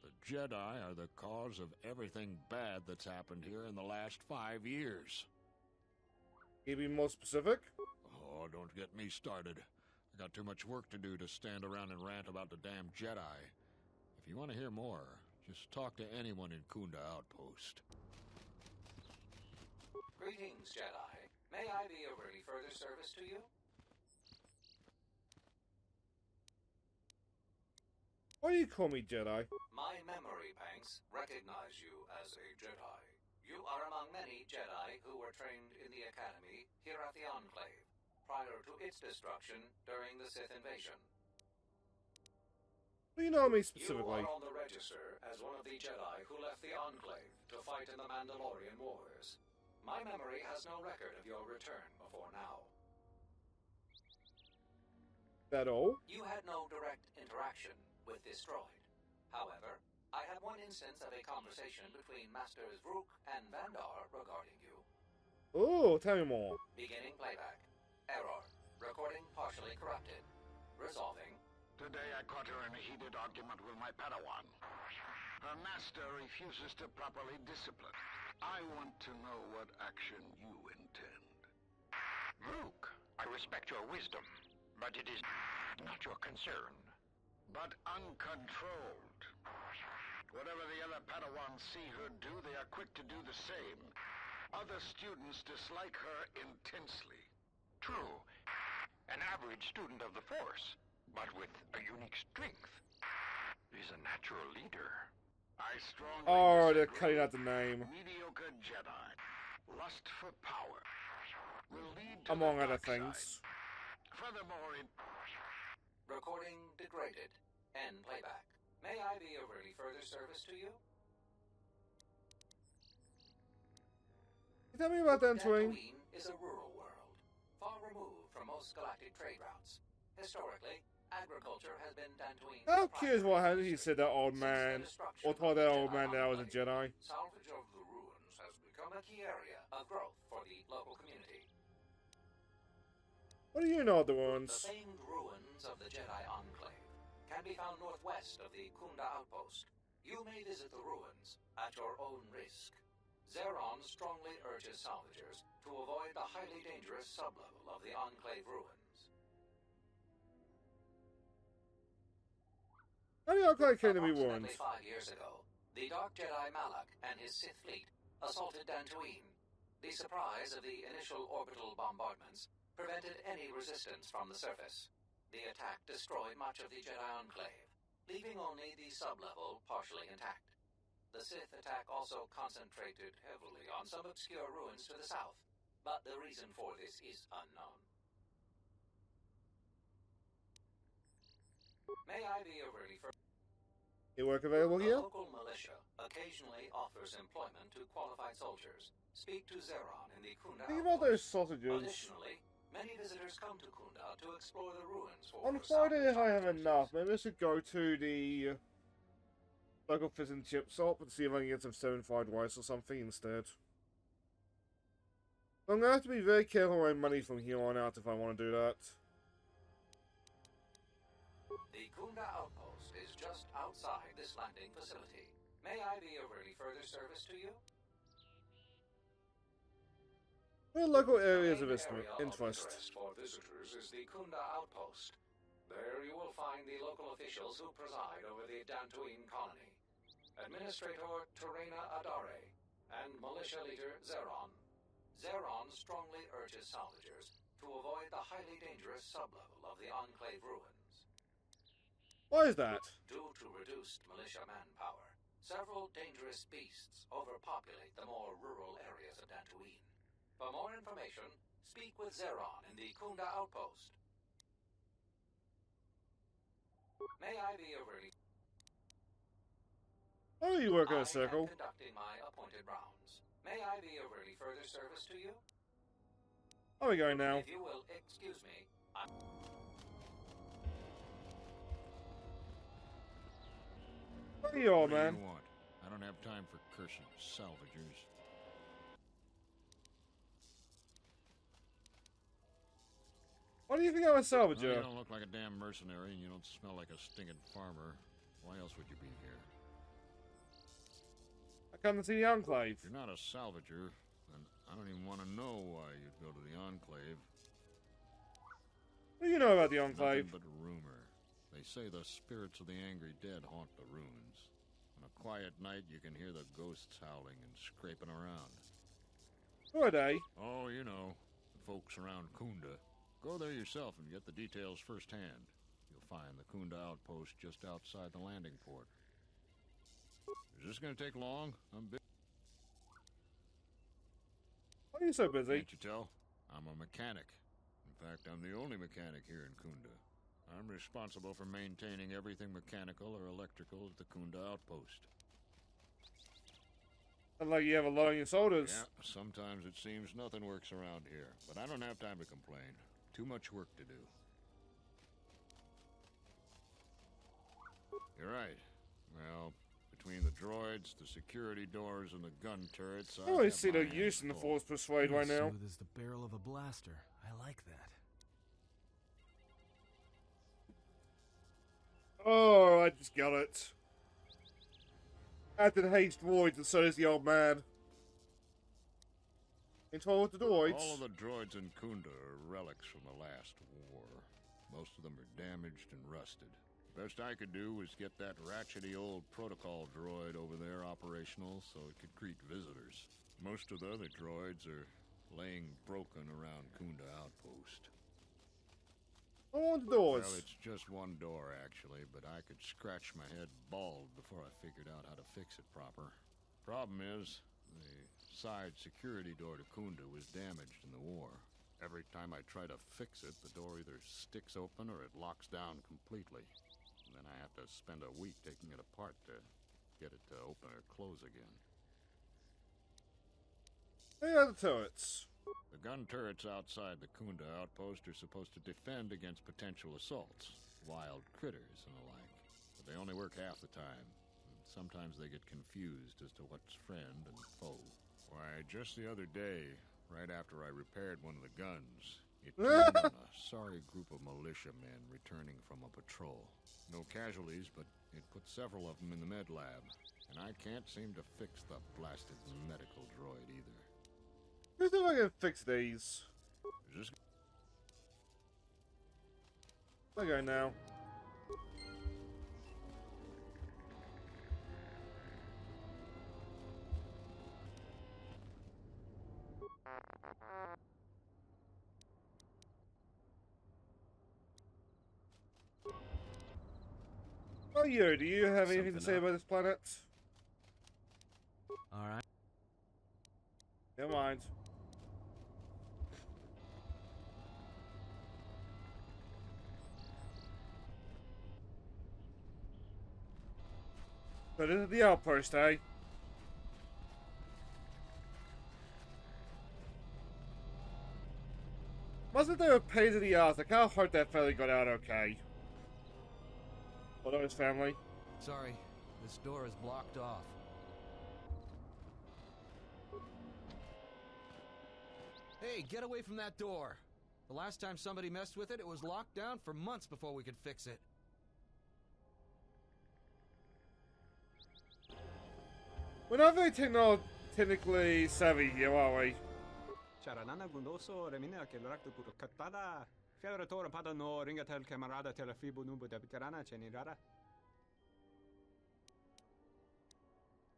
The Jedi are the cause of everything bad that's happened here in the last 5 years. Can you be more specific? Oh, don't get me started. I got too much work to do to stand around and rant about the damn Jedi. If you want to hear more, just talk to anyone in Kunda Outpost. Greetings, Jedi. May I be of any further service to you? Why do you call me Jedi? My memory banks recognize you as a Jedi. You are among many Jedi who were trained in the Academy here at the Enclave, prior to its destruction during the Sith invasion. What do you know me specifically? You are on the register as one of the Jedi who left the Enclave to fight in the Mandalorian Wars. My memory has no record of your return before now. That all? You had no direct interaction with this droid. However, I have one instance of a conversation between Masters Rook and Vandar regarding you. Oh, tell me more. Beginning playback. Error. Recording partially corrupted. Resolving. Today I caught her in a heated argument with my Padawan. Her master refuses to properly discipline. I want to know what action you intend. Rook, I respect your wisdom, but it is not your concern. But uncontrolled. Whatever the other Padawans see her do, they are quick to do the same. Other students dislike her intensely. True. An average student of the Force, but with a unique strength, is a natural leader. I strongly Oh, they're disagree. cutting out the name. Mediocre Jedi. Lust for power. Will lead to Among the other dark side. things. Furthermore, Recording degraded. End playback. May I be of any further service to you? Tell me about Dantooine. Dantooine is a rural world, far removed from most galactic trade routes. Historically, agriculture has been Dantooine's How curious primary what happened he industry. said that old Since man. the destruction Or of told the that old Jedi man that I was a Enclave, Jedi. salvage of the ruins has become a key area of growth for the local community. What do you know of the The ruins? famed ruins of the Jedi Enclave can be found northwest of the Kunda Outpost. You may visit the ruins at your own risk. Zeron strongly urges salvagers to avoid the highly dangerous sublevel of the Enclave ruins. How do you look like came to be Approximately ruins? 5 years ago, the Dark Jedi Malak and his Sith fleet assaulted Dantooine. The surprise of the initial orbital bombardments prevented any resistance from the surface. The attack destroyed much of the Jedi Enclave, leaving only the sublevel partially intact. The Sith attack also concentrated heavily on some obscure ruins to the south, but the reason for this is unknown. May I be of any further? Your work available The here? local militia occasionally offers employment to qualified soldiers. Speak to Zeron in the Kunda Think about those Outpost. sausages. Additionally, many visitors come to Kunda to explore the ruins for On Friday, if I have salvage enough, maybe I should go to the local fish and chip shop and see if I can get some 7 fried rice or something instead. I'm gonna have to be very careful with my money from here on out if I want to do that. The Kunda outpost is just outside this landing facility. May I be of any further service to you? What are local areas The of main area interest? for visitors is the Kunda outpost. There you will find the local officials who preside over the Dantooine colony. Administrator Terena Adare and militia leader Zeron. Zeron strongly urges salvagers to avoid the highly dangerous sublevel of the Enclave ruins. Why is that? Due to reduced militia manpower, several dangerous beasts overpopulate the more rural areas of Dantooine. For more information, speak with Zeron in the Kunda outpost. May I be of any... Why are you working in a circle? I am conducting my appointed rounds. May I be of any further service to you? How are we going now? If you will excuse me, I'm... What are you all, What do man? you want? I don't have time for cursing salvagers. Why do you think I'm a Well, salvager? you don't look like a damn mercenary, and you don't smell like a stinking farmer. Why else would you be here? I come to see the Enclave. If you're not a salvager, then I don't even want to know why you'd go to the Enclave. What do you know about the Enclave? Nothing but rumor. They say the spirits of the angry dead haunt the ruins. On a quiet night, you can hear the ghosts howling and scraping around. Who are they? Oh, you know, the folks around Kunda. Go there yourself and get the details firsthand. You'll find the Kunda outpost just outside the landing port. Is this going to take long? I'm busy. Why are you so busy? Can't you tell? I'm a mechanic. In fact, I'm the only mechanic here in Kunda. I'm responsible for maintaining everything mechanical or electrical at the Kunda outpost. Sounds like you have a lot on your shoulders. Yeah, sometimes it seems nothing works around here, but I don't have time to complain. Too much work to do. You're right. Well, between the droids, the security doors, and the gun turrets, I always see no use in the Force Persuade right now. Smooth as the barrel of a blaster. I like that. Oh, I just got it. Acted haste droids, and so does the old man. In total with the droids. All of the droids in Kunda are relics from the last war. Most of them are damaged and rusted. Best I could do was get that ratchety old protocol droid over there operational so it could greet visitors. Most of the other droids are laying broken around Kunda outpost. Oh, the doors. Well, it's just one door, actually, but I could scratch my head bald before I figured out how to fix it proper. Problem is, the side security door to Kunda was damaged in the war. Every time I try to fix it, the door either sticks open or it locks down completely. And then I have to spend a week taking it apart to get it to open or close again. Hey, are the turrets. The gun turrets outside the Kunda outpost are supposed to defend against potential assaults, wild critters and the like, but they only work half the time. And sometimes they get confused as to what's friend and foe. Why, just the other day, right after I repaired one of the guns, it turned on a sorry group of militiamen returning from a patrol. No casualties, but it put several of them in the med lab, and I can't seem to fix the blasted medical droid either. Who think I can fix these? Is this... Okay, now. Oh, you, do you have anything to say about this planet? Alright. Never mind. So this is the outpost, eh? Wasn't there a pain in the ass? I can't hope that family got out okay. Although his family. Sorry, this door is blocked off. Hey, get away from that door. The last time somebody messed with it, it was locked down for months before we could fix it. We're not very technically savvy here, are we? Charanana gundoso remina che l'orakto puro katpada. Fiaratore pada no ringatel camarada telefibo numbo de veterana cenirara.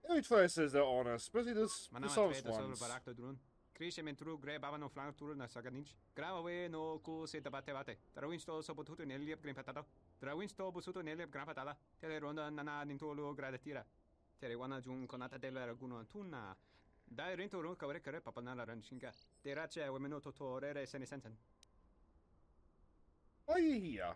Every player says they're honest, especially the Manama soft treta sobre ones. barakto drun. Cresce mentru gre bavano flank tur na saganich. Grava we no ku se tabate bate. Trawinsto so potuto neliep green patado. Trawinsto busuto neliep gran patala. Tele ronda nana nintolo gradatira. Tere wana jun konata della raguno tunna. Dai rento ron kavre kare papanala ranchinga. Terace wemeno totorere senesensen. Why are you here?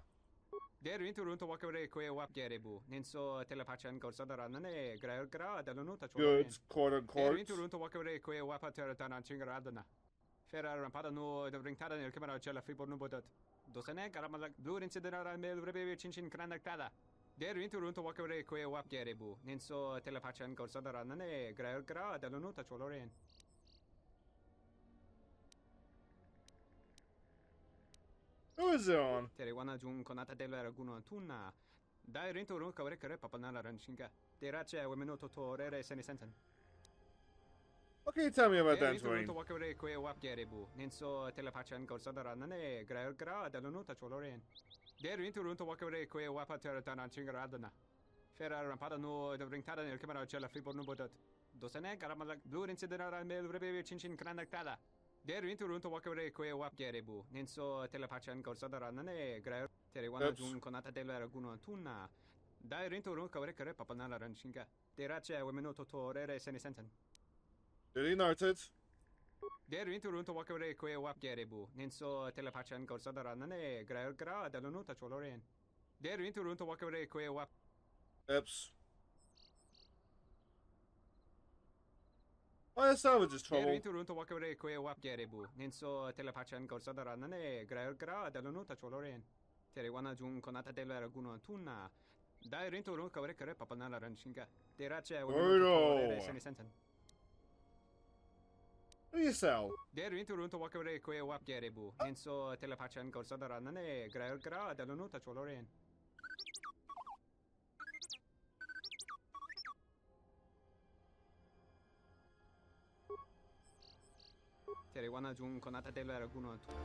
Der rento ron to wakare kwe wap gerebu. Ninso telepachan gorsada nane gra dalonuta chwa. Good, quote unquote. Der rento ron to wakare kwe wapa teratana chinga radana. Fera rampada no de ringtada nel camera cella fibo no bodat. Dosene karamala blue incidera mel rebe chinchin kranaktada. Der rento ron to wakare kwe wap gerebu. Ninso telepachan gorsada nane gra dalonuta chwa. Who is it on? Tere wana jun konata della raguno tunna. Dai rento ron kavre kare papanala ranchinga. Terace wemeno totorere senesensen. What can you tell me about Der that, rento ron to Dwayne? wakare kwe wap gerebu. Ninso telepachan gorsada nane gra dalonuta chwa. Der rento ron to wakare kwe wapa teratana chinga radana. Fera rampada no de ringtada nel camera cella fibo no bodat. Dosene karamala blue incidera mel rebe chinchin kranaktada. Der rento ron to wakare kwe wap gerebu. Ninso telepachan gorsada nane gra. Tere wana jun konata della raguno tunna. Dai rento ron kavre kare papanala ranchinga. Terace wemeno totorere senesensen. Duly noted. Der rento ron to wakare kwe wap gerebu. Ninso telepachan gorsada nane gra dalonuta chwa. Der rento ron to wakare kwe wap. Oops. Oh, that's salvage's Der trouble. rento ron to wakare kwe wap gerebu. Ninso telepachan gorsada nane gra dalonuta chwa. Tere wana jun konata della raguno tunna. Dai rento ron kavre kare papanala ranchinga. Terace wemeno totorere senesensen. What do you sell? Der rento ron to wakare kwe wap gerebu. Ninso telepachan gorsada nane gra dalonuta chwa. Tere wana jun konata della raguno tunna.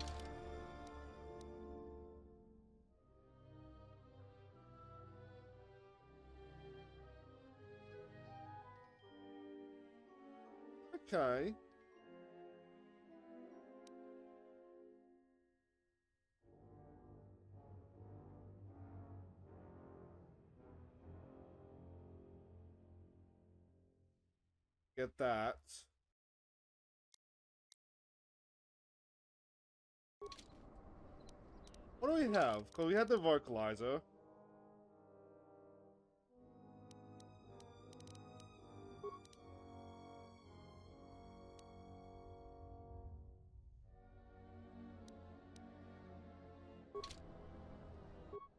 Okay. Get that. What do we have? Because we had the vocalizer.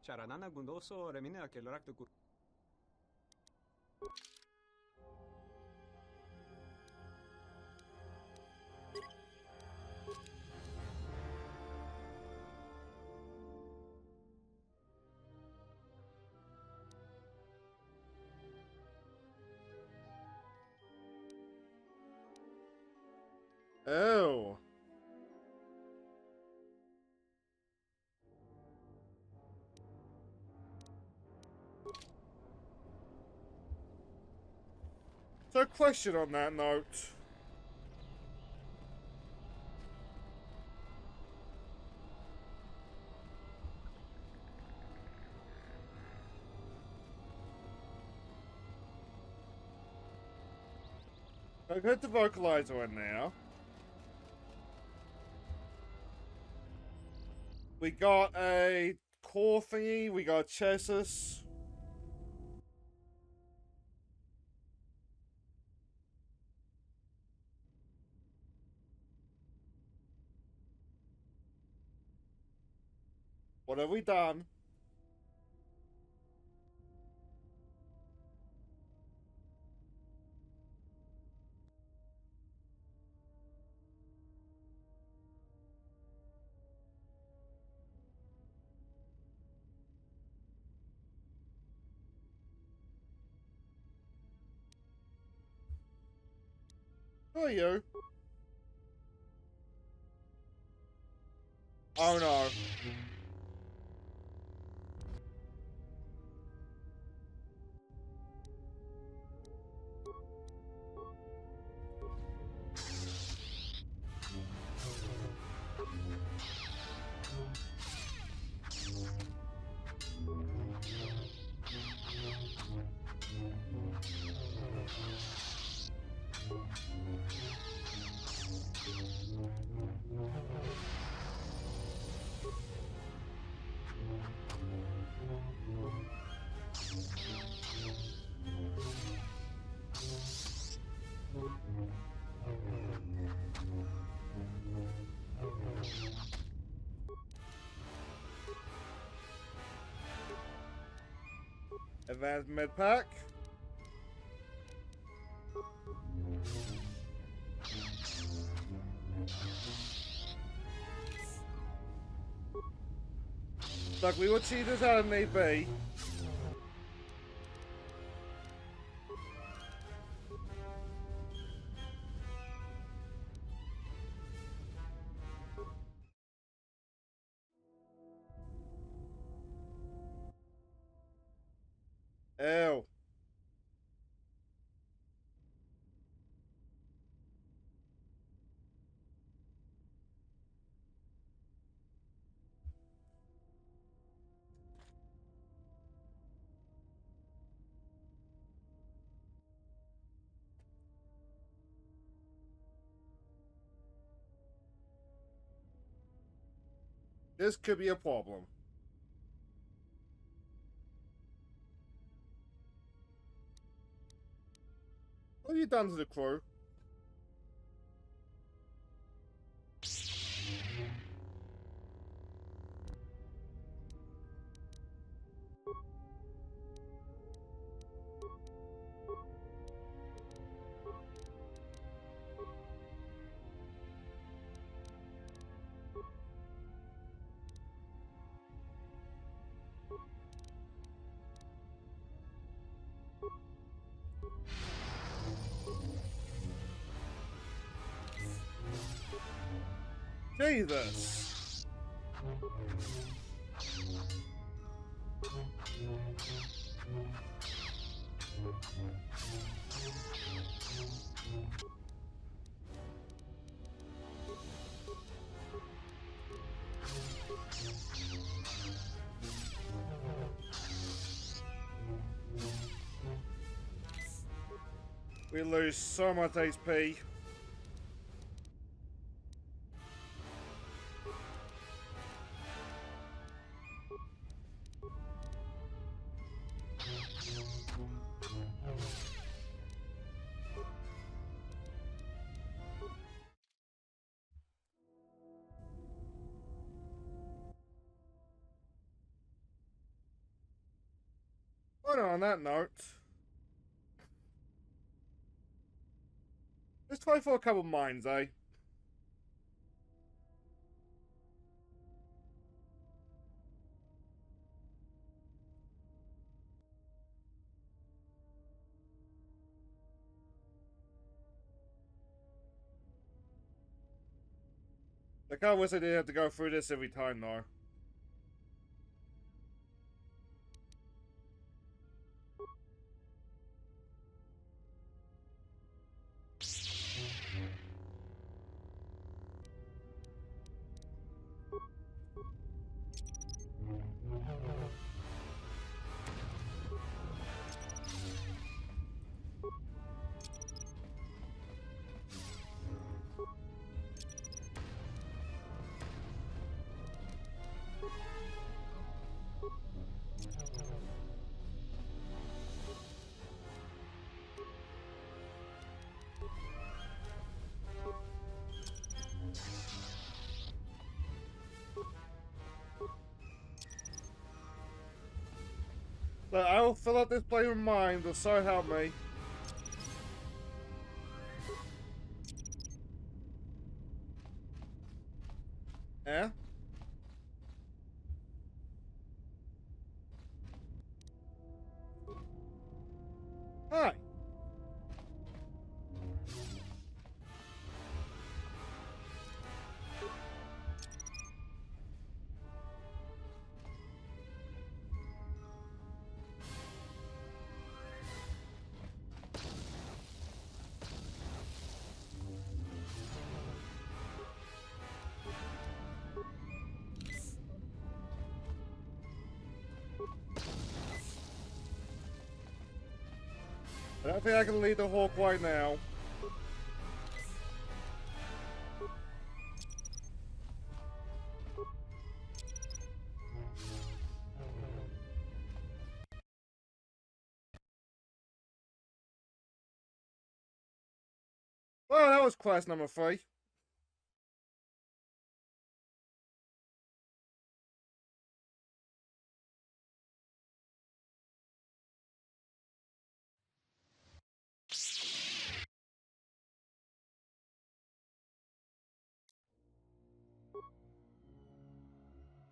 Charanana gundoso remina che l'orakto kur. Oh. So, question on that note. I put the vocalizer in now. We got a core thingy, we got chassis. What have we done? Who are you? Oh no. Advanced med pack. Look, we will cheat this out if need be. Ew. This could be a problem. What have you done to the crew? Jesus. We lose so much HP. But on that note, let's try for a couple mines, eh? I kinda wish I didn't have to go through this every time, though. But I will fill out this plane with mine, but so help me. Yeah? Hi. I don't think I can lead the Hawk right now. Well, that was quest number 3.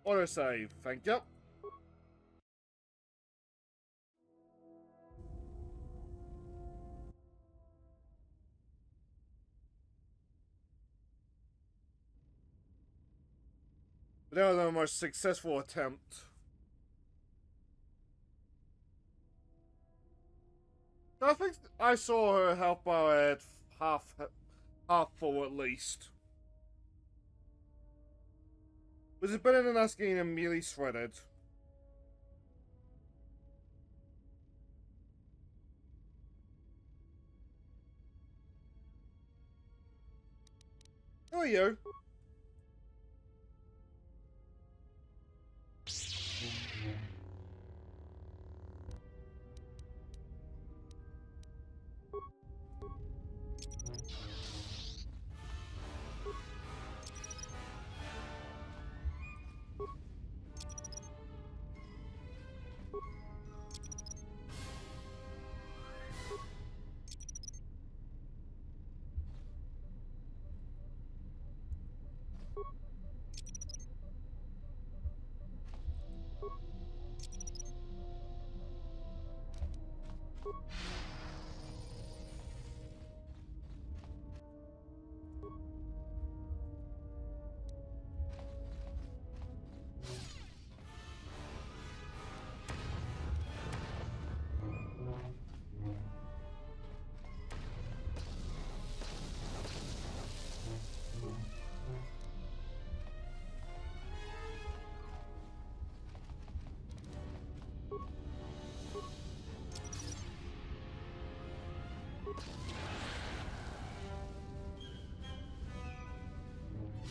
Autosave, thank you. But that was the most successful attempt. I think I saw her help out at half full at least. Which is better than us getting immediately shredded. Who are you?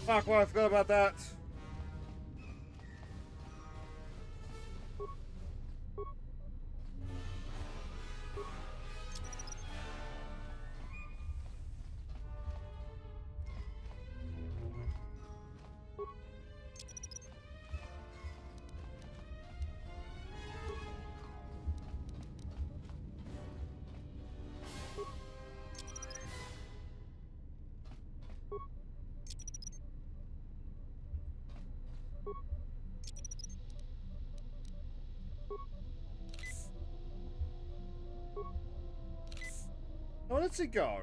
Fuck, well, I forgot about that. Where did it go?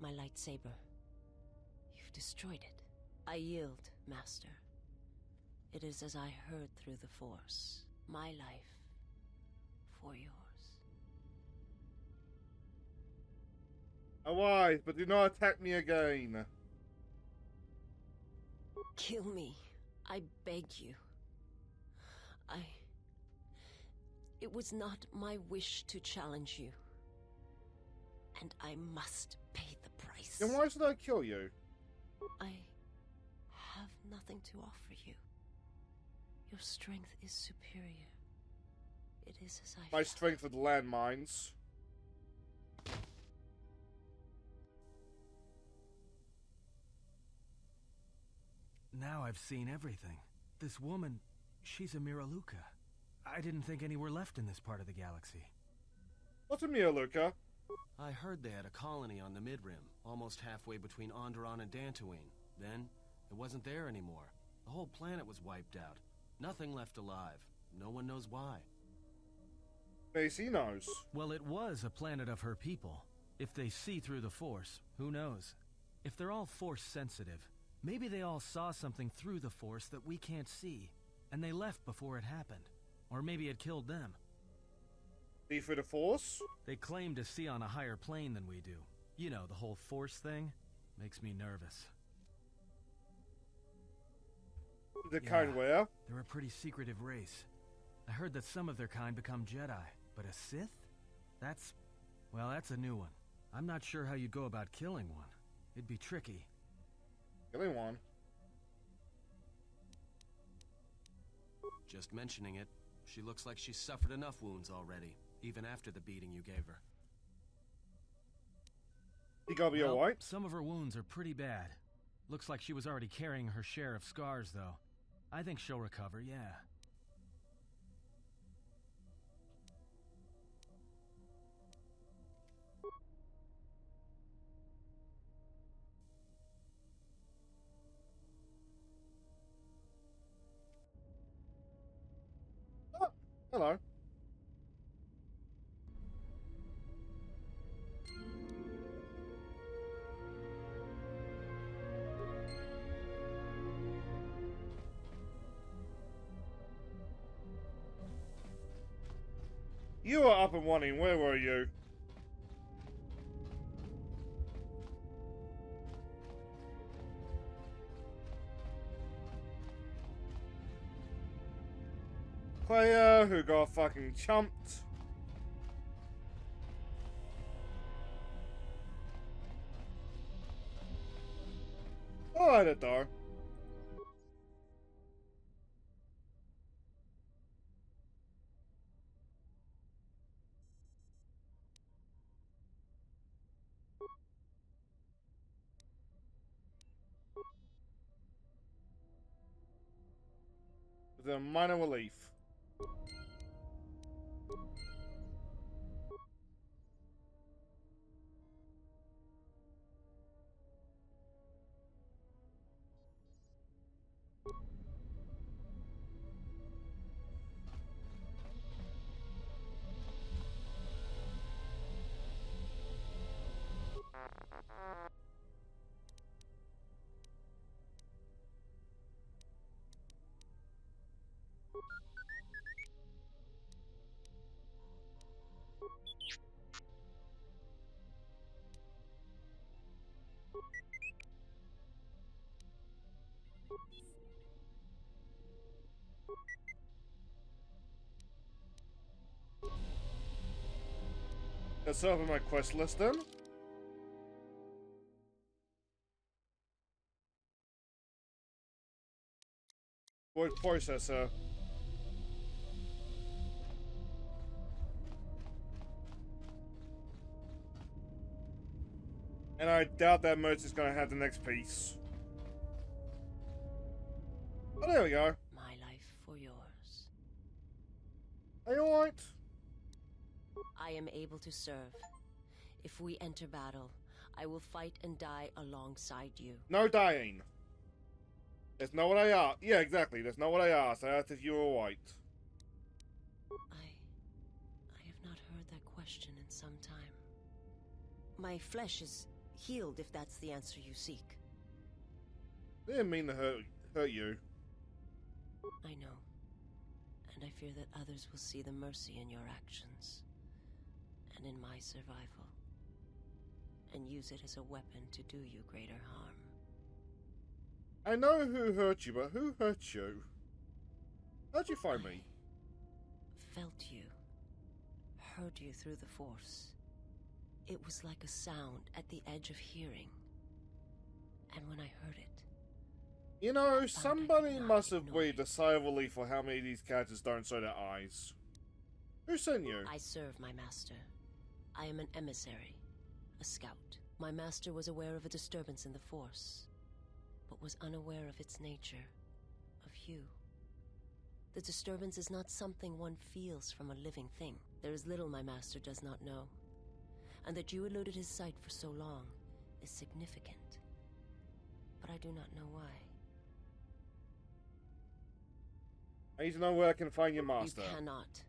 my lightsaber. You've destroyed it. I yield, Master. It is as I heard through the Force. My life for yours. Arise, but do not attack me again. Kill me. I beg you. It was not my wish to challenge you. And I must pay the price. Then why should I kill you? I have nothing to offer you. Your strength is superior. It is as I My strength with landmines. Now I've seen everything. This woman, she's a Miraluka. I didn't think any were left in this part of the galaxy. What's a Miraluka? I heard they had a colony on the Mid-Rim, almost halfway between Onderon and Dantooine. Then, it wasn't there anymore. The whole planet was wiped out. Nothing left alive. No one knows why. Macy knows. Well, it was a planet of her people. If they see through the Force, who knows? If they're all Force-sensitive, maybe they all saw something through the Force that we can't see, and they left before it happened. Or maybe it killed them. See through the Force? They claim to see on a higher plane than we do. You know, the whole Force thing makes me nervous. The kind where? They're a pretty secretive race. I heard that some of their kind become Jedi, but a Sith? That's a new one. I'm not sure how you'd go about killing one. It'd be tricky. Killing one? Just mentioning it, she looks like she's suffered enough wounds already, even after the beating you gave her. You gotta be alright? Some of her wounds are pretty bad. Looks like she was already carrying her share of scars, though. I think she'll recover, yeah. Oh, hello. You were up and running, where were you? Player who got fucking chumped. Alright, it though. With a minor relief. Let's open my quest list then. Void processor. And I doubt that merch is gonna have the next piece. Oh, there we go. My life for yours. Are you alright? I am able to serve. If we enter battle, I will fight and die alongside you. No dying. That's not what I asked. Yeah, exactly. That's not what I asked. I asked if you were alright. I have not heard that question in some time. My flesh is Healed, if that's the answer you seek. They didn't mean to hurt you. I know. And I fear that others will see the mercy in your actions. And in my survival. And use it as a weapon to do you greater harm. I know who hurt you, but who hurt you? How'd you find me? Felt you. Heard you through the Force. It was like a sound at the edge of hearing. And when I heard it... You know, somebody must have breathed a sigh of relief for how many of these characters don't show their eyes. Who sent you? I serve my master. I am an emissary. A scout. My master was aware of a disturbance in the Force, but was unaware of its nature, of you. The disturbance is not something one feels from a living thing. There is little my master does not know, and that you eluded his sight for so long is significant. But I do not know why. I need to know where I can find your master. You cannot.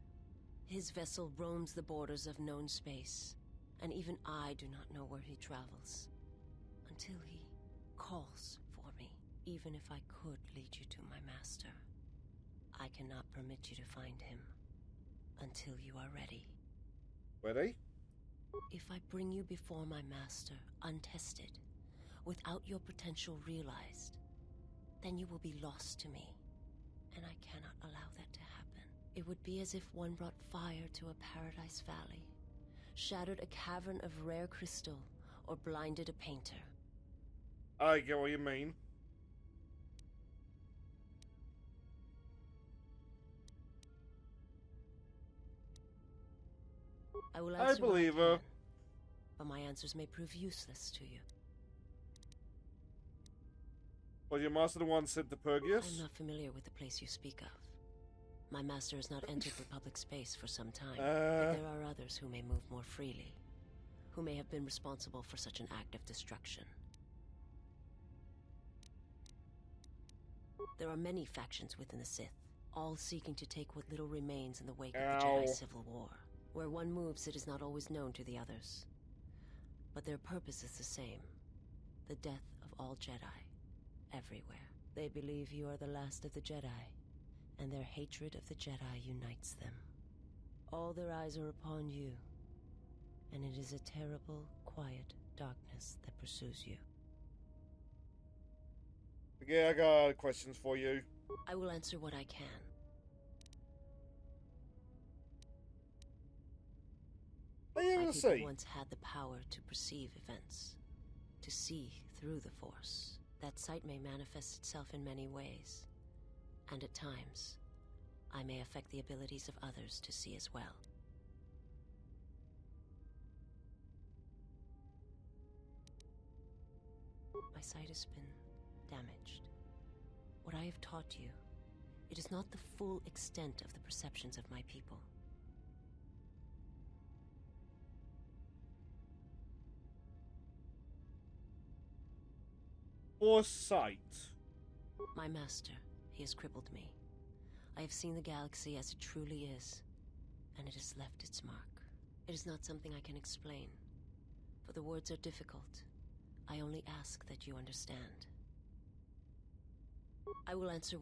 His vessel roams the borders of known space, and even I do not know where he travels. Until he calls for me, even if I could lead you to my master. I cannot permit you to find him until you are ready. Ready? If I bring you before my master, untested, without your potential realized, then you will be lost to me, and I cannot allow that to happen. It would be as if one brought fire to a paradise valley, shattered a cavern of rare crystal, or blinded a painter. I get what you mean. I will answer I believe her. But my answers may prove useless to you. Was your master the one sent to Purgius? I'm not familiar with the place you speak of. My master has not entered the public space for some time. But there are others who may move more freely, who may have been responsible for such an act of destruction. There are many factions within the Sith, all seeking to take what little remains in the wake of the Jedi Civil War. Where one moves, it is not always known to the others. But their purpose is the same. The death of all Jedi, everywhere. They believe you are the last of the Jedi, and their hatred of the Jedi unites them. All their eyes are upon you, and it is a terrible, quiet darkness that pursues you. Yeah, I got questions for you. I will answer what I can. My people once had the power to perceive events, to see through the Force. That sight may manifest itself in many ways, and at times, I may affect the abilities of others to see as well. My sight has been damaged. What I have taught you, it is not the full extent of the perceptions of my people. Foresight. My master, he has crippled me. I have seen the galaxy as it truly is, and it has left its mark. It is not something I can explain, for the words are difficult. I only ask that you understand. I will answer.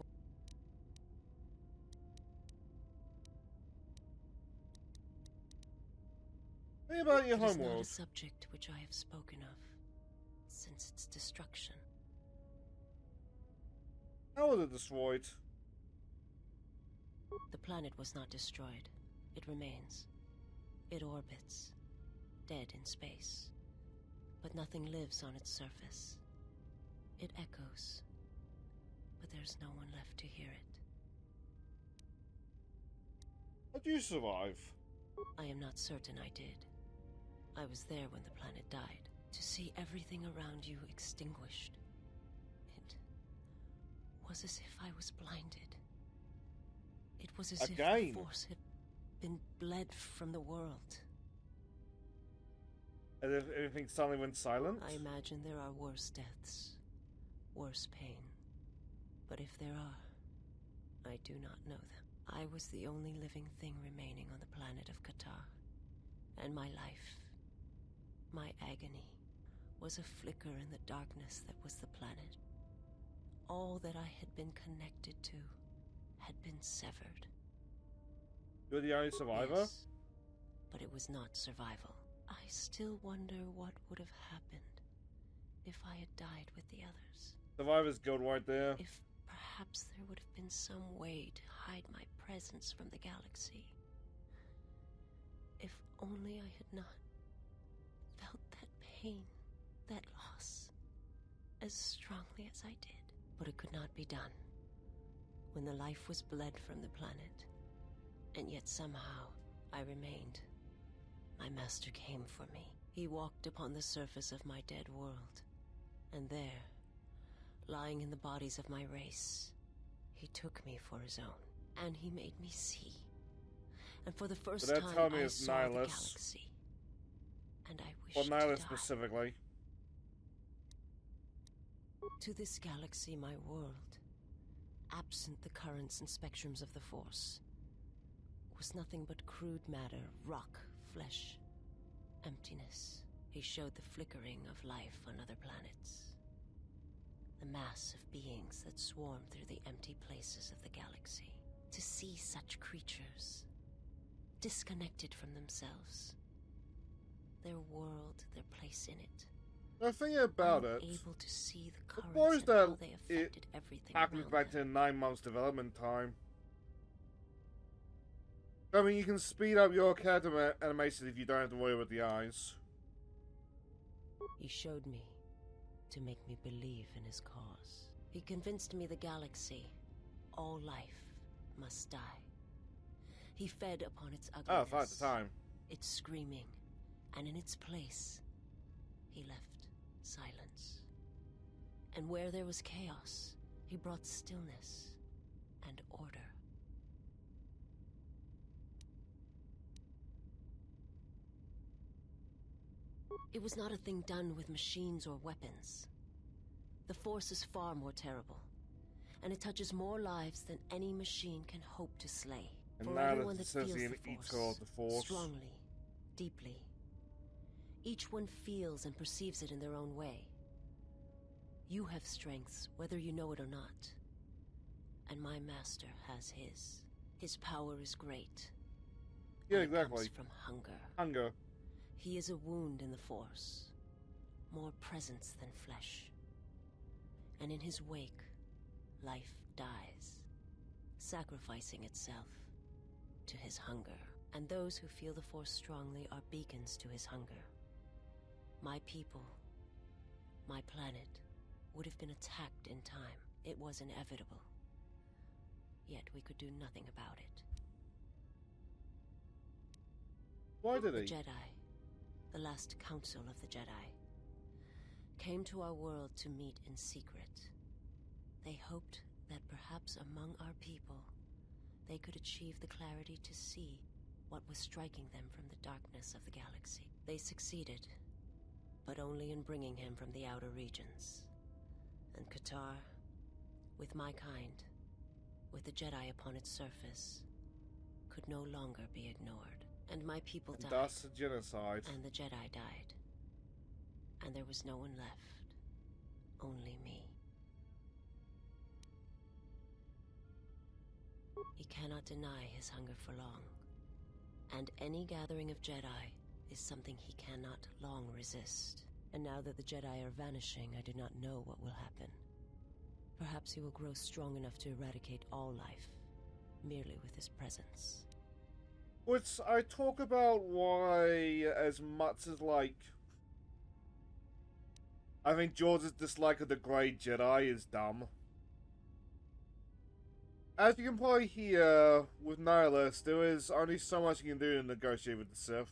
What about your It is not a homeworld? subject which I have spoken of since its destruction. How was it destroyed? The planet was not destroyed. It remains. It orbits, dead in space. But nothing lives on its surface. It echoes, but there's no one left to hear it. How did you survive? I am not certain I did. I was there when the planet died. To see everything around you extinguished. It was as if I was blinded. It was as if the Force had been bled from the world. As if everything suddenly went silent? I imagine there are worse deaths, worse pain. But if there are, I do not know them. I was the only living thing remaining on the planet of KOTOR. And my life, my agony, was a flicker in the darkness that was the planet. All that I had been connected to had been severed. You're the only survivor? Yes, but it was not survival. I still wonder what would have happened if I had died with the others. Survivor's Guild right there. If perhaps there would have been some way to hide my presence from the galaxy. If only I had not felt that pain, that loss, as strongly as I did. But it could not be done. When the life was bled from the planet, and yet somehow I remained. My master came for me. He walked upon the surface of my dead world, and there, lying in the bodies of my race, he took me for his own, and he made me see. And for the first time, I saw the galaxy, and I wished Well, Nihilus to die. specifically. To this galaxy, my world, absent the currents and spectrums of the Force, was nothing but crude matter, rock, flesh, emptiness. He showed the flickering of life on other planets. The mass of beings that swarm through the empty places of the galaxy. To see such creatures, disconnected from themselves, their world, their place in it. The thing about it, able to see the the currents boys and that how they affected everything happened around back them. to 9 months development time. I mean, you can speed up your character animations if you don't have to worry about the eyes. He showed me to make me believe in his cause. He convinced me the galaxy, all life, must die. He fed upon its ugliness, 5 at the time. its screaming, and in its place, he left silence. And where there was chaos, he brought stillness and order. It was not a thing done with machines or weapons. The Force is far more terrible, and it touches more lives than any machine can hope to slay. And For now everyone that's that feels essentially the an equal of the Force. strongly, deeply. Each one feels and perceives it in their own way. You have strengths, whether you know it or not. And my master has his. His power is great. Yeah, and it exactly. comes from hunger. Hunger. He is a wound in the Force. More presence than flesh. And in his wake, life dies, sacrificing itself to his hunger. And those who feel the Force strongly are beacons to his hunger. My people, my planet, would have been attacked in time. It was inevitable. Yet we could do nothing about it. Why did The he? Jedi, the last council of the Jedi, came to our world to meet in secret. They hoped that perhaps among our people, they could achieve the clarity to see what was striking them from the darkness of the galaxy. They succeeded, but only in bringing him from the outer regions. And KOTOR, with my kind, with the Jedi upon its surface, could no longer be ignored. And my people died. That's a genocide. And the Jedi died. And there was no one left. Only me. He cannot deny his hunger for long. And any gathering of Jedi is something he cannot long resist. And now that the Jedi are vanishing, I do not know what will happen. Perhaps he will grow strong enough to eradicate all life, merely with his presence. Which I talk about why, as much as, like, I think George's dislike of the Grey Jedi is dumb. As you can probably hear with Nihilus, there is only so much you can do to negotiate with the Sith.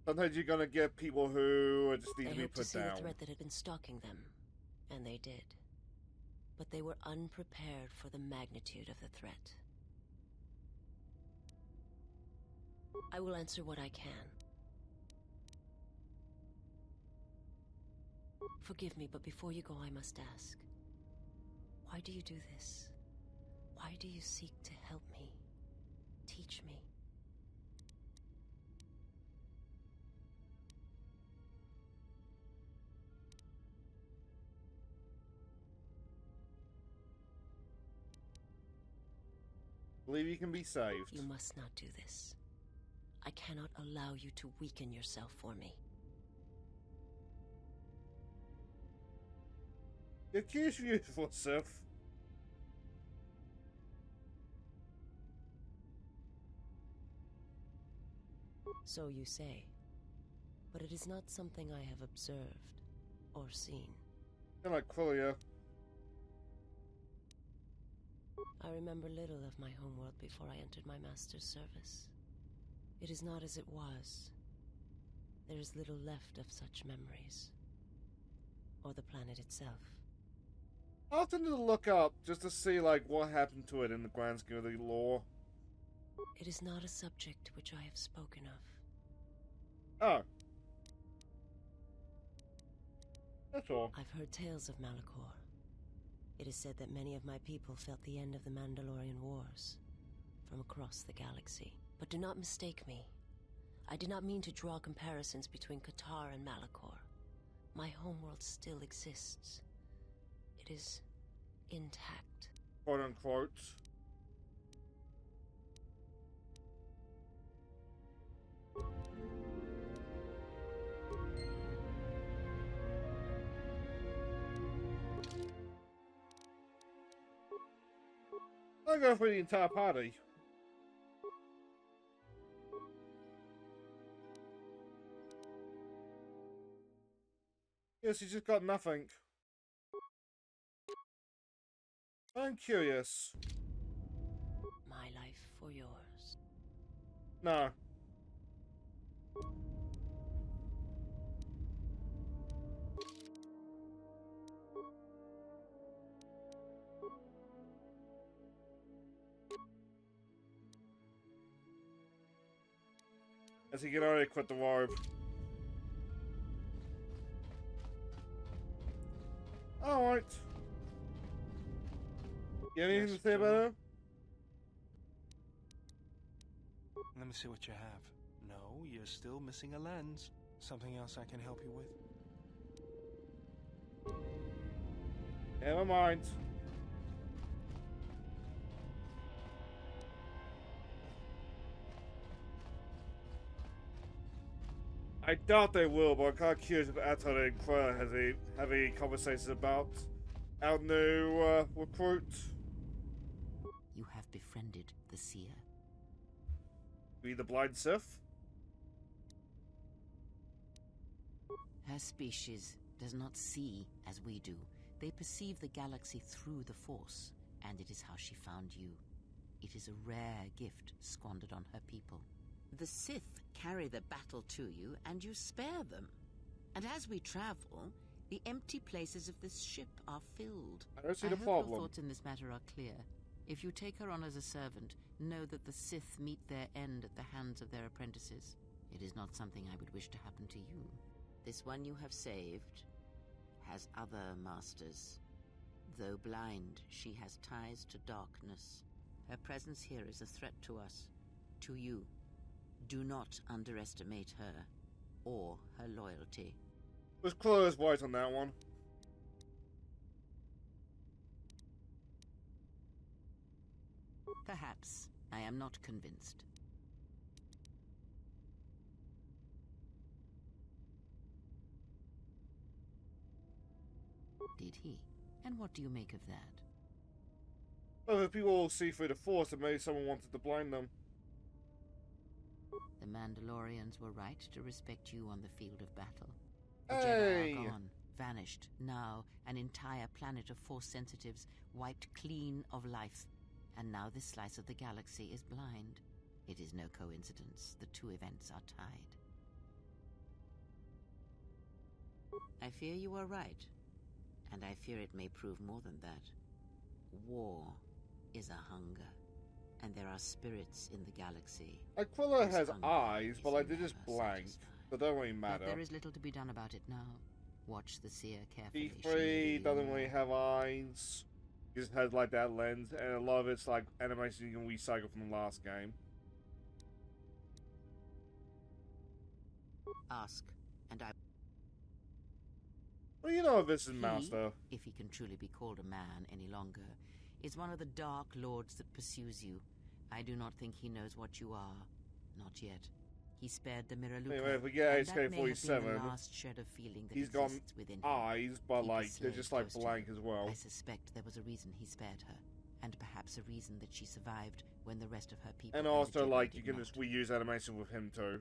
Sometimes you're gonna get people who just need to be hoped put to see down. the threat that had been stalking them, and they did. But they were unprepared for the magnitude of the threat. I will answer what I can. Forgive me, but before you go, I must ask. Why do you do this? Why do you seek to help me? Teach me. Believe you can be saved. You must not do this. I cannot allow you to weaken yourself for me. You're cute, beautiful Sif. So you say. But it is not something I have observed or seen. You're like Quillia. I remember little of my homeworld before I entered my master's service. It is not as it was. There is little left of such memories. Or the planet itself. I often need to look up just to see, like, what happened to it in the grand scheme of the lore. It is not a subject which I have spoken of. Oh. That's all. I've heard tales of Malachor. It is said that many of my people felt the end of the Mandalorian Wars from across the galaxy. But do not mistake me. I did not mean to draw comparisons between KOTOR and Malachor. My homeworld still exists. It is intact. Quote unquote. I'll go for the entire party. Yes, you just got nothing. I'm curious. My life for yours. No. As he can already quit the robe. Alright. You have anything to say about it? Let me see what you have. No, you're still missing a lens. Something else I can help you with? Never mind. I doubt they will, but I'm kind of curious if Atta and Quilla have any conversations about our new recruit. You have befriended the seer. Be the blind Sith? Her species does not see as we do. They perceive the galaxy through the Force, and it is how she found you. It is a rare gift squandered on her people. The Sith carry the battle to you, and you spare them. And as we travel, the empty places of this ship are filled. I don't see I the hope problem. your thoughts in this matter are clear. If you take her on as a servant, know that the Sith meet their end at the hands of their apprentices. It is not something I would wish to happen to you. This one you have saved has other masters. Though blind, she has ties to darkness. Her presence here is a threat to us, to you. Do not underestimate her, or her loyalty. Was Quilla's right on that one. Perhaps. I am not convinced. Did he? And what do you make of that? Well, if people all see through the Force, then maybe someone wanted to blind them. The Mandalorians were right to respect you on the field of battle. The Hey! Jedi are gone, vanished. Now, an entire planet of Force sensitives wiped clean of life. And now this slice of the galaxy is blind. It is no coincidence. The two events are tied. I fear you are right. And I fear it may prove more than that. War is a hunger. And there are spirits in the galaxy. Like, Quilla This has hunger eyes, is but like, they're just never blank. satisfied. So that don't really matter. But there is little to be done about it now. Watch the seer carefully. She may D3 reveal doesn't more. really have eyes. He just has like that lens, and a lot of it's like animation you can recycle from the last game. Ask, and I... Well, you know this is He, Master. if he can truly be called a man any longer, is one of the Dark Lords that pursues you. I do not think he knows what you are. Not yet. He spared the Miraluka, anyway, if we get and that may have been HK-47, the last shred of feeling that he's got exists within him. eyes, but Keep like a they're slave just like close to blank you. as well. I suspect there was a reason he spared her, and perhaps a reason that she survived when the rest of her people. And the also, Jedi like, did you can not. just reuse animation with him too.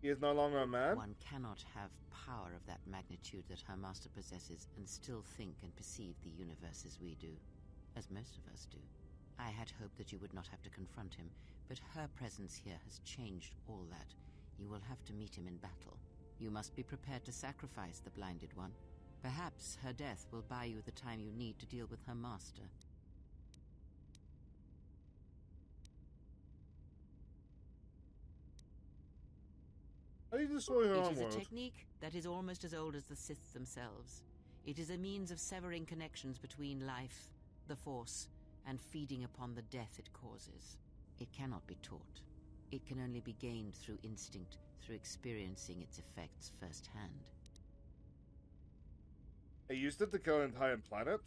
He is no longer a man? One cannot have power of that magnitude that her master possesses and still think and perceive the universe as we do, as most of us do. I had hoped that you would not have to confront him, but her presence here has changed all that. You will have to meet him in battle. You must be prepared to sacrifice the blinded one. Perhaps her death will buy you the time you need to deal with her master. How do you destroy her It own is a world? technique that is almost as old as the Sith themselves. It is a means of severing connections between life, the Force, and feeding upon the death it causes. It cannot be taught. It can only be gained through instinct, through experiencing its effects firsthand. He used it to kill an entire planet?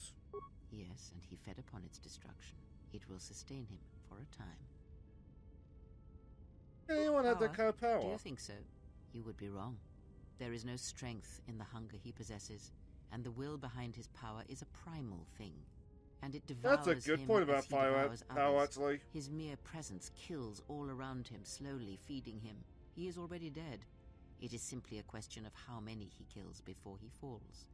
Yes, and he fed upon its destruction. It will sustain him for a time. Can anyone have that kind of power? Do you think so? You would be wrong. There is no strength in the hunger he possesses, and the will behind his power is a primal thing. And it devours That's a good him point as about he power, devours others. actually. His mere presence kills all around him, slowly feeding him. He is already dead. It is simply a question of how many he kills before he falls.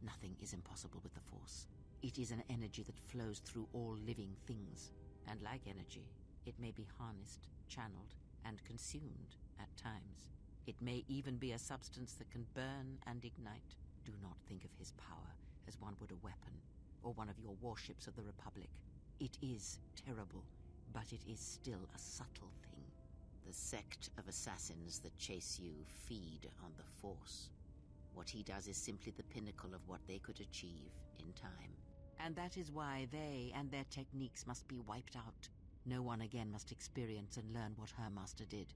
Nothing is impossible with the Force. It is an energy that flows through all living things. And like energy, it may be harnessed, channeled, and consumed at times. It may even be a substance that can burn and ignite. Do not think of his power as one would a weapon, or one of your warships of the Republic. It is terrible, but it is still a subtle thing. The sect of assassins that chase you feed on the Force. What he does is simply the pinnacle of what they could achieve in time. And that is why they and their techniques must be wiped out. No one again must experience and learn what her master did.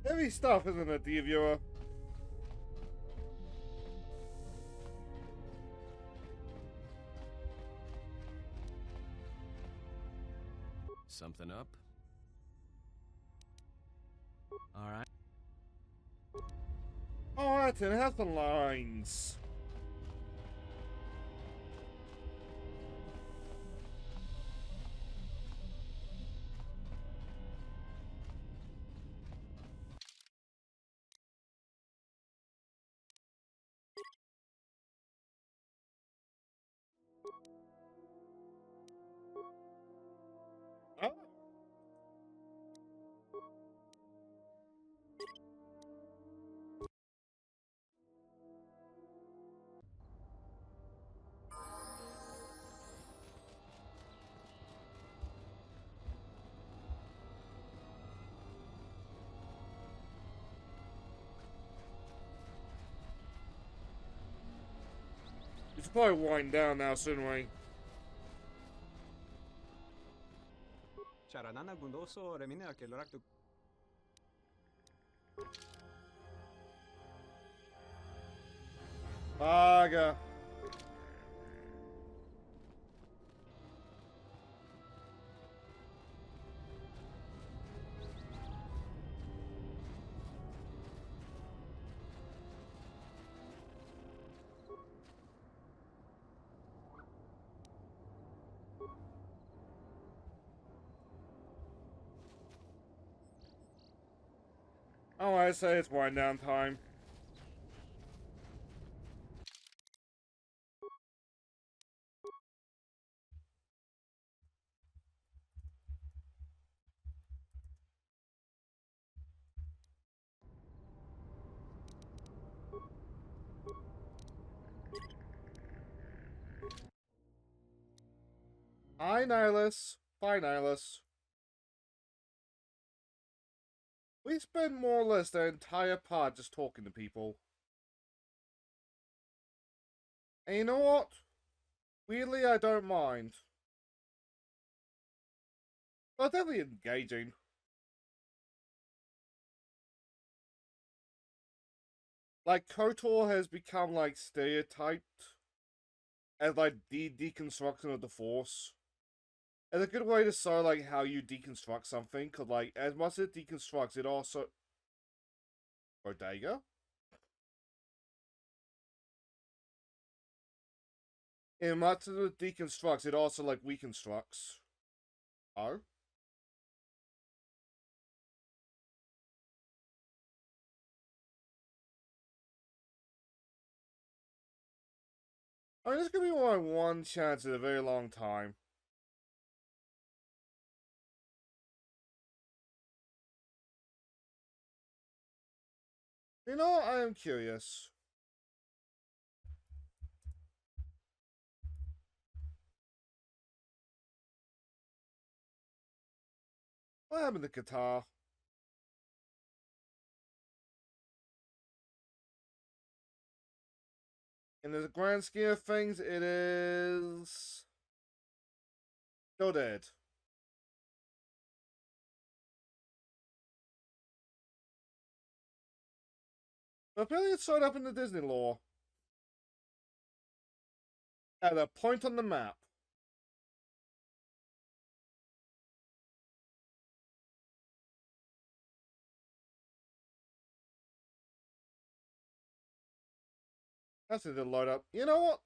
Heavy stuff, isn't it, dear viewer? Something up? Alright. Alright, it has the lines. Oh. We should probably wind down now, shouldn't we? Charanana gundoso remine ke lorak tu. Aga. Oh, I say it's wind down time. Hi, Nihilus. Bye, Nihilus. We spent more or less the entire part just talking to people. And you know what? Weirdly, I don't mind. But definitely engaging. Like, KOTOR has become, like, stereotyped as, like, the deconstruction of the Force. And a good way to show, like, how you deconstruct something, because, like, as much as it deconstructs, it also... Bodega? In much as it deconstructs, it also, like, reconstructs. Oh? I mean, this could be my one chance in a very long time. You know, I am curious. What happened to Qatar? In the grand scheme of things, it is... still dead. But apparently it's showed up in the Disney lore. At a point on the map. That's a load up. You know what?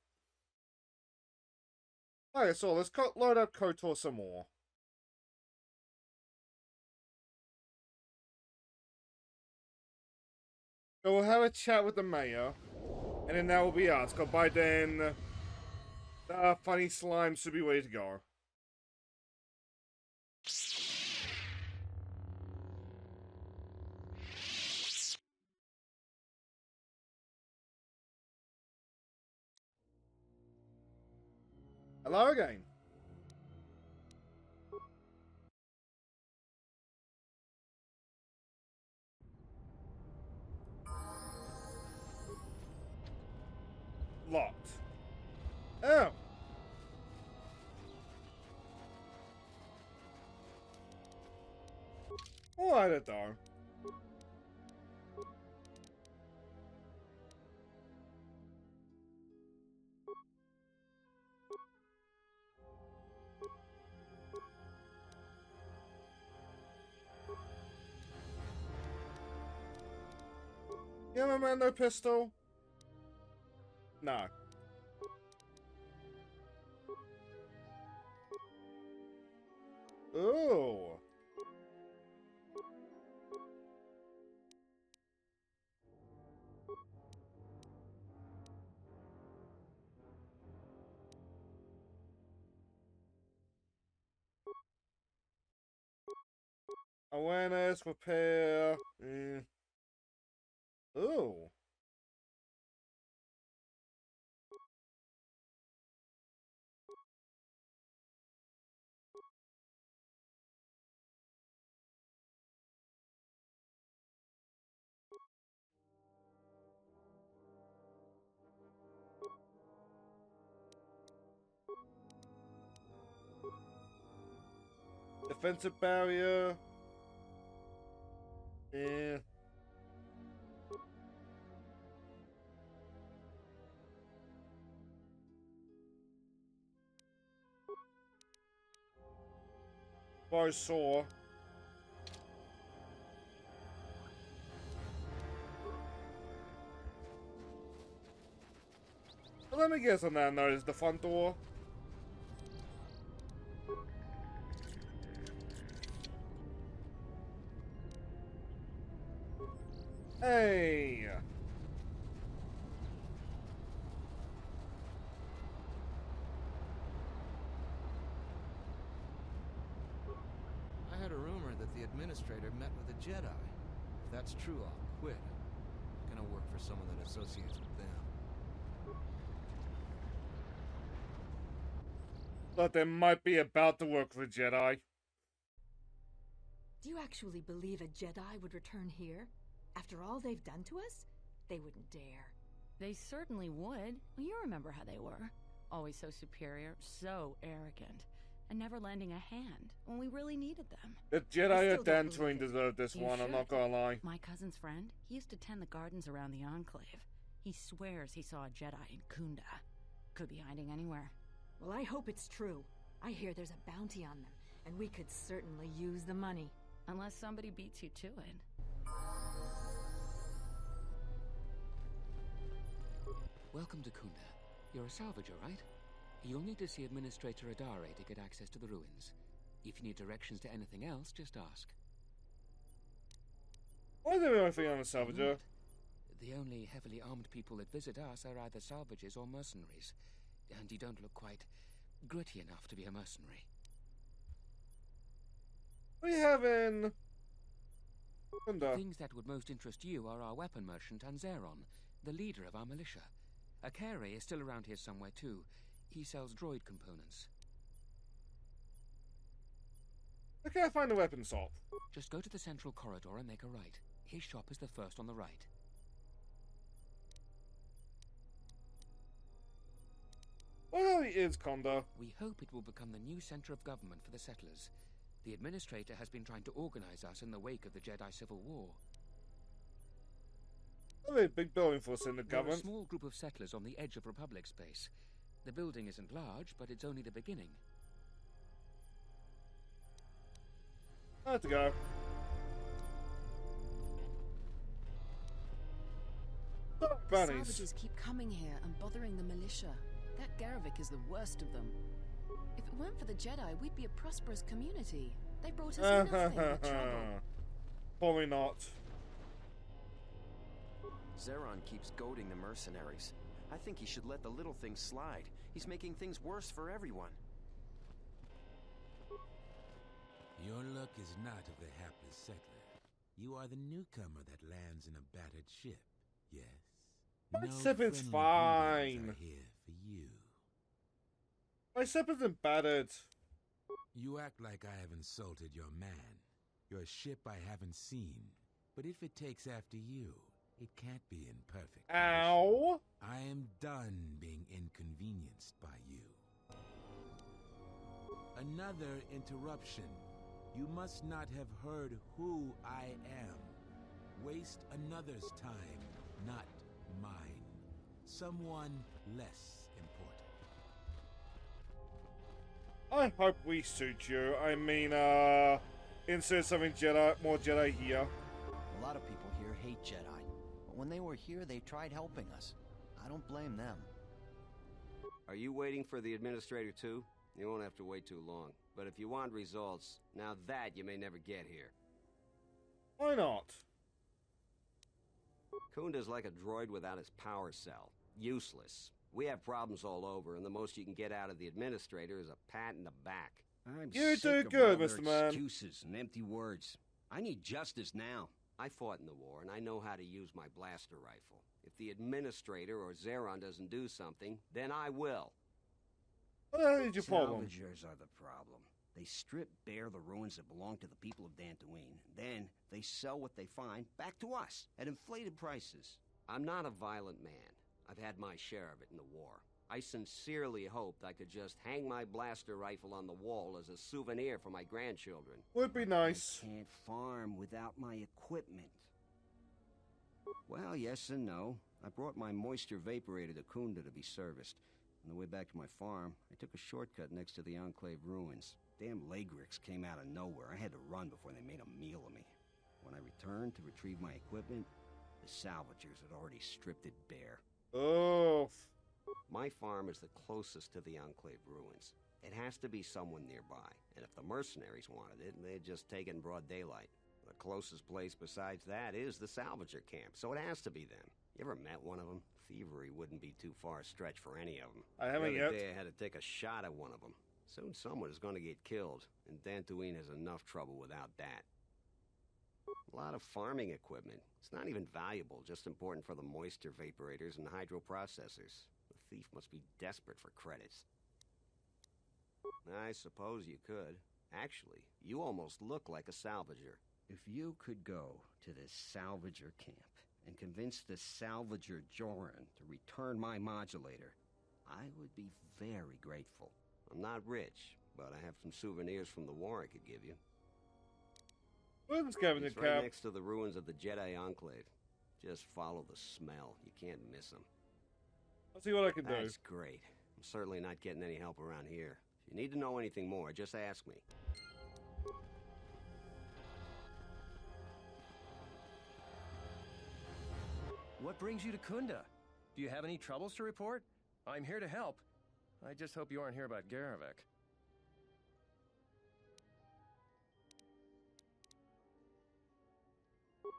Okay, so let's load up KOTOR some more. So we'll have a chat with the mayor. And then that will be us. Because by then, the funny slime should be ready to go. Hello again. Locked. Oh. Alright, though. You have a Mando pistol? No. Ooh. Awareness, repair. Ooh. Defensive barrier. Yeah. Bar saw. Well, let me guess on that note, is the front door. Hey! I heard a rumor that the administrator met with a Jedi. If that's true, I'll quit. I'm gonna work for someone that associates with them. Thought they might be about to work for Jedi. Do you actually believe a Jedi would return here? After all they've done to us? They wouldn't dare. They certainly would. Well, you remember how they were. always so superior, so arrogant, and never lending a hand when we really needed them. The Jedi of Dantooine deserved this one, I'm not gonna lie. My cousin's friend, he used to tend the gardens around the Enclave. He swears he saw a Jedi in Kunda. Could be hiding anywhere. Well, I hope it's true. I hear there's a bounty on them, and we could certainly use the money. Unless somebody beats you to it. Welcome to Kunda. You're a salvager, right? You'll need to see Administrator Airdate to get access to the ruins. If you need directions to anything else, just ask. Why is everything on a salvager? The only heavily armed people that visit us are either salvagers or mercenaries. And you don't look quite gritty enough to be a mercenary. We have in Kunda. Things that would most interest you are our weapon merchant Anzeron, the leader of our militia. Akere is still around here somewhere too. He sells droid components. Where can I find a weapon shop? Just go to the central corridor and make a right. His shop is the first on the right. What really is Kunda? We hope it will become the new center of government for the settlers. The Administrator has been trying to organize us in the wake of the Jedi Civil War. What are a big building for us in the government? We're a small group of settlers on the edge of Republic space. The building isn't large, but it's only the beginning. I have to go. Bunnies. Salvagers keep coming here and bothering the militia. That Garvik is the worst of them. If it weren't for the Jedi, we'd be a prosperous community. They brought us nothing but trouble. Probably not. Zeron keeps goading the mercenaries. I think he should let the little things slide. He's making things worse for everyone. Your luck is not of the hapless settler. You are the newcomer that lands in a battered ship, yes? My No ship is friendly fine. greetings are here for you. My ship isn't battered. You act like I have insulted your man. Your ship I haven't seen. But if it takes after you, it can't be in perfect condition. Ow! I am done being inconvenienced by you. Another interruption. You must not have heard who I am. Waste another's time, not mine. Someone less important. I hope we suit you. I mean, insert something more Jedi here. A lot of people here hate Jedi, but when they were here, they tried helping us. I don't blame them. Are you waiting for the Administrator too? You won't have to wait too long. But if you want results, now that you may never get here. Why not? Kunda's like a droid without his power cell. Useless. We have problems all over, and the most you can get out of the Administrator is a pat in the back. I'm You sick do of good, all their Mr. Man. excuses and empty words. I need justice now. I fought in the war, and I know how to use my blaster rifle. If the Administrator or Zeron doesn't do something, then I will. What is your problem? Salvagers are the problem. They strip bare the ruins that belong to the people of Dantooine. Then they sell what they find back to us at inflated prices. I'm not a violent man. I've had my share of it in the war. I sincerely hoped I could just hang my blaster rifle on the wall as a souvenir for my grandchildren. Would be nice. I can't farm without my equipment. Well, yes and no. I brought my moisture vaporator to Kunda to be serviced. On the way back to my farm, I took a shortcut next to the Enclave ruins. Damn Lagrix came out of nowhere. I had to run before they made a meal of me. When I returned to retrieve my equipment, the salvagers had already stripped it bare. Oh. My farm is the closest to the Enclave ruins. It has to be someone nearby, and if the mercenaries wanted it, they'd just take it in broad daylight. The closest place besides that is the salvager camp, so it has to be them. You ever met one of them? Thievery wouldn't be too far a stretch for any of them. I haven't the other yet. day I had to take a shot at one of them. Soon someone is going to get killed, and Dantooine has enough trouble without that. A lot of farming equipment. It's not even valuable, just important for the moisture vaporators and hydroprocessors. The thief must be desperate for credits. I suppose you could. Actually, you almost look like a salvager. If you could go to this salvager camp and convince the salvager Joran to return my modulator, I would be very grateful. I'm not rich, but I have some souvenirs from the war I could give you. When's Kevin It's the right Cap? next to the ruins of the Jedi Enclave. Just follow the smell. You can't miss them. I'll see what I can do. That's great. I'm certainly not getting any help around here. If you need to know anything more, just ask me. What brings you to Kunda? Do you have any troubles to report? I'm here to help. I just hope you aren't here about Garavik.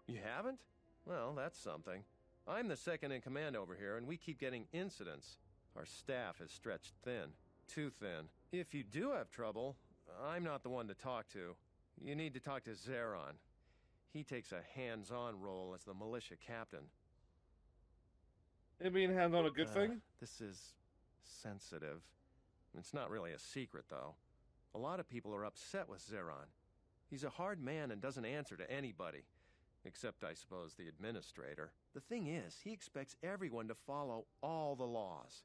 You haven't? Well, that's something. I'm the second in command over here, and we keep getting incidents. Our staff is stretched thin. Too thin. If you do have trouble, I'm not the one to talk to. You need to talk to Zeron. He takes a hands-on role as the militia captain. It being hands-on a good thing? This is sensitive. It's not really a secret, though. A lot of people are upset with Zeron. He's a hard man and doesn't answer to anybody. Except, I suppose, the administrator. The thing is, he expects everyone to follow all the laws.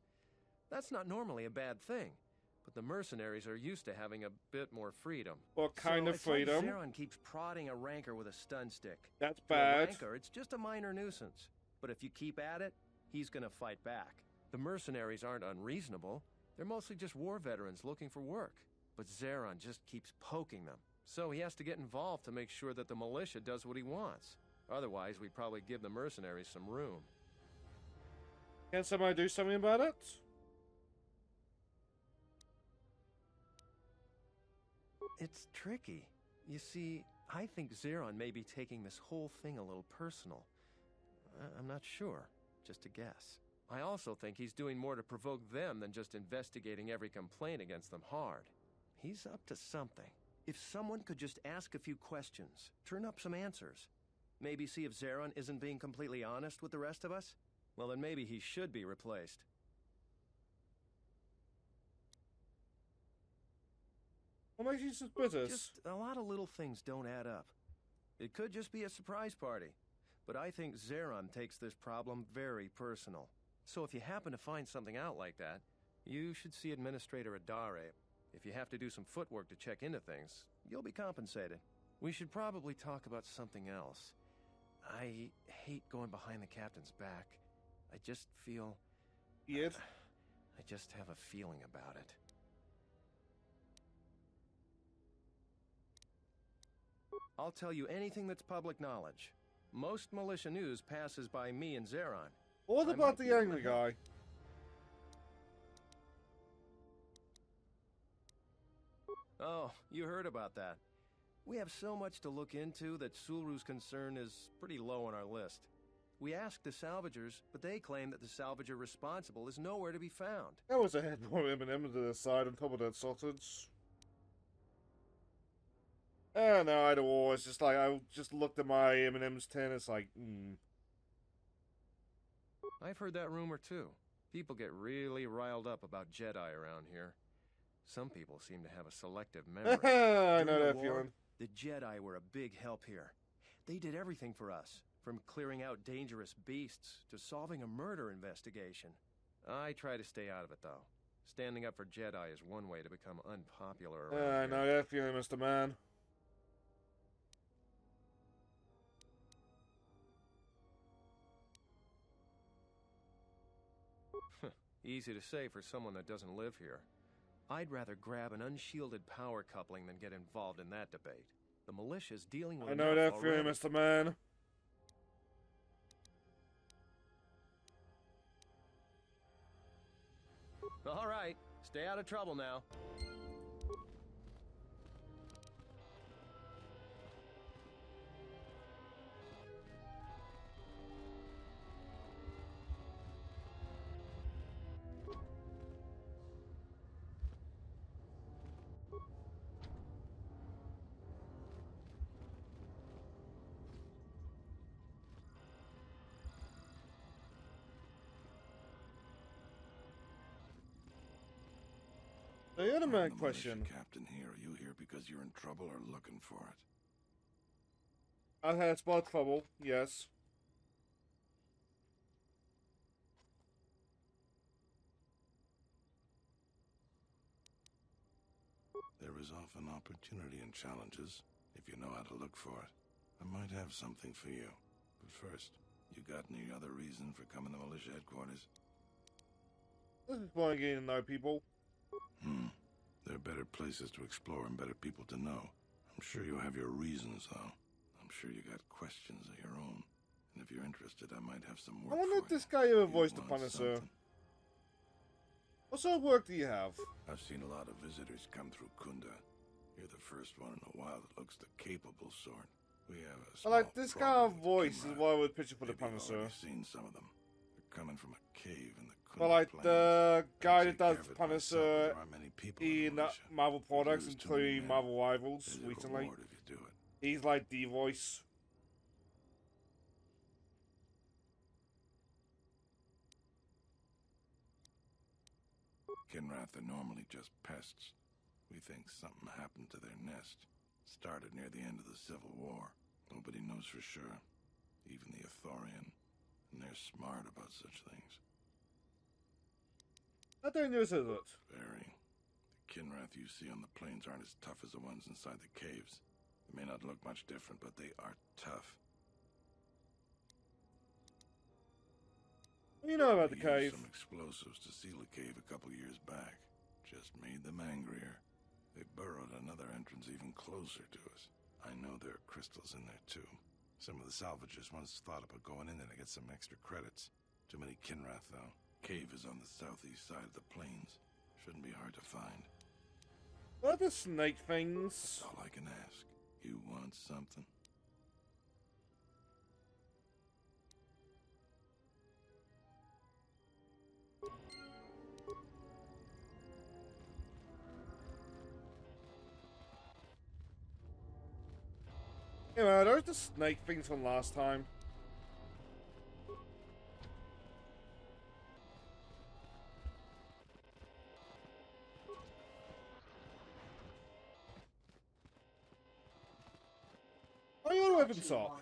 That's not normally a bad thing, but the mercenaries are used to having a bit more freedom. What kind of freedom? Like Zeron keeps prodding a rancor with a stun stick. That's To a bad. rancor, it's just a minor nuisance. But if you keep at it, he's gonna fight back. The mercenaries aren't unreasonable. They're mostly just war veterans looking for work. But Zeron just keeps poking them. So he has to get involved to make sure that the militia does what he wants. Otherwise, we'd probably give the mercenaries some room. Can somebody do something about it? It's tricky. You see, I think Zeron may be taking this whole thing a little personal. I'm not sure. Just a guess. I also think he's doing more to provoke them than just investigating every complaint against them hard. He's up to something. If someone could just ask a few questions, turn up some answers, maybe see if Zeron isn't being completely honest with the rest of us, well then maybe he should be replaced. What makes you suspicious? Just a lot of little things don't add up. It could just be a surprise party, but I think Zeron takes this problem very personal. So if you happen to find something out like that, you should see Administrator Adare. If you have to do some footwork to check into things, you'll be compensated. We should probably talk about something else. I hate going behind the captain's back. I just feel... Yes? I just have a feeling about it. I'll tell you anything that's public knowledge. Most militia news passes by me and Zeron. What about the angry guy? Oh, you heard about that. We have so much to look into that Sulru's concern is pretty low on our list. We asked the salvagers, but they claim that the salvager responsible is nowhere to be found. That was a head more M&M to the side on top of that sausage. No, either or. It's just like, I just looked at my M&M's 10, it's like, I've heard that rumor too. People get really riled up about Jedi around here. Some people seem to have a selective memory. I know During the that war, feeling. The Jedi were a big help here. They did everything for us, from clearing out dangerous beasts to solving a murder investigation. I try to stay out of it, though. Standing up for Jedi is one way to become unpopular around I here. know that feeling, Mr. Man. Easy to say for someone that doesn't live here. I'd rather grab an unshielded power coupling than get involved in that debate. The militia's dealing with I know enough that feeling, already. Mr. Man. All right, stay out of trouble now. The other man I'm the question. militia captain here. Are you here because you're in trouble or looking for it? I had spot trouble, yes. There is often opportunity in challenges, if you know how to look for it. I might have something for you. But first, you got any other reason for coming to militia headquarters? This is fun getting to know people. There are better places to explore and better people to know. I'm sure you have your reasons, though. I'm sure you got questions of your own. And if you're interested, I might have some work I wonder if for this guy ever voiced the want Punisher. something? What sort of work do you have? I've seen a lot of visitors come through Kunda. You're the first one in a while that looks the capable sort. We have a I small like this kind of voice is what I would picture for the Maybe you've Punisher. already seen some of them. They're coming from a cave in the Kunda But like plains. the guy that Take does care of it Punisher myself, there aren't many people in in militia. Marvel products, lose too many including men, Marvel Rivals there's a recently. reward if you do it. He's like the voice. Kinrath are normally just pests. We think something happened to their nest. Started near the end of the Civil War. Nobody knows for sure. Even the Ithorian. And they're smart about such things. How dangerous is it? Very. The Kinrath you see on the plains aren't as tough as the ones inside the caves. They may not look much different, but they are tough. What do you know about the We cave? used some explosives to seal a cave a couple years back. Just made them angrier. They burrowed another entrance even closer to us. I know there are crystals in there too. Some of the salvagers once thought about going in there to get some extra credits. Too many Kinrath though. Cave is on the southeast side of the plains. Shouldn't be hard to find. What are the snake things? That's all I can ask. You want something? Yeah, those are the snake things from last time. Oh, you're a weapon shop.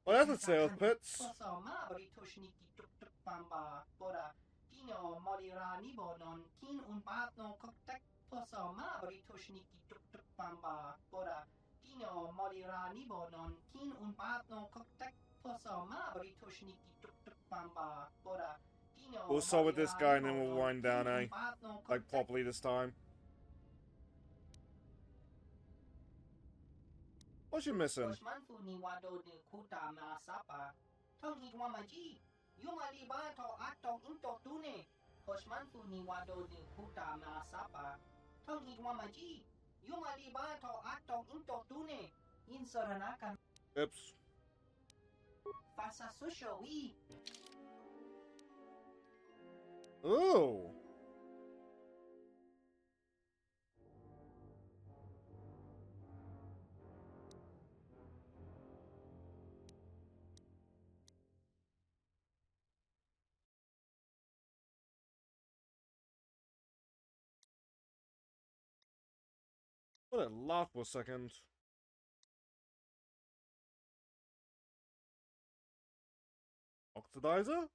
Oh, that's a sales pits. We'll start with this guy and then we'll wind down, eh? Like properly this time. What's you missing? Oops. Ooh. What a laugh for a second. Oxidizer?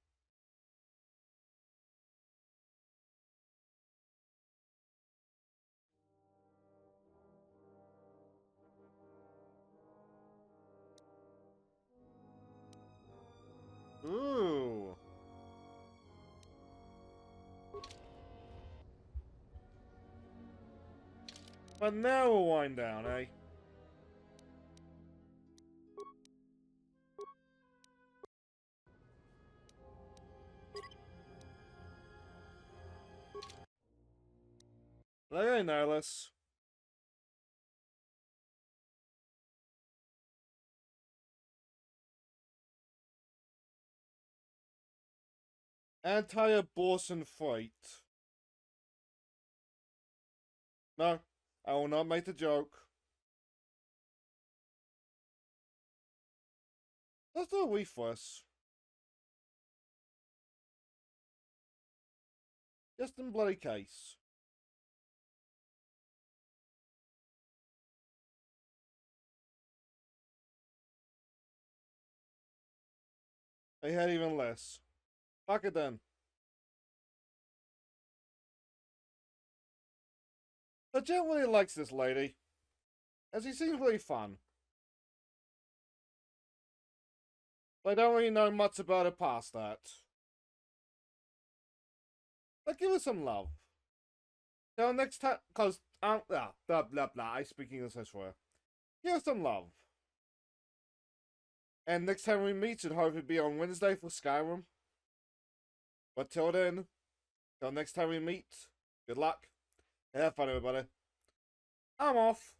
Ooh. But now we'll wind down, eh? Okay, Nihilus. Anti-abortion fight. No, I will not make the joke. Let's do a refresh. Just in bloody case. They had even less. Fuck it then. But Jen really likes this lady, as she seems really fun. But I don't really know much about her past that. But give her some love. Till next time, cause blah blah blah. I speak English, I swear. Give her some love. And next time we meet should hopefully be on Wednesday for Skyrim. But till then, till next time we meet, good luck. Have fun, everybody. I'm off.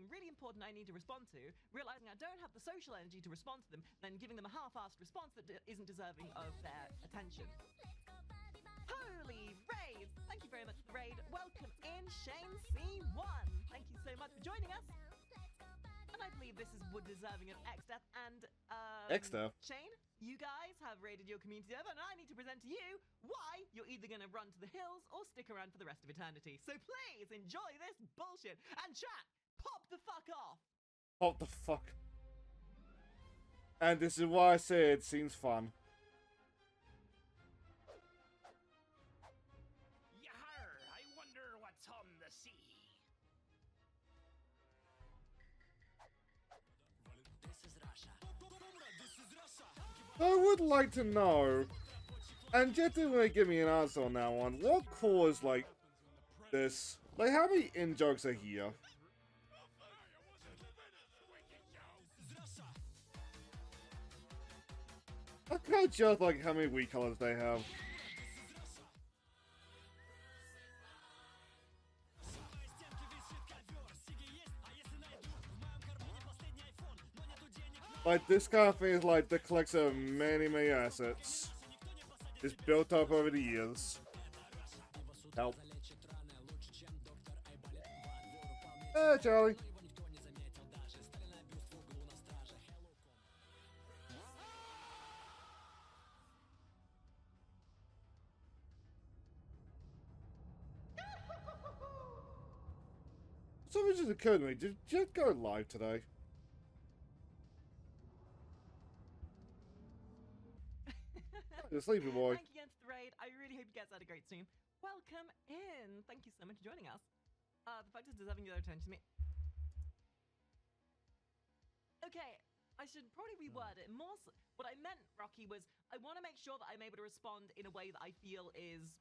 Really important I need to respond to, realizing I don't have the social energy to respond to them, then giving them a half-assed response that isn't deserving of their attention. Holy raid! Thank you very much for the raid. Welcome in, Shane C1. Thank you so much for joining us. And I believe this is deserving of X-Death and X-Death? Shane, you guys have raided your community over, and I need to present to you why you're either going to run to the hills or stick around for the rest of eternity. So please enjoy this bullshit. And chat, pop the fuck off. Pop the fuck. And this is why I say it seems fun. Yar, I wonder what's on the sea. I would like to know, and Jet didn't really give me an answer on that one, what caused, like, this? Like, how many in-jokes are here? I can't judge, like, how many weak colors they have. Like, this kind of thing is like the collection of many, many assets. Just built up over the years. Help. Hey, Charlie. Something just occurred to me. Did Jet go live today? The sleepy boy. Thank you again for the raid. I really hope you guys had a great stream. Welcome in. Thank you so much for joining us. The fact is deserving your attention to me. Okay, I should probably reword it. More so, what I meant, Rocky, was I want to make sure that I'm able to respond in a way that I feel is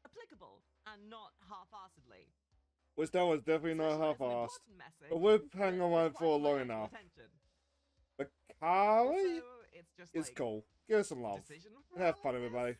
applicable and not half-assedly. Which that was definitely not half-assed. But we're hanging around for long enough. But Carly? Also, it's just it's like, cool. Give us some love. Have fun, everybody.